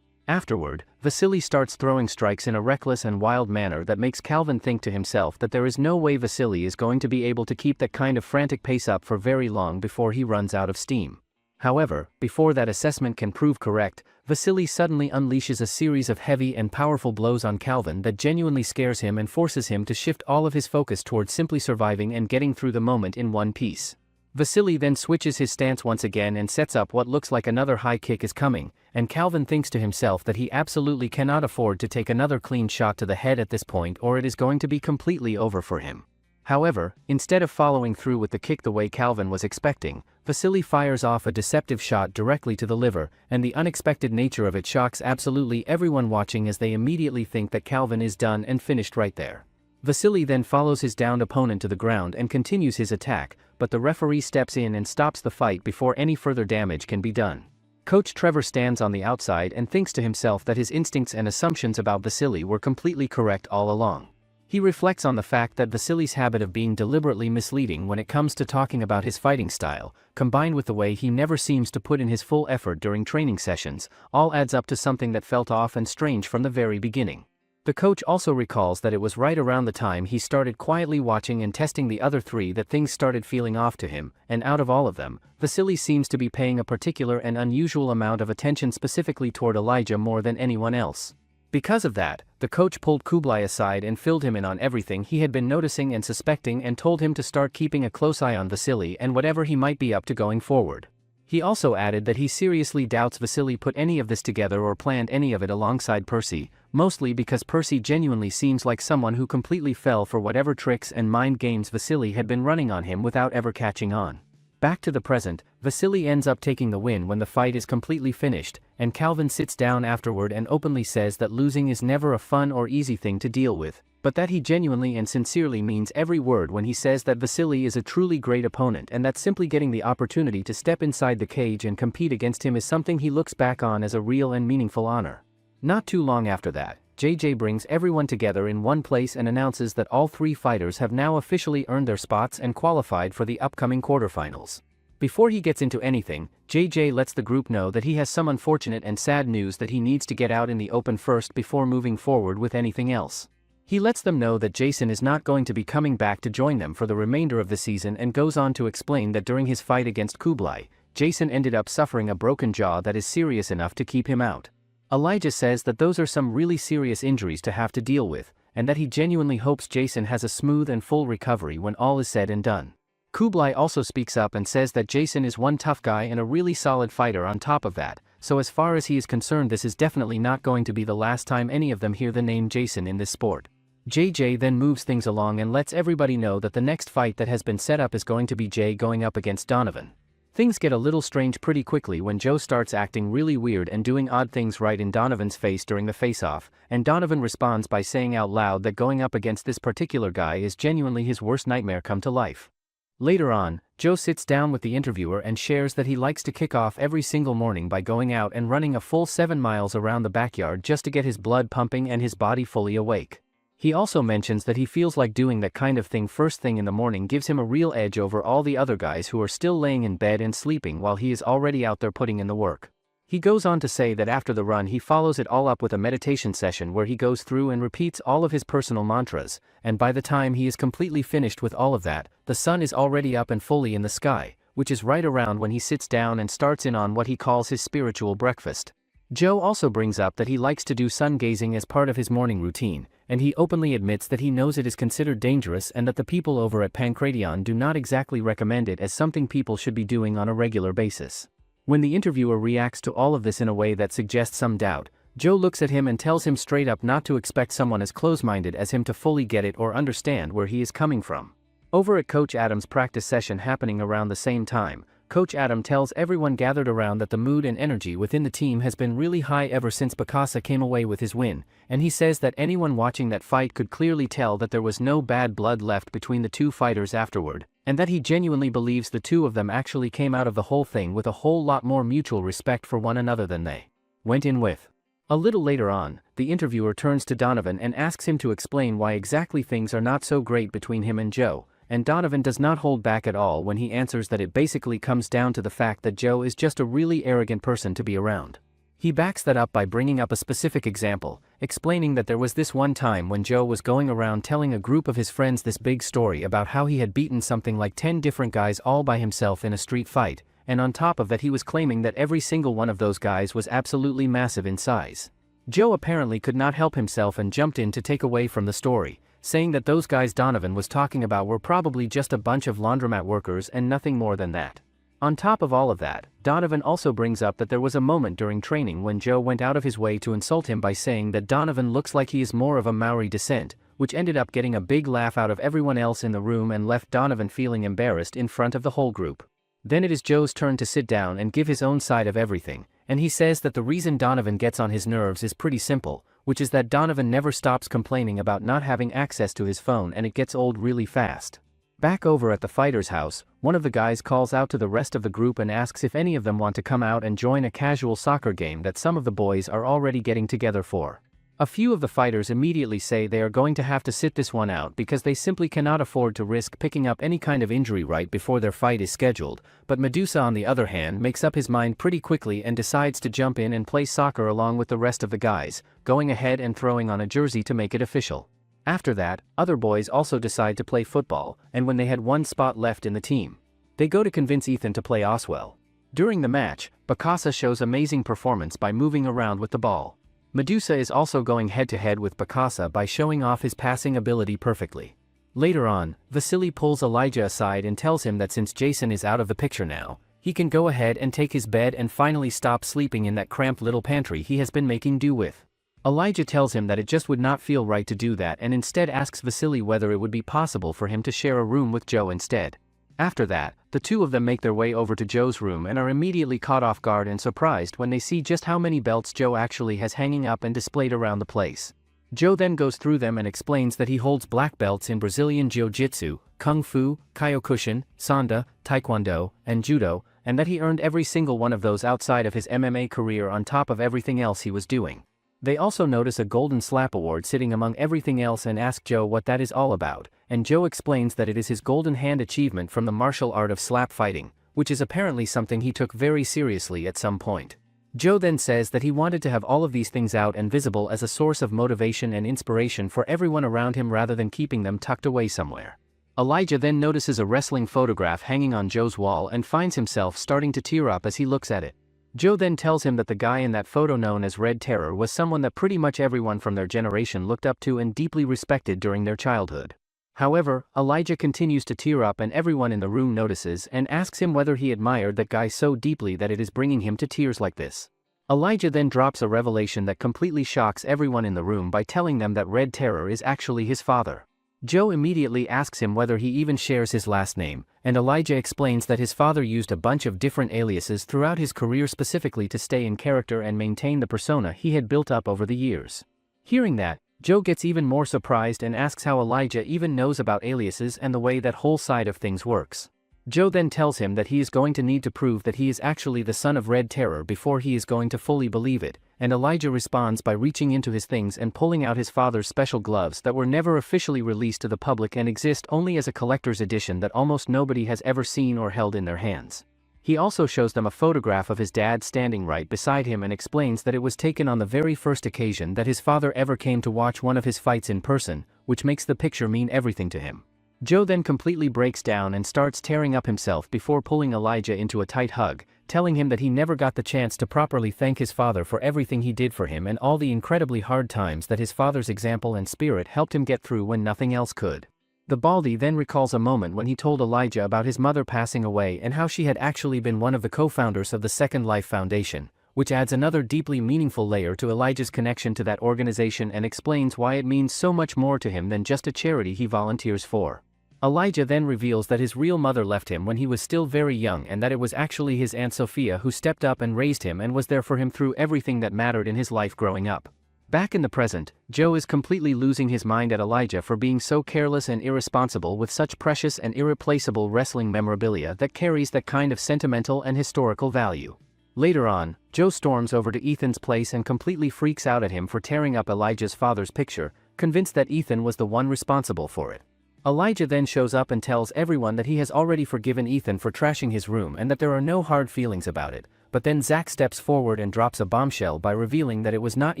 Afterward, Vasily starts throwing strikes in a reckless and wild manner that makes Calvin think to himself that there is no way Vasily is going to be able to keep that kind of frantic pace up for very long before he runs out of steam. However, before that assessment can prove correct, Vasily suddenly unleashes a series of heavy and powerful blows on Calvin that genuinely scares him and forces him to shift all of his focus towards simply surviving and getting through the moment in one piece. Vasily then switches his stance once again and sets up what looks like another high kick is coming, and Calvin thinks to himself that he absolutely cannot afford to take another clean shot to the head at this point, or it is going to be completely over for him. However, instead of following through with the kick the way Calvin was expecting, Vasily fires off a deceptive shot directly to the liver, and the unexpected nature of it shocks absolutely everyone watching, as they immediately think that Calvin is done and finished right there. Vasily then follows his downed opponent to the ground and continues his attack, but the referee steps in and stops the fight before any further damage can be done. Coach Trevor stands on the outside and thinks to himself that his instincts and assumptions about Vasily were completely correct all along. He reflects on the fact that Vasily's habit of being deliberately misleading when it comes to talking about his fighting style, combined with the way he never seems to put in his full effort during training sessions, all adds up to something that felt off and strange from the very beginning. The coach also recalls that it was right around the time he started quietly watching and testing the other three that things started feeling off to him, and out of all of them, Vasily seems to be paying a particular and unusual amount of attention specifically toward Elijah more than anyone else. Because of that, the coach pulled Kublai aside and filled him in on everything he had been noticing and suspecting, and told him to start keeping a close eye on Vasily and whatever he might be up to going forward. He also added that he seriously doubts Vasily put any of this together or planned any of it alongside Percy, mostly because Percy genuinely seems like someone who completely fell for whatever tricks and mind games Vasily had been running on him without ever catching on. Back to the present, Vasily ends up taking the win when the fight is completely finished, and Calvin sits down afterward and openly says that losing is never a fun or easy thing to deal with, but that he genuinely and sincerely means every word when he says that Vasily is a truly great opponent, and that simply getting the opportunity to step inside the cage and compete against him is something he looks back on as a real and meaningful honor. Not too long after that, JJ brings everyone together in one place and announces that all three fighters have now officially earned their spots and qualified for the upcoming quarterfinals. Before he gets into anything, JJ lets the group know that he has some unfortunate and sad news that he needs to get out in the open first before moving forward with anything else. He lets them know that Jason is not going to be coming back to join them for the remainder of the season, and goes on to explain that during his fight against Kublai, Jason ended up suffering a broken jaw that is serious enough to keep him out. Elijah says that those are some really serious injuries to have to deal with, and that he genuinely hopes Jason has a smooth and full recovery when all is said and done. Kublai also speaks up and says that Jason is one tough guy and a really solid fighter on top of that, so as far as he is concerned, this is definitely not going to be the last time any of them hear the name Jason in this sport. JJ then moves things along and lets everybody know that the next fight that has been set up is going to be Jay going up against Donovan. Things get a little strange pretty quickly when Joe starts acting really weird and doing odd things right in Donovan's face during the face-off, and Donovan responds by saying out loud that going up against this particular guy is genuinely his worst nightmare come to life. Later on, Joe sits down with the interviewer and shares that he likes to kick off every single morning by going out and running a full 7 miles around the backyard just to get his blood pumping and his body fully awake. He also mentions that he feels like doing that kind of thing first thing in the morning gives him a real edge over all the other guys who are still laying in bed and sleeping while he is already out there putting in the work. He goes on to say that after the run he follows it all up with a meditation session where he goes through and repeats all of his personal mantras, and by the time he is completely finished with all of that, the sun is already up and fully in the sky, which is right around when he sits down and starts in on what he calls his spiritual breakfast. Joe also brings up that he likes to do sun gazing as part of his morning routine, and he openly admits that he knows it is considered dangerous and that the people over at Pancration do not exactly recommend it as something people should be doing on a regular basis. When the interviewer reacts to all of this in a way that suggests some doubt, Joe looks at him and tells him straight up not to expect someone as close-minded as him to fully get it or understand where he is coming from. Over at Coach Adam's practice session happening around the same time, Coach Adam tells everyone gathered around that the mood and energy within the team has been really high ever since Bokassa came away with his win, and he says that anyone watching that fight could clearly tell that there was no bad blood left between the two fighters afterward, and that he genuinely believes the two of them actually came out of the whole thing with a whole lot more mutual respect for one another than they went in with. A little later on, the interviewer turns to Donovan and asks him to explain why exactly things are not so great between him and Joe, and Donovan does not hold back at all when he answers that it basically comes down to the fact that Joe is just a really arrogant person to be around. He backs that up by bringing up a specific example, explaining that there was this one time when Joe was going around telling a group of his friends this big story about how he had beaten something like 10 different guys all by himself in a street fight, and on top of that he was claiming that every single one of those guys was absolutely massive in size. Joe apparently could not help himself and jumped in to take away from the story, saying that those guys Donovan was talking about were probably just a bunch of laundromat workers and nothing more than that. On top of all of that, Donovan also brings up that there was a moment during training when Joe went out of his way to insult him by saying that Donovan looks like he is more of a Maori descent, which ended up getting a big laugh out of everyone else in the room and left Donovan feeling embarrassed in front of the whole group. Then it is Joe's turn to sit down and give his own side of everything, and he says that the reason Donovan gets on his nerves is pretty simple, which is that Donovan never stops complaining about not having access to his phone and it gets old really fast. Back over at the fighter's house, one of the guys calls out to the rest of the group and asks if any of them want to come out and join a casual soccer game that some of the boys are already getting together for. A few of the fighters immediately say they are going to have to sit this one out because they simply cannot afford to risk picking up any kind of injury right before their fight is scheduled, but Medusa on the other hand makes up his mind pretty quickly and decides to jump in and play soccer along with the rest of the guys, going ahead and throwing on a jersey to make it official. After that, other boys also decide to play football, and when they had one spot left in the team, they go to convince Ethan to play Oswell. During the match, Bokassa shows amazing performance by moving around with the ball. Medusa is also going head-to-head with Bokassa by showing off his passing ability perfectly. Later on, Vasily pulls Elijah aside and tells him that since Jason is out of the picture now, he can go ahead and take his bed and finally stop sleeping in that cramped little pantry he has been making do with. Elijah tells him that it just would not feel right to do that and instead asks Vasily whether it would be possible for him to share a room with Joe instead. After that, the two of them make their way over to Joe's room and are immediately caught off guard and surprised when they see just how many belts Joe actually has hanging up and displayed around the place. Joe then goes through them and explains that he holds black belts in Brazilian Jiu-Jitsu, Kung Fu, Kyokushin, Sanda, Taekwondo, and Judo, and that he earned every single one of those outside of his MMA career on top of everything else he was doing. They also notice a Golden Slap Award sitting among everything else and ask Joe what that is all about, and Joe explains that it is his Golden Hand achievement from the martial art of slap fighting, which is apparently something he took very seriously at some point. Joe then says that he wanted to have all of these things out and visible as a source of motivation and inspiration for everyone around him rather than keeping them tucked away somewhere. Elijah then notices a wrestling photograph hanging on Joe's wall and finds himself starting to tear up as he looks at it. Joe then tells him that the guy in that photo known as Red Terror was someone that pretty much everyone from their generation looked up to and deeply respected during their childhood. However, Elijah continues to tear up and everyone in the room notices and asks him whether he admired that guy so deeply that it is bringing him to tears like this. Elijah then drops a revelation that completely shocks everyone in the room by telling them that Red Terror is actually his father. Joe immediately asks him whether he even shares his last name, and Elijah explains that his father used a bunch of different aliases throughout his career specifically to stay in character and maintain the persona he had built up over the years. Hearing that, Joe gets even more surprised and asks how Elijah even knows about aliases and the way that whole side of things works. Joe then tells him that he is going to need to prove that he is actually the son of Red Terror before he is going to fully believe it, and Elijah responds by reaching into his things and pulling out his father's special gloves that were never officially released to the public and exist only as a collector's edition that almost nobody has ever seen or held in their hands. He also shows them a photograph of his dad standing right beside him and explains that it was taken on the very first occasion that his father ever came to watch one of his fights in person, which makes the picture mean everything to him. Joe then completely breaks down and starts tearing up himself before pulling Elijah into a tight hug, telling him that he never got the chance to properly thank his father for everything he did for him and all the incredibly hard times that his father's example and spirit helped him get through when nothing else could. The Baldy then recalls a moment when he told Elijah about his mother passing away and how she had actually been one of the co-founders of the Second Life Foundation, which adds another deeply meaningful layer to Elijah's connection to that organization and explains why it means so much more to him than just a charity he volunteers for. Elijah then reveals that his real mother left him when he was still very young and that it was actually his Aunt Sophia who stepped up and raised him and was there for him through everything that mattered in his life growing up. Back in the present, Joe is completely losing his mind at Elijah for being so careless and irresponsible with such precious and irreplaceable wrestling memorabilia that carries that kind of sentimental and historical value. Later on, Joe storms over to Ethan's place and completely freaks out at him for tearing up Elijah's father's picture, convinced that Ethan was the one responsible for it. Elijah then shows up and tells everyone that he has already forgiven Ethan for trashing his room and that there are no hard feelings about it, but then Zach steps forward and drops a bombshell by revealing that it was not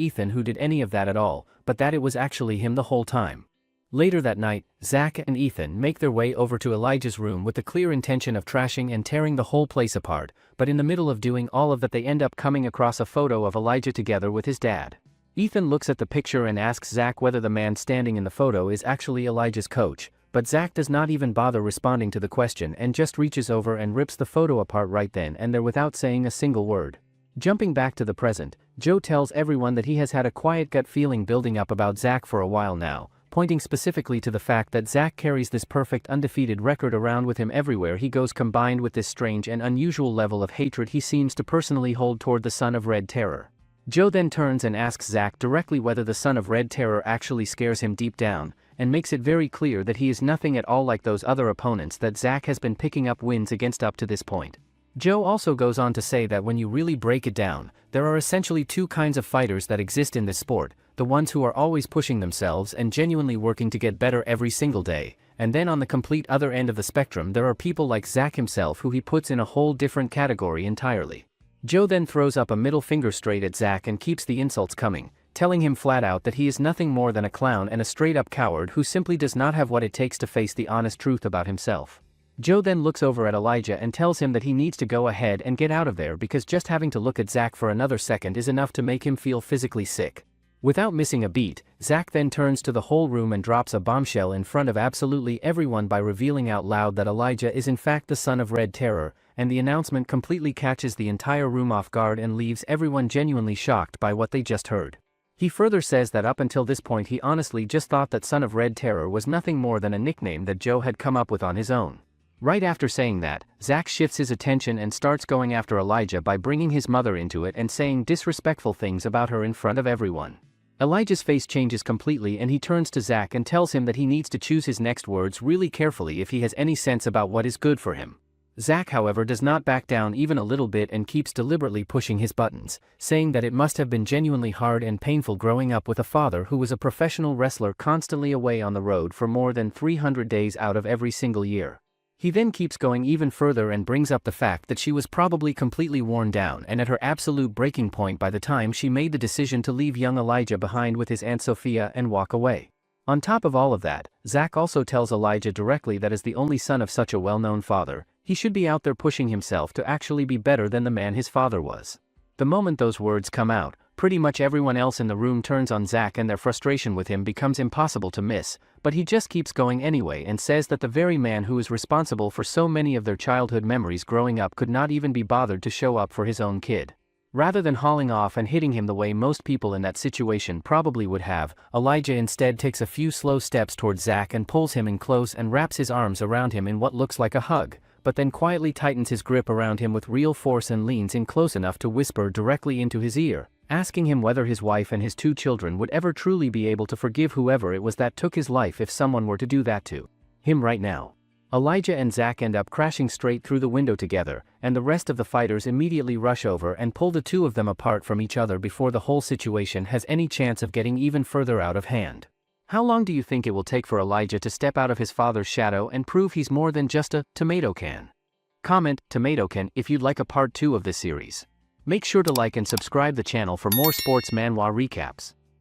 Ethan who did any of that at all, but that it was actually him the whole time. Later that night, Zach and Ethan make their way over to Elijah's room with the clear intention of trashing and tearing the whole place apart, but in the middle of doing all of that they end up coming across a photo of Elijah together with his dad. Ethan looks at the picture and asks Zach whether the man standing in the photo is actually Elijah's coach, but Zach does not even bother responding to the question and just reaches over and rips the photo apart right then and there without saying a single word. Jumping back to the present, Joe tells everyone that he has had a quiet gut feeling building up about Zach for a while now, pointing specifically to the fact that Zach carries this perfect undefeated record around with him everywhere he goes, combined with this strange and unusual level of hatred he seems to personally hold toward the Son of Red Terror. Joe then turns and asks Zach directly whether the Son of Red Terror actually scares him deep down, and makes it very clear that he is nothing at all like those other opponents that Zach has been picking up wins against up to this point. Joe also goes on to say that when you really break it down, there are essentially two kinds of fighters that exist in this sport: the ones who are always pushing themselves and genuinely working to get better every single day, and then on the complete other end of the spectrum there are people like Zach himself who he puts in a whole different category entirely. Joe then throws up a middle finger straight at Zach and keeps the insults coming, telling him flat out that he is nothing more than a clown and a straight-up coward who simply does not have what it takes to face the honest truth about himself. Joe then looks over at Elijah and tells him that he needs to go ahead and get out of there because just having to look at Zach for another second is enough to make him feel physically sick. Without missing a beat, Zach then turns to the whole room and drops a bombshell in front of absolutely everyone by revealing out loud that Elijah is in fact the Son of Red Terror, and the announcement completely catches the entire room off guard and leaves everyone genuinely shocked by what they just heard. He further says that up until this point he honestly just thought that Son of Red Terror was nothing more than a nickname that Joe had come up with on his own. Right after saying that, Zach shifts his attention and starts going after Elijah by bringing his mother into it and saying disrespectful things about her in front of everyone. Elijah's face changes completely and he turns to Zach and tells him that he needs to choose his next words really carefully if he has any sense about what is good for him. Zach, however, does not back down even a little bit and keeps deliberately pushing his buttons, saying that it must have been genuinely hard and painful growing up with a father who was a professional wrestler constantly away on the road for more than 300 days out of every single year. He then keeps going even further and brings up the fact that she was probably completely worn down and at her absolute breaking point by the time she made the decision to leave young Elijah behind with his Aunt Sophia and walk away. On top of all of that, Zach also tells Elijah directly that as the only son of such a well-known father, he should be out there pushing himself to actually be better than the man his father was. The moment those words come out, pretty much everyone else in the room turns on Zach and their frustration with him becomes impossible to miss, but he just keeps going anyway and says that the very man who is responsible for so many of their childhood memories growing up could not even be bothered to show up for his own kid. Rather than hauling off and hitting him the way most people in that situation probably would have, Elijah instead takes a few slow steps towards Zach and pulls him in close and wraps his arms around him in what looks like a hug, but then quietly tightens his grip around him with real force and leans in close enough to whisper directly into his ear, asking him whether his wife and his two children would ever truly be able to forgive whoever it was that took his life if someone were to do that to him right now. Elijah and Zach end up crashing straight through the window together, and the rest of the fighters immediately rush over and pull the two of them apart from each other before the whole situation has any chance of getting even further out of hand. How long do you think it will take for Elijah to step out of his father's shadow and prove he's more than just a tomato can? Comment tomato can if you'd like a part 2 of this series. Make sure to like and subscribe the channel for more sports manhwa recaps.